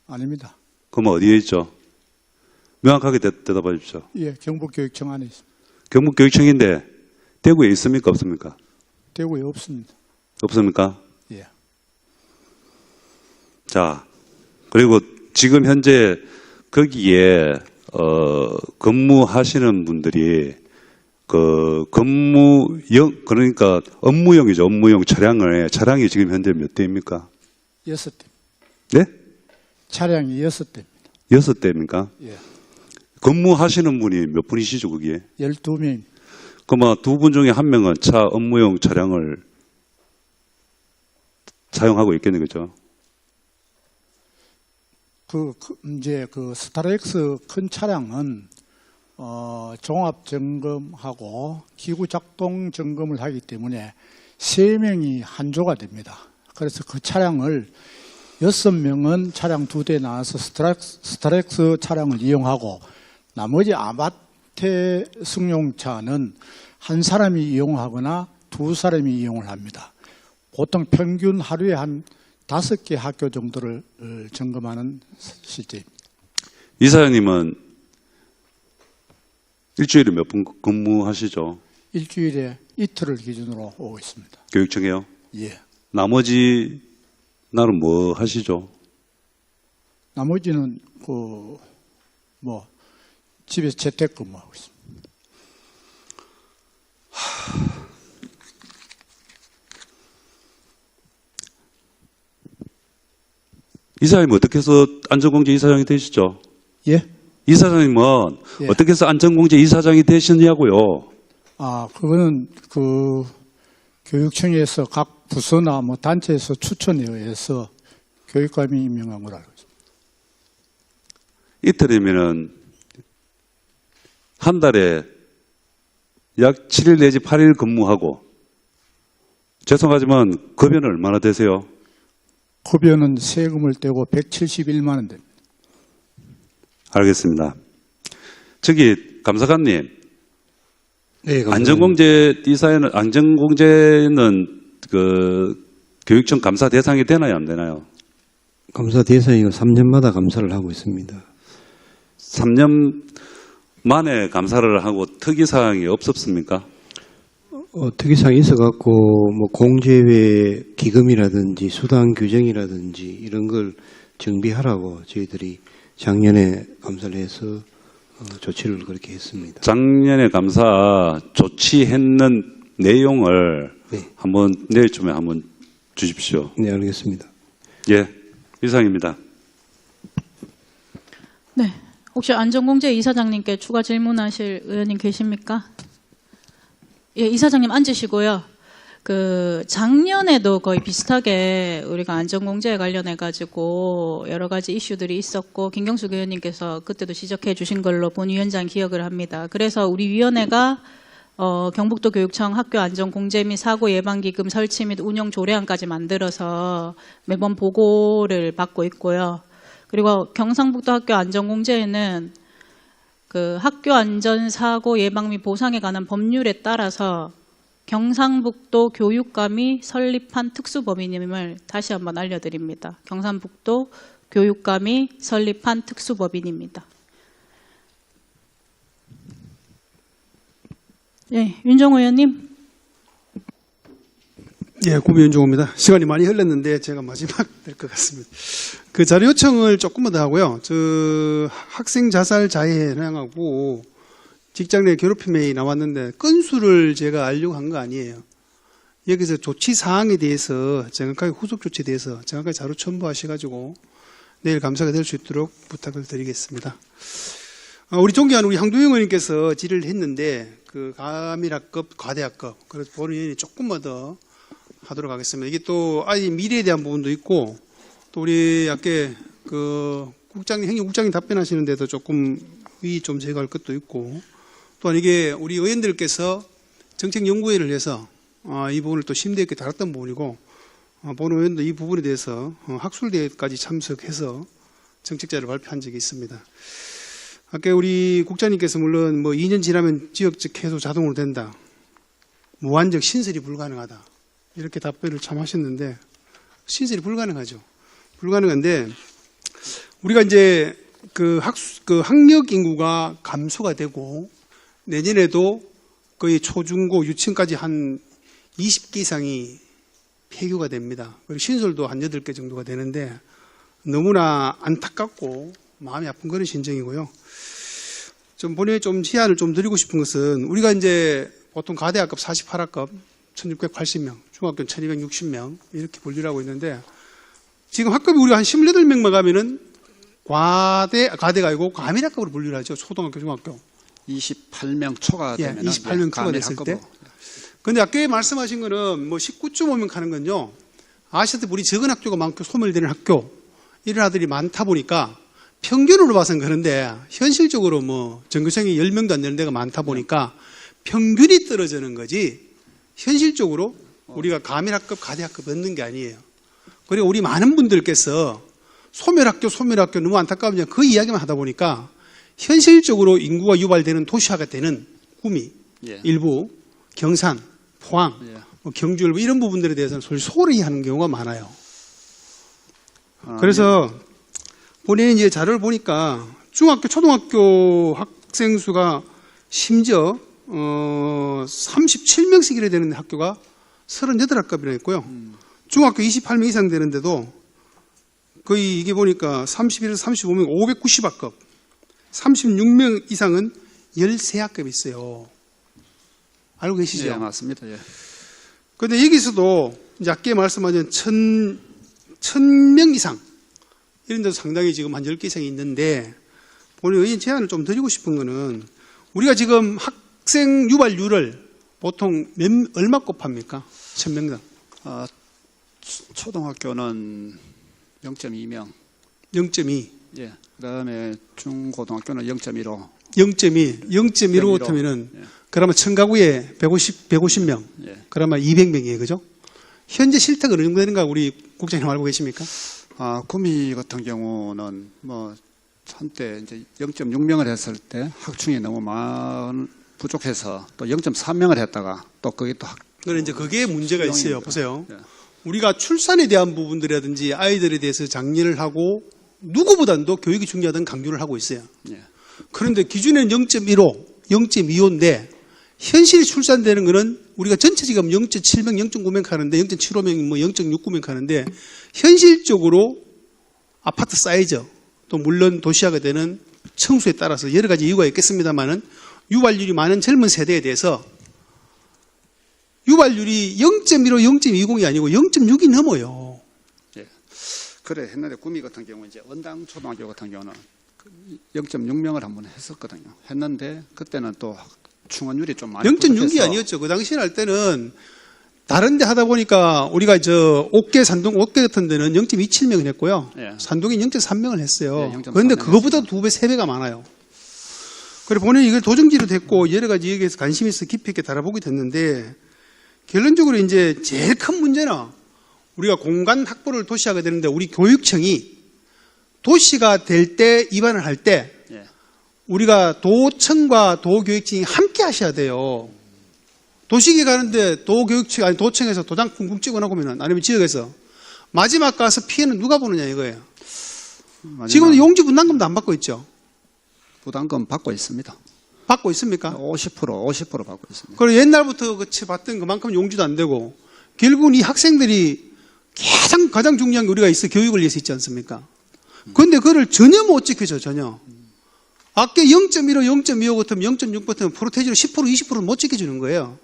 S6: 아닙니다.
S7: 그럼 어디에 있죠? 명확하게 대답해 주십시오.
S6: 예, 경북교육청 안에 있습니다.
S7: 경북교육청인데 대구에 있습니까? 없습니까?
S6: 대구에 없습니다.
S7: 없습니까?
S6: 예.
S7: 자, 그리고 지금 현재 거기에 근무하시는 분들이 그러니까 업무용이죠. 업무용 차량이 지금 현재 몇 대입니까?
S6: 6대.
S7: 네?
S6: 차량이 6대입니다.
S7: 6대입니까?
S6: 예.
S7: 근무하시는 분이 몇 분이시죠, 거기에?
S6: 12명입니다.
S7: 그러면 2분 중에 1명은 업무용 차량을 사용하고 있겠네, 그죠?
S6: 이제 스타렉스 큰 차량은 종합 점검하고 기구 작동 점검을 하기 때문에 3명이 한 조가 됩니다. 그래서 그 차량을 6명은 차량 2대 나와서 스타렉스 차량을 이용하고 나머지 아바테 승용차는 한 사람이 이용하거나 2사람이 이용을 합니다. 보통 평균 하루에 한 5개 학교 정도를 점검하는 실제입니다.
S7: 이사장님은 일주일에 몇 분 근무하시죠?
S6: 일주일에 이틀을 기준으로 오고 있습니다.
S7: 교육청에요?
S6: 예.
S7: 나머지 날은 뭐 하시죠?
S6: 나머지는 집에서 재택근무하고 있습니다.
S7: 이사장님 어떻게 해서 안전공제 이사장이 되시죠?
S6: 예?
S7: 이사장님은
S6: 예.
S7: 어떻게 해서 안전공제 이사장이 되셨냐고요?
S6: 그거는 교육청에서 각 부서나 단체에서 추천에 의해서 교육감이 임명한 걸 알고 있습니다.
S7: 이틀이면은 한 달에 약 7일 내지 8일 근무하고, 죄송하지만 급여는 얼마나 되세요?
S6: 급여는 세금을 떼고 171만 원 됩니다.
S7: 알겠습니다. 저기 감사관님,
S13: 네,
S7: 안전공제는 교육청 감사 대상이 되나요, 안 되나요?
S13: 감사 대상이고 3년마다 감사를 하고 있습니다.
S7: 3년 만에 감사를 하고 특이사항이 없었습니까?
S13: 특이사항이 있어갖고 공제외 기금이라든지 수당 규정이라든지 이런 걸 정비하라고 저희들이 작년에 감사를 해서 조치를 그렇게 했습니다.
S7: 작년에 감사 조치했는 내용을
S13: 네.
S7: 한번 내일쯤에 한번 주십시오.
S13: 네, 알겠습니다.
S7: 예, 이상입니다.
S1: 네. 혹시 안전공제 이사장님께 추가 질문하실 의원님 계십니까? 예, 이사장님 앉으시고요. 작년에도 거의 비슷하게 우리가 안전공제에 관련해가지고 여러 가지 이슈들이 있었고, 김경숙 의원님께서 그때도 지적해 주신 걸로 본 위원장 기억을 합니다. 그래서 우리 위원회가 경북도 교육청 학교 안전공제 및 사고 예방기금 설치 및 운영 조례안까지 만들어서 매번 보고를 받고 있고요. 그리고 경상북도 학교 안전공제에는 학교 안전사고 예방 및 보상에 관한 법률에 따라서 경상북도 교육감이 설립한 특수법인임을 다시 한번 알려드립니다. 경상북도 교육감이 설립한 특수법인입니다. 네, 윤정호 의원님.
S14: 예, 구미 윤정호입니다. 시간이 많이 흘렀는데 제가 마지막 될 것 같습니다. 자료 요청을 조금만 더 하고요. 학생 자살 자해행하고 직장 내 괴롭힘이 나왔는데 건수를 제가 알려고 한 거 아니에요. 여기서 조치 사항에 대해서 정확하게 후속 조치에 대해서 정확하게 자료 첨부하셔가지고 내일 감사가 될 수 있도록 부탁을 드리겠습니다. 우리 존경하는 우리 황도영 의원님께서 질의를 했는데 가미라급, 과대학급, 그래서 본의원이 조금만 더 하도록 하겠습니다. 이게 또 아이 미래에 대한 부분도 있고, 또 우리 아까 국장님, 행정국장님 답변하시는데도 조금 위 좀 제거할 것도 있고, 또한 이게 우리 의원들께서 정책연구회를 해서 이 부분을 또 심도 있게 다뤘던 부분이고, 본 의원도 이 부분에 대해서 학술대회까지 참석해서 정책자를 발표한 적이 있습니다. 아까 우리 국장님께서 물론 2년 지나면 지역적 해소 자동으로 된다, 무한적 신설이 불가능하다, 이렇게 답변을 참 하셨는데, 신설이 불가능하죠. 불가능한데, 우리가 이제 학력 인구가 감소가 되고, 내년에도 거의 초중고 유치원까지 한 20개 이상이 폐교가 됩니다. 그리고 신설도 한 8개 정도가 되는데, 너무나 안타깝고 마음이 아픈 그런 심정이고요. 본인의 제안을 드리고 싶은 것은, 우리가 이제 보통 가대학급 48학급 1680명, 중학교는 1260명 이렇게 분류를 하고 있는데, 지금 학급이 우리가 한 18명만 가면은 가대가 아니고 가밀학급으로 분류를 하죠. 초등학교, 중학교.
S9: 28명 초가 되면
S14: 28명 초가 됐을 때. 그런데 아까 말씀하신 거는 19.5명 가는 건요, 아시다시피 우리 적은 학교가 많고 소멸되는 학교, 이런 아들이 많다 보니까 평균으로 봐서는 그런데 현실적으로 뭐 전교생이 10명도 안 되는 데가 많다 보니까 평균이 떨어지는 거지 현실적으로 우리가 가밀학급, 가대학급 얻는 게 아니에요. 그리고 우리 많은 분들께서 소멸학교 너무 안타까우냐 그 이야기만 하다 보니까 현실적으로 인구가 유발되는 도시화가 되는 구미, 일부 경산, 포항, 뭐 경주 일부 이런 부분들에 대해서는 소홀히 하는 경우가 많아요. 그래서 본인이 이제 자료를 보니까 중학교, 초등학교 학생 수가 심지어 37명씩 이래 되는 학교가 38학급이나 있고요. 중학교 28명 이상 되는데도 거의 이게 보니까 31에서 35명 590학급, 36명 이상은 13학급이 있어요. 알고 계시죠?
S9: 네, 맞습니다. 예.
S14: 그런데 여기서도 이제 아까 말씀하신 1000명 이상 이런 데도 상당히 지금 한 10개 이상이 있는데 오늘 의원 제안을 좀 드리고 싶은 거는 우리가 지금 학생 유발률을 보통 얼마 곱합니까? 1000명당.
S9: 초등학교는 0.2명.
S14: 0.2.
S9: 예. 그다음에 중고등학교는 0.15.
S14: 0.2로 붙으면은 그러면 천가구에 150명. 그러면 200명이에요. 그죠? 현재 실태가 어느 정도 되는가 우리 국장님 알고 계십니까?
S9: 구미 같은 경우는 뭐 한때 이제 0.6명을 했을 때 학충이 너무 부족해서 또 0.3명을 했다가 또 그게 또
S14: 그런데 이제 그게 문제가 있어요. 보세요. 우리가 출산에 대한 부분들이라든지 아이들에 대해서 장려를 하고 누구보다도 교육이 중요하다는 강조를 하고 있어요. 그런데 기준에는 0.15, 0.25인데 현실이 출산되는 거는 우리가 전체 지금 0.7명, 0.9명 하는데 0.75명, 뭐 0.69명 하는데 현실적으로 아파트 사이즈 또 물론 도시화가 되는 청수에 따라서 여러 가지 이유가 있겠습니다만은 유발률이 많은 젊은 세대에 대해서 유발률이 0.15, 0.20이 아니고 0.6이 넘어요.
S9: 예. 그래 했는데 구미 같은 경우 이제 원당 초등학교 같은 경우는 0.6명을 한번 했었거든요. 했는데 그때는 또 충원율이 좀 많이
S14: 0.6이 아니었죠. 그 당시에 할 때는 다른 데 하다 보니까 우리가 옥계, 산동, 옥계 같은 데는 0.27명을 했고요. 산동이 0.3명을 했어요. 그런데 그거보다 2배, 3배가 많아요. 그리고 본인이 이걸 도정지로 됐고 여러 가지 여기에서 관심이 있어 깊이 있게 달아보게 됐는데 결론적으로 이제 제일 큰 문제는 우리가 공간 확보를 도시화가 되는데 우리 교육청이 도시가 될 때 입안을 할 때 우리가 도청과 도교육청이 함께 하셔야 돼요. 도시기 가는데 도교육청 아니 도청에서 도장 쿵쿵 찍어놓고 면은 아니면 지역에서 마지막 가서 피해는 누가 보느냐 이거예요. 지금은 용지 분담금도 안 받고 있죠.
S9: 부담금 받고 있습니다.
S14: 받고 있습니까?
S9: 50% 받고 있습니다.
S14: 그리고 옛날부터 받던 그만큼 용지도 안 되고 결국은 이 학생들이 가장 중요한 게 우리가 있어 교육을 위해서 있지 않습니까? 그런데 그걸 전혀 못 지켜줘 전혀. 아까 0.15, 0.25 같으면 0.6 같으면 프로테지로 10%, 20%는 못 지켜주는 거예요.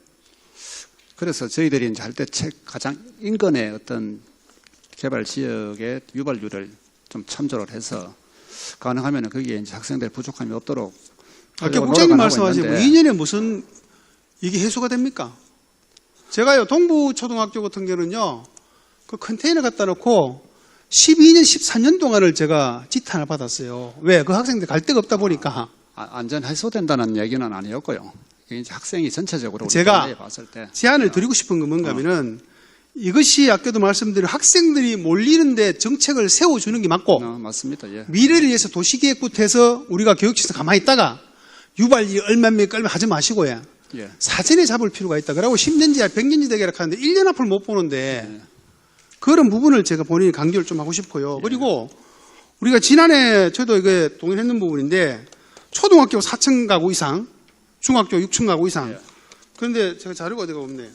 S9: 그래서 저희들이 이제 할 때 가장 인근의 어떤 개발 지역의 유발률을 좀 참조를 해서 가능하면 거기에 이제 학생들 부족함이 없도록.
S14: 아까 국장님 말씀하신 뭐 2년에 무슨 이게 해소가 됩니까? 제가요 동부초등학교 같은 경우는요 그 컨테이너 갖다 놓고 12년, 14년 동안을 제가 지탄을 받았어요. 왜? 그 학생들 갈 데가 없다 보니까.
S9: 안전 해소된다는 얘기는 아니었고요. 이제 학생이 전체적으로
S14: 제가
S9: 봤을 때
S14: 제안을 드리고 싶은 건 뭔가 하면은 이것이 아까도 말씀드린 학생들이 몰리는데 정책을 세워주는 게 맞고
S9: 맞습니다. 예.
S14: 미래를 위해서 도시계획부터 해서 우리가 교육청에서 가만히 있다가 유발이 얼마몇 하지 마시고요.
S9: 예.
S14: 사전에 잡을 필요가 있다. 그러고 10년지, 100년지 되게 하는데 1년 앞을 못 보는데 그런 부분을 제가 본인이 강조를 좀 하고 싶어요. 그리고 우리가 지난해 저도 이게 동의했는 부분인데 초등학교 4층 가구 이상, 중학교 6층 가구 이상. 그런데 제가 자료가 어디가 없네.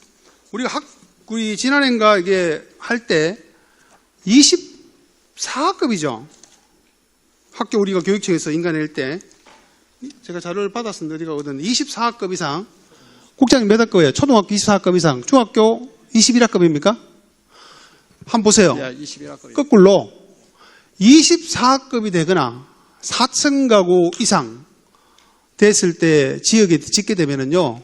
S14: 우리 지난해인가 이게 할 때 24학급이죠. 학교 우리가 교육청에서 인가낼 때 제가 자료를 받았습니다. 어디가 오든 24학급 이상. 국장님 몇 학급이에요? 초등학교 24학급 이상, 중학교 21학급입니까? 한번 보세요.
S9: 21학급.
S14: 거꾸로 24학급이 되거나 4층 가구 이상 됐을 때 지역에 짓게 되면은요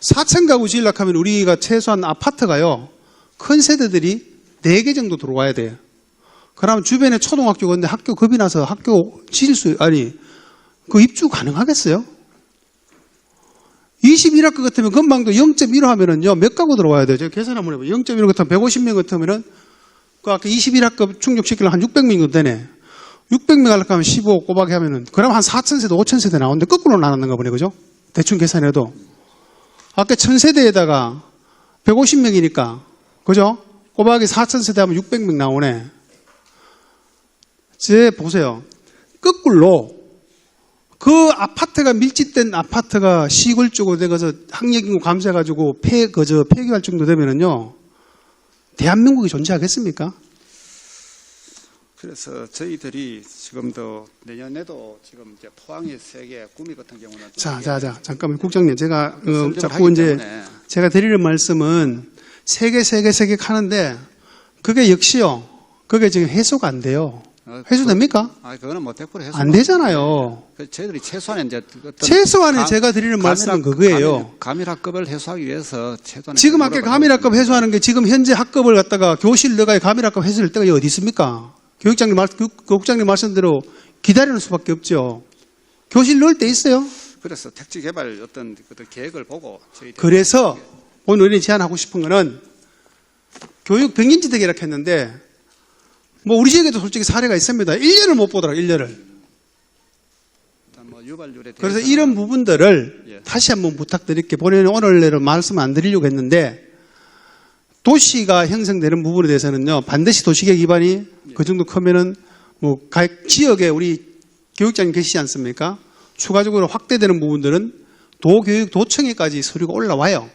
S14: 4층 가구 지으려고 하면 우리가 최소한 아파트가요 큰 세대들이 4개 정도 들어와야 돼요. 그러면 주변에 초등학교가 있는데 학교 겁이 나서 학교 그 입주 가능하겠어요? 21학급 같으면 금방도 0.15 하면은요, 몇 가구 들어와야 돼요? 제가 계산 한번 해봐요. 0.15 같으면 150명 같으면은, 그 아까 21학급 충족시키려면 한 600명 정도 되네. 600명 하려고 하면 15 꼬박이 하면은, 그러면 한 4,000세대, 5,000세대 나오는데 거꾸로 나눴는가 보네, 그죠? 대충 계산해도. 아까 1,000세대에다가 150명이니까, 그죠? 꼬박이 4,000세대 하면 600명 나오네. 보세요. 거꾸로, 그 아파트가 밀집된 아파트가 시골 쪽으로 돼가서 학력인구 감소해가지고 폐기할 정도 되면은요, 대한민국이 존재하겠습니까?
S9: 그래서 저희들이 지금도 내년에도 지금 이제 포항의 세계 구미 같은 경우는
S14: 자, 잠깐만 국장님, 제가 자꾸 이제 제가 드리는 말씀은 세계 하는데 그게 역시요, 그게 지금 해소가 안 돼요. 해소됩니까?
S9: 그거는 뭐 100% 해소
S14: 안 되잖아요.
S9: 저희들이 최소한에
S14: 제가 드리는 말씀은 그거예요.
S9: 가밀학급을 해소하기 위해서 최소한에
S14: 지금 아까 가밀학급 해소하는 게 지금 현재 학급을 갖다가 교실 너가 가밀학급 해소할 때가 어디 있습니까? 국장님 말씀대로 기다리는 수밖에 없죠. 교실 넣을 때 있어요.
S9: 그래서 택지 개발 어떤 계획을 보고 저희들이
S14: 그래서 오늘 우리 제안하고 싶은 거는 교육 병행지 대결을 했는데 뭐 우리 지역에도 솔직히 사례가 있습니다. 1년을 못 보더라고요. 1년을. 그래서 이런 부분들을 다시 한번 부탁드릴게요. 본인은 오늘 말씀 안 드리려고 했는데 도시가 형성되는 부분에 대해서는요, 반드시 도시계획 기반이 그 정도 크면은 뭐 각 지역에 우리 교육장님 계시지 않습니까? 추가적으로 확대되는 부분들은 도청에까지 서류가 올라와요.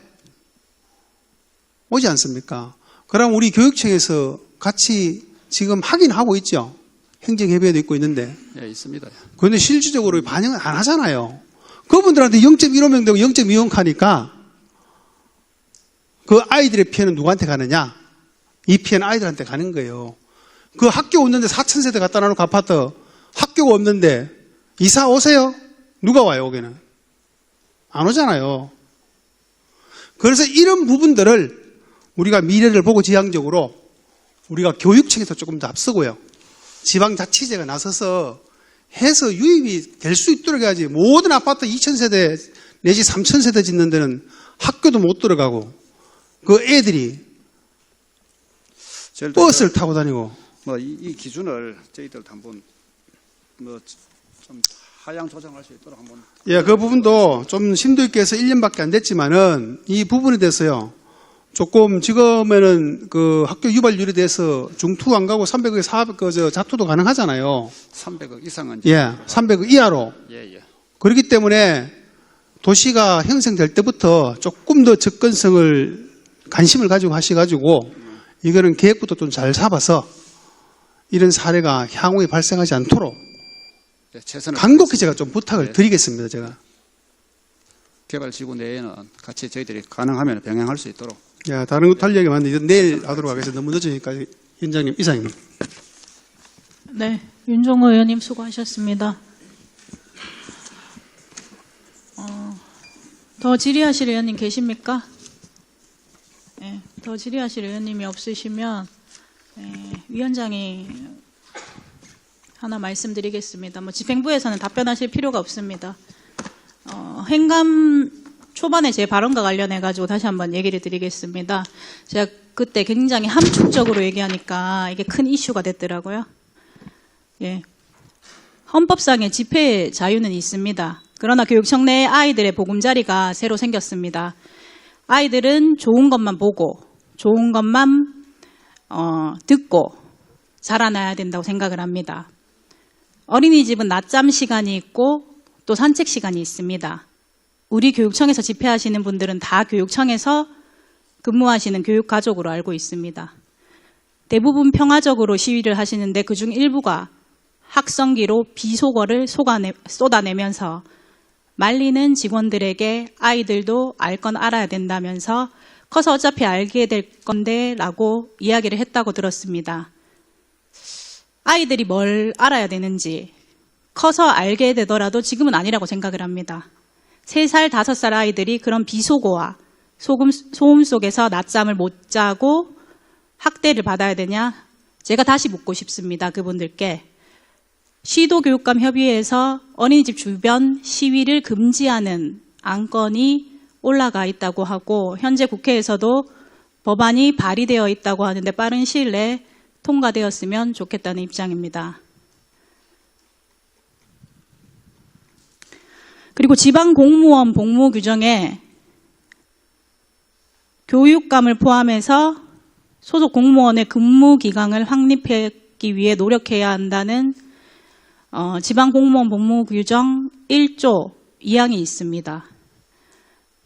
S14: 오지 않습니까? 그럼 우리 교육청에서 같이 지금 하긴 하고 있죠. 행정협의회도 있고 있는데.
S9: 예, 있습니다.
S14: 그런데 실질적으로 반영을 안 하잖아요. 그분들한테 0.15명 되고 0.25명 하니까 그 아이들의 피해는 누구한테 가느냐? 이 피해는 아이들한테 가는 거예요. 그 학교 없는데 4,000세대 갖다 놔놓고 아파트 학교가 없는데 이사 오세요? 누가 와요, 여기는? 안 오잖아요. 그래서 이런 부분들을 우리가 미래를 보고 지향적으로 우리가 교육청에서 조금 더 앞서고요. 지방자치제가 나서서 해서 유입이 될 수 있도록 해야지. 모든 아파트 2,000세대 내지 3,000세대 짓는 데는 학교도 못 들어가고 그 애들이 버스를 타고 다니고.
S9: 이 기준을 저희들 한번 좀 하향 조정할 수 있도록 한번.
S14: 예, 그 부분도 좀 심도 있게 해서 1년밖에 안 됐지만은 이 부분에 대해서요. 조금 지금에는 그 학교 유발률에 대해서 중투 안 가고 300억, 400억 자투도 가능하잖아요.
S9: 300억 이상은.
S14: 예, 300억 이하로.
S9: 예.
S14: 그렇기 때문에 도시가 형성될 때부터 조금 더 접근성을 관심을 가지고 하셔가지고 이거는 계획부터 좀 잘 잡아서 이런 사례가 향후에 발생하지 않도록 간곡히 제가 좀 부탁을 드리겠습니다. 제가.
S9: 개발지구 내에는 같이 저희들이 가능하면 병행할 수 있도록.
S14: 야, 다른 것 할 얘기 많은데 이건 내일 하도록 하겠습니다. 너무 늦으니까 위원장님 이상입니다.
S1: 네, 윤종호 의원님 수고하셨습니다. 더 질의하실 의원님 계십니까? 네, 더 질의하실 의원님이 없으시면 위원장이 하나 말씀드리겠습니다. 뭐 집행부에서는 답변하실 필요가 없습니다. 행감 초반에 제 발언과 관련해 가지고 다시 한번 얘기를 드리겠습니다. 제가 그때 굉장히 함축적으로 얘기하니까 이게 큰 이슈가 됐더라고요. 예. 헌법상의 집회 자유는 있습니다. 그러나 교육청 내에 아이들의 보금자리가 새로 생겼습니다. 아이들은 좋은 것만 보고 좋은 것만 듣고 자라나야 된다고 생각을 합니다. 어린이집은 낮잠 시간이 있고 또 산책 시간이 있습니다. 우리 교육청에서 집회하시는 분들은 다 교육청에서 근무하시는 교육가족으로 알고 있습니다. 대부분 평화적으로 시위를 하시는데 그중 일부가 학성기로 비속어를 쏟아내면서 말리는 직원들에게 아이들도 알 건 알아야 된다면서 커서 어차피 알게 될 건데 라고 이야기를 했다고 들었습니다. 아이들이 뭘 알아야 되는지 커서 알게 되더라도 지금은 아니라고 생각을 합니다. 3살, 5살 아이들이 그런 비속어와 소음 속에서 낮잠을 못 자고 학대를 받아야 되냐? 제가 다시 묻고 싶습니다. 그분들께. 시도교육감 협의회에서 어린이집 주변 시위를 금지하는 안건이 올라가 있다고 하고 현재 국회에서도 법안이 발의되어 있다고 하는데 빠른 시일 내에 통과되었으면 좋겠다는 입장입니다. 그리고 지방 공무원 복무 규정에 교육감을 포함해서 소속 공무원의 근무 기간을 확립하기 위해 노력해야 한다는 지방 공무원 복무 규정 1조 2항이 있습니다.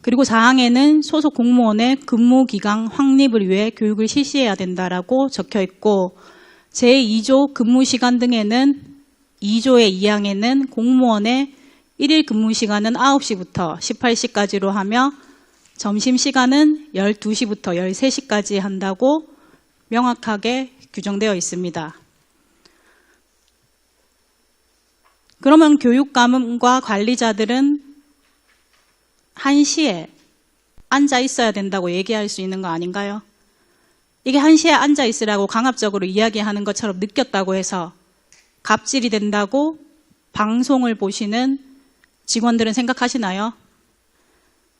S1: 그리고 4항에는 소속 공무원의 근무 기간 확립을 위해 교육을 실시해야 된다라고 적혀 있고 제2조 근무 시간 등에는 2조의 2항에는 공무원의 1일 근무 시간은 9시부터 18시까지로 하며 점심시간은 12시부터 13시까지 한다고 명확하게 규정되어 있습니다. 그러면 교육감과 관리자들은 1시에 앉아 있어야 된다고 얘기할 수 있는 거 아닌가요? 이게 1시에 앉아 있으라고 강압적으로 이야기하는 것처럼 느꼈다고 해서 갑질이 된다고 방송을 보시는 직원들은 생각하시나요?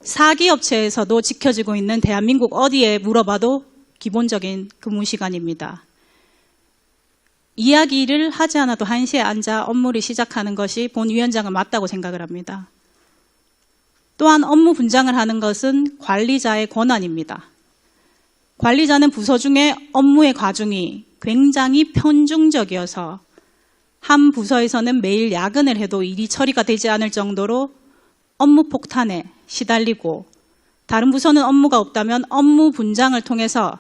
S1: 사기업체에서도 지켜지고 있는 대한민국 어디에 물어봐도 기본적인 근무 시간입니다. 이야기를 하지 않아도 1시에 앉아 업무를 시작하는 것이 본 위원장은 맞다고 생각을 합니다. 또한 업무 분장을 하는 것은 관리자의 권한입니다. 관리자는 부서 중에 업무의 과중이 굉장히 편중적이어서 한 부서에서는 매일 야근을 해도 일이 처리가 되지 않을 정도로 업무 폭탄에 시달리고 다른 부서는 업무가 없다면 업무 분장을 통해서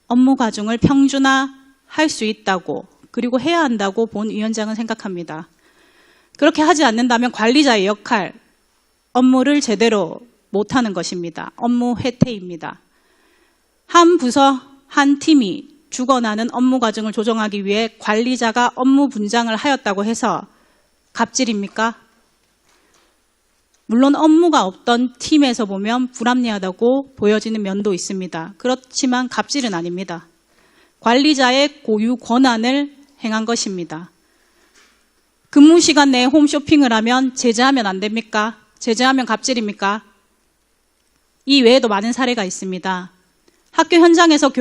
S1: 업무 과중을 평준화할 수 있다고 그리고 해야 한다고 본 위원장은 생각합니다. 그렇게 하지 않는다면 관리자의 역할, 업무를 제대로 못하는 것입니다. 업무 회태입니다. 한 부서, 한 팀이 죽어나는 업무 과정을 조정하기 위해 관리자가 업무 분장을 하였다고 해서 갑질입니까? 물론 업무가 없던 팀에서 보면 불합리하다고 보여지는 면도 있습니다. 그렇지만 갑질은 아닙니다. 관리자의 고유 권한을 행한 것입니다. 근무 시간 내에 홈쇼핑을 하면 제재하면 안 됩니까? 제재하면 갑질입니까? 이 외에도 많은 사례가 있습니다. 학교 현장에서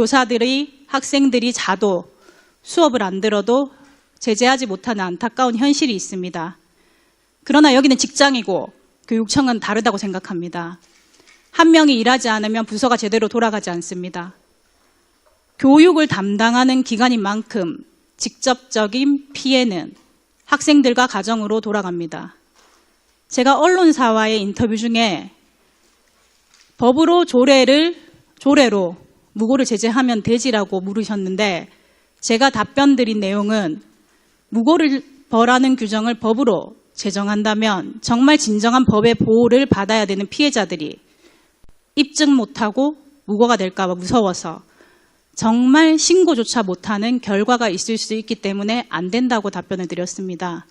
S1: 학생들이 자도 수업을 안 들어도 제재하지 못하는 안타까운 현실이 있습니다. 그러나 여기는 직장이고 교육청은 다르다고 생각합니다. 한 명이 일하지 않으면 부서가 제대로 돌아가지 않습니다. 교육을 담당하는 기관인 만큼 직접적인 피해는 학생들과 가정으로 돌아갑니다. 제가 언론사와의 인터뷰 중에 법으로 조례로 무고를 제재하면 되지라고 물으셨는데 제가 답변 드린 내용은 무고를 벌하는 규정을 법으로 제정한다면 정말 진정한 법의 보호를 받아야 되는 피해자들이 입증 못하고 무고가 될까 봐 무서워서 정말 신고조차 못하는 결과가 있을 수 있기 때문에 안 된다고 답변을 드렸습니다.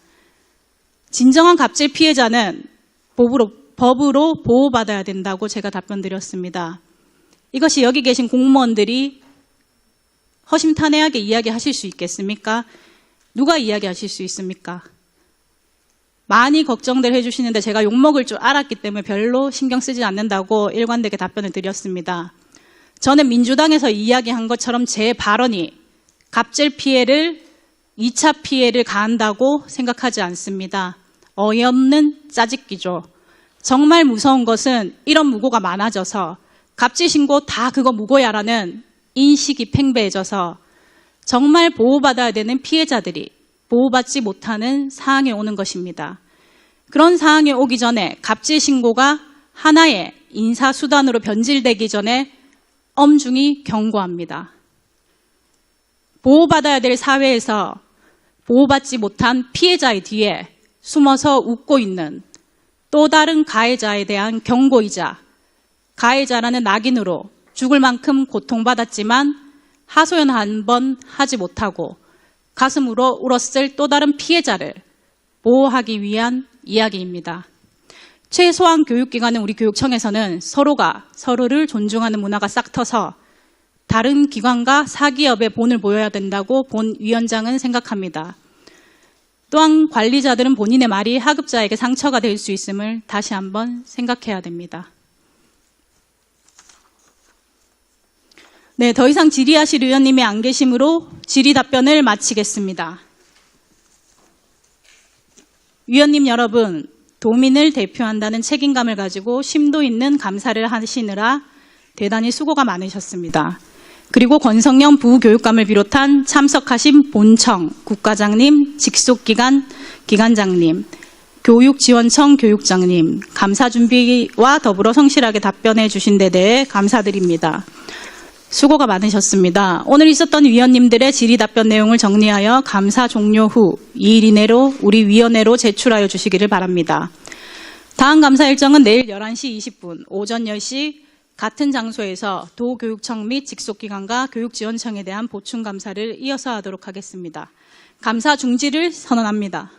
S1: 진정한 갑질 피해자는 법으로 보호받아야 된다고 제가 답변 드렸습니다. 이것이 여기 계신 공무원들이 허심탄회하게 이야기하실 수 있겠습니까? 누가 이야기하실 수 있습니까? 많이 걱정들 해주시는데 제가 욕먹을 줄 알았기 때문에 별로 신경 쓰지 않는다고 일관되게 답변을 드렸습니다. 저는 민주당에서 이야기한 것처럼 제 발언이 갑질 피해를 2차 피해를 가한다고 생각하지 않습니다. 어이없는 짜집기죠. 정말 무서운 것은 이런 무고가 많아져서 갑질 신고 다 그거 무고야라는 인식이 팽배해져서 정말 보호받아야 되는 피해자들이 보호받지 못하는 상황에 오는 것입니다. 그런 상황에 오기 전에 갑질 신고가 하나의 인사수단으로 변질되기 전에 엄중히 경고합니다. 보호받아야 될 사회에서 보호받지 못한 피해자의 뒤에 숨어서 웃고 있는 또 다른 가해자에 대한 경고이자 가해자라는 낙인으로 죽을 만큼 고통받았지만 하소연 한 번 하지 못하고 가슴으로 울었을 또 다른 피해자를 보호하기 위한 이야기입니다. 최소한 교육기관은 우리 교육청에서는 서로가 서로를 존중하는 문화가 싹 터서 다른 기관과 사기업의 본을 보여야 된다고 본 위원장은 생각합니다. 또한 관리자들은 본인의 말이 하급자에게 상처가 될 수 있음을 다시 한번 생각해야 됩니다. 네, 더 이상 질의하실 의원님이 안 계시므로 질의 답변을 마치겠습니다. 위원님 여러분, 도민을 대표한다는 책임감을 가지고 심도 있는 감사를 하시느라 대단히 수고가 많으셨습니다. 그리고 권성영 부교육감을 비롯한 참석하신 본청, 국과장님, 직속기관, 기관장님, 교육지원청 교육장님, 감사준비와 더불어 성실하게 답변해 주신 데 대해 감사드립니다. 수고가 많으셨습니다. 오늘 있었던 위원님들의 질의 답변 내용을 정리하여 감사 종료 후 2일 이내로 우리 위원회로 제출하여 주시기를 바랍니다. 다음 감사 일정은 내일 11시 20분 오전 10시 같은 장소에서 도교육청 및 직속기관과 교육지원청에 대한 보충감사를 이어서 하도록 하겠습니다. 감사 중지를 선언합니다.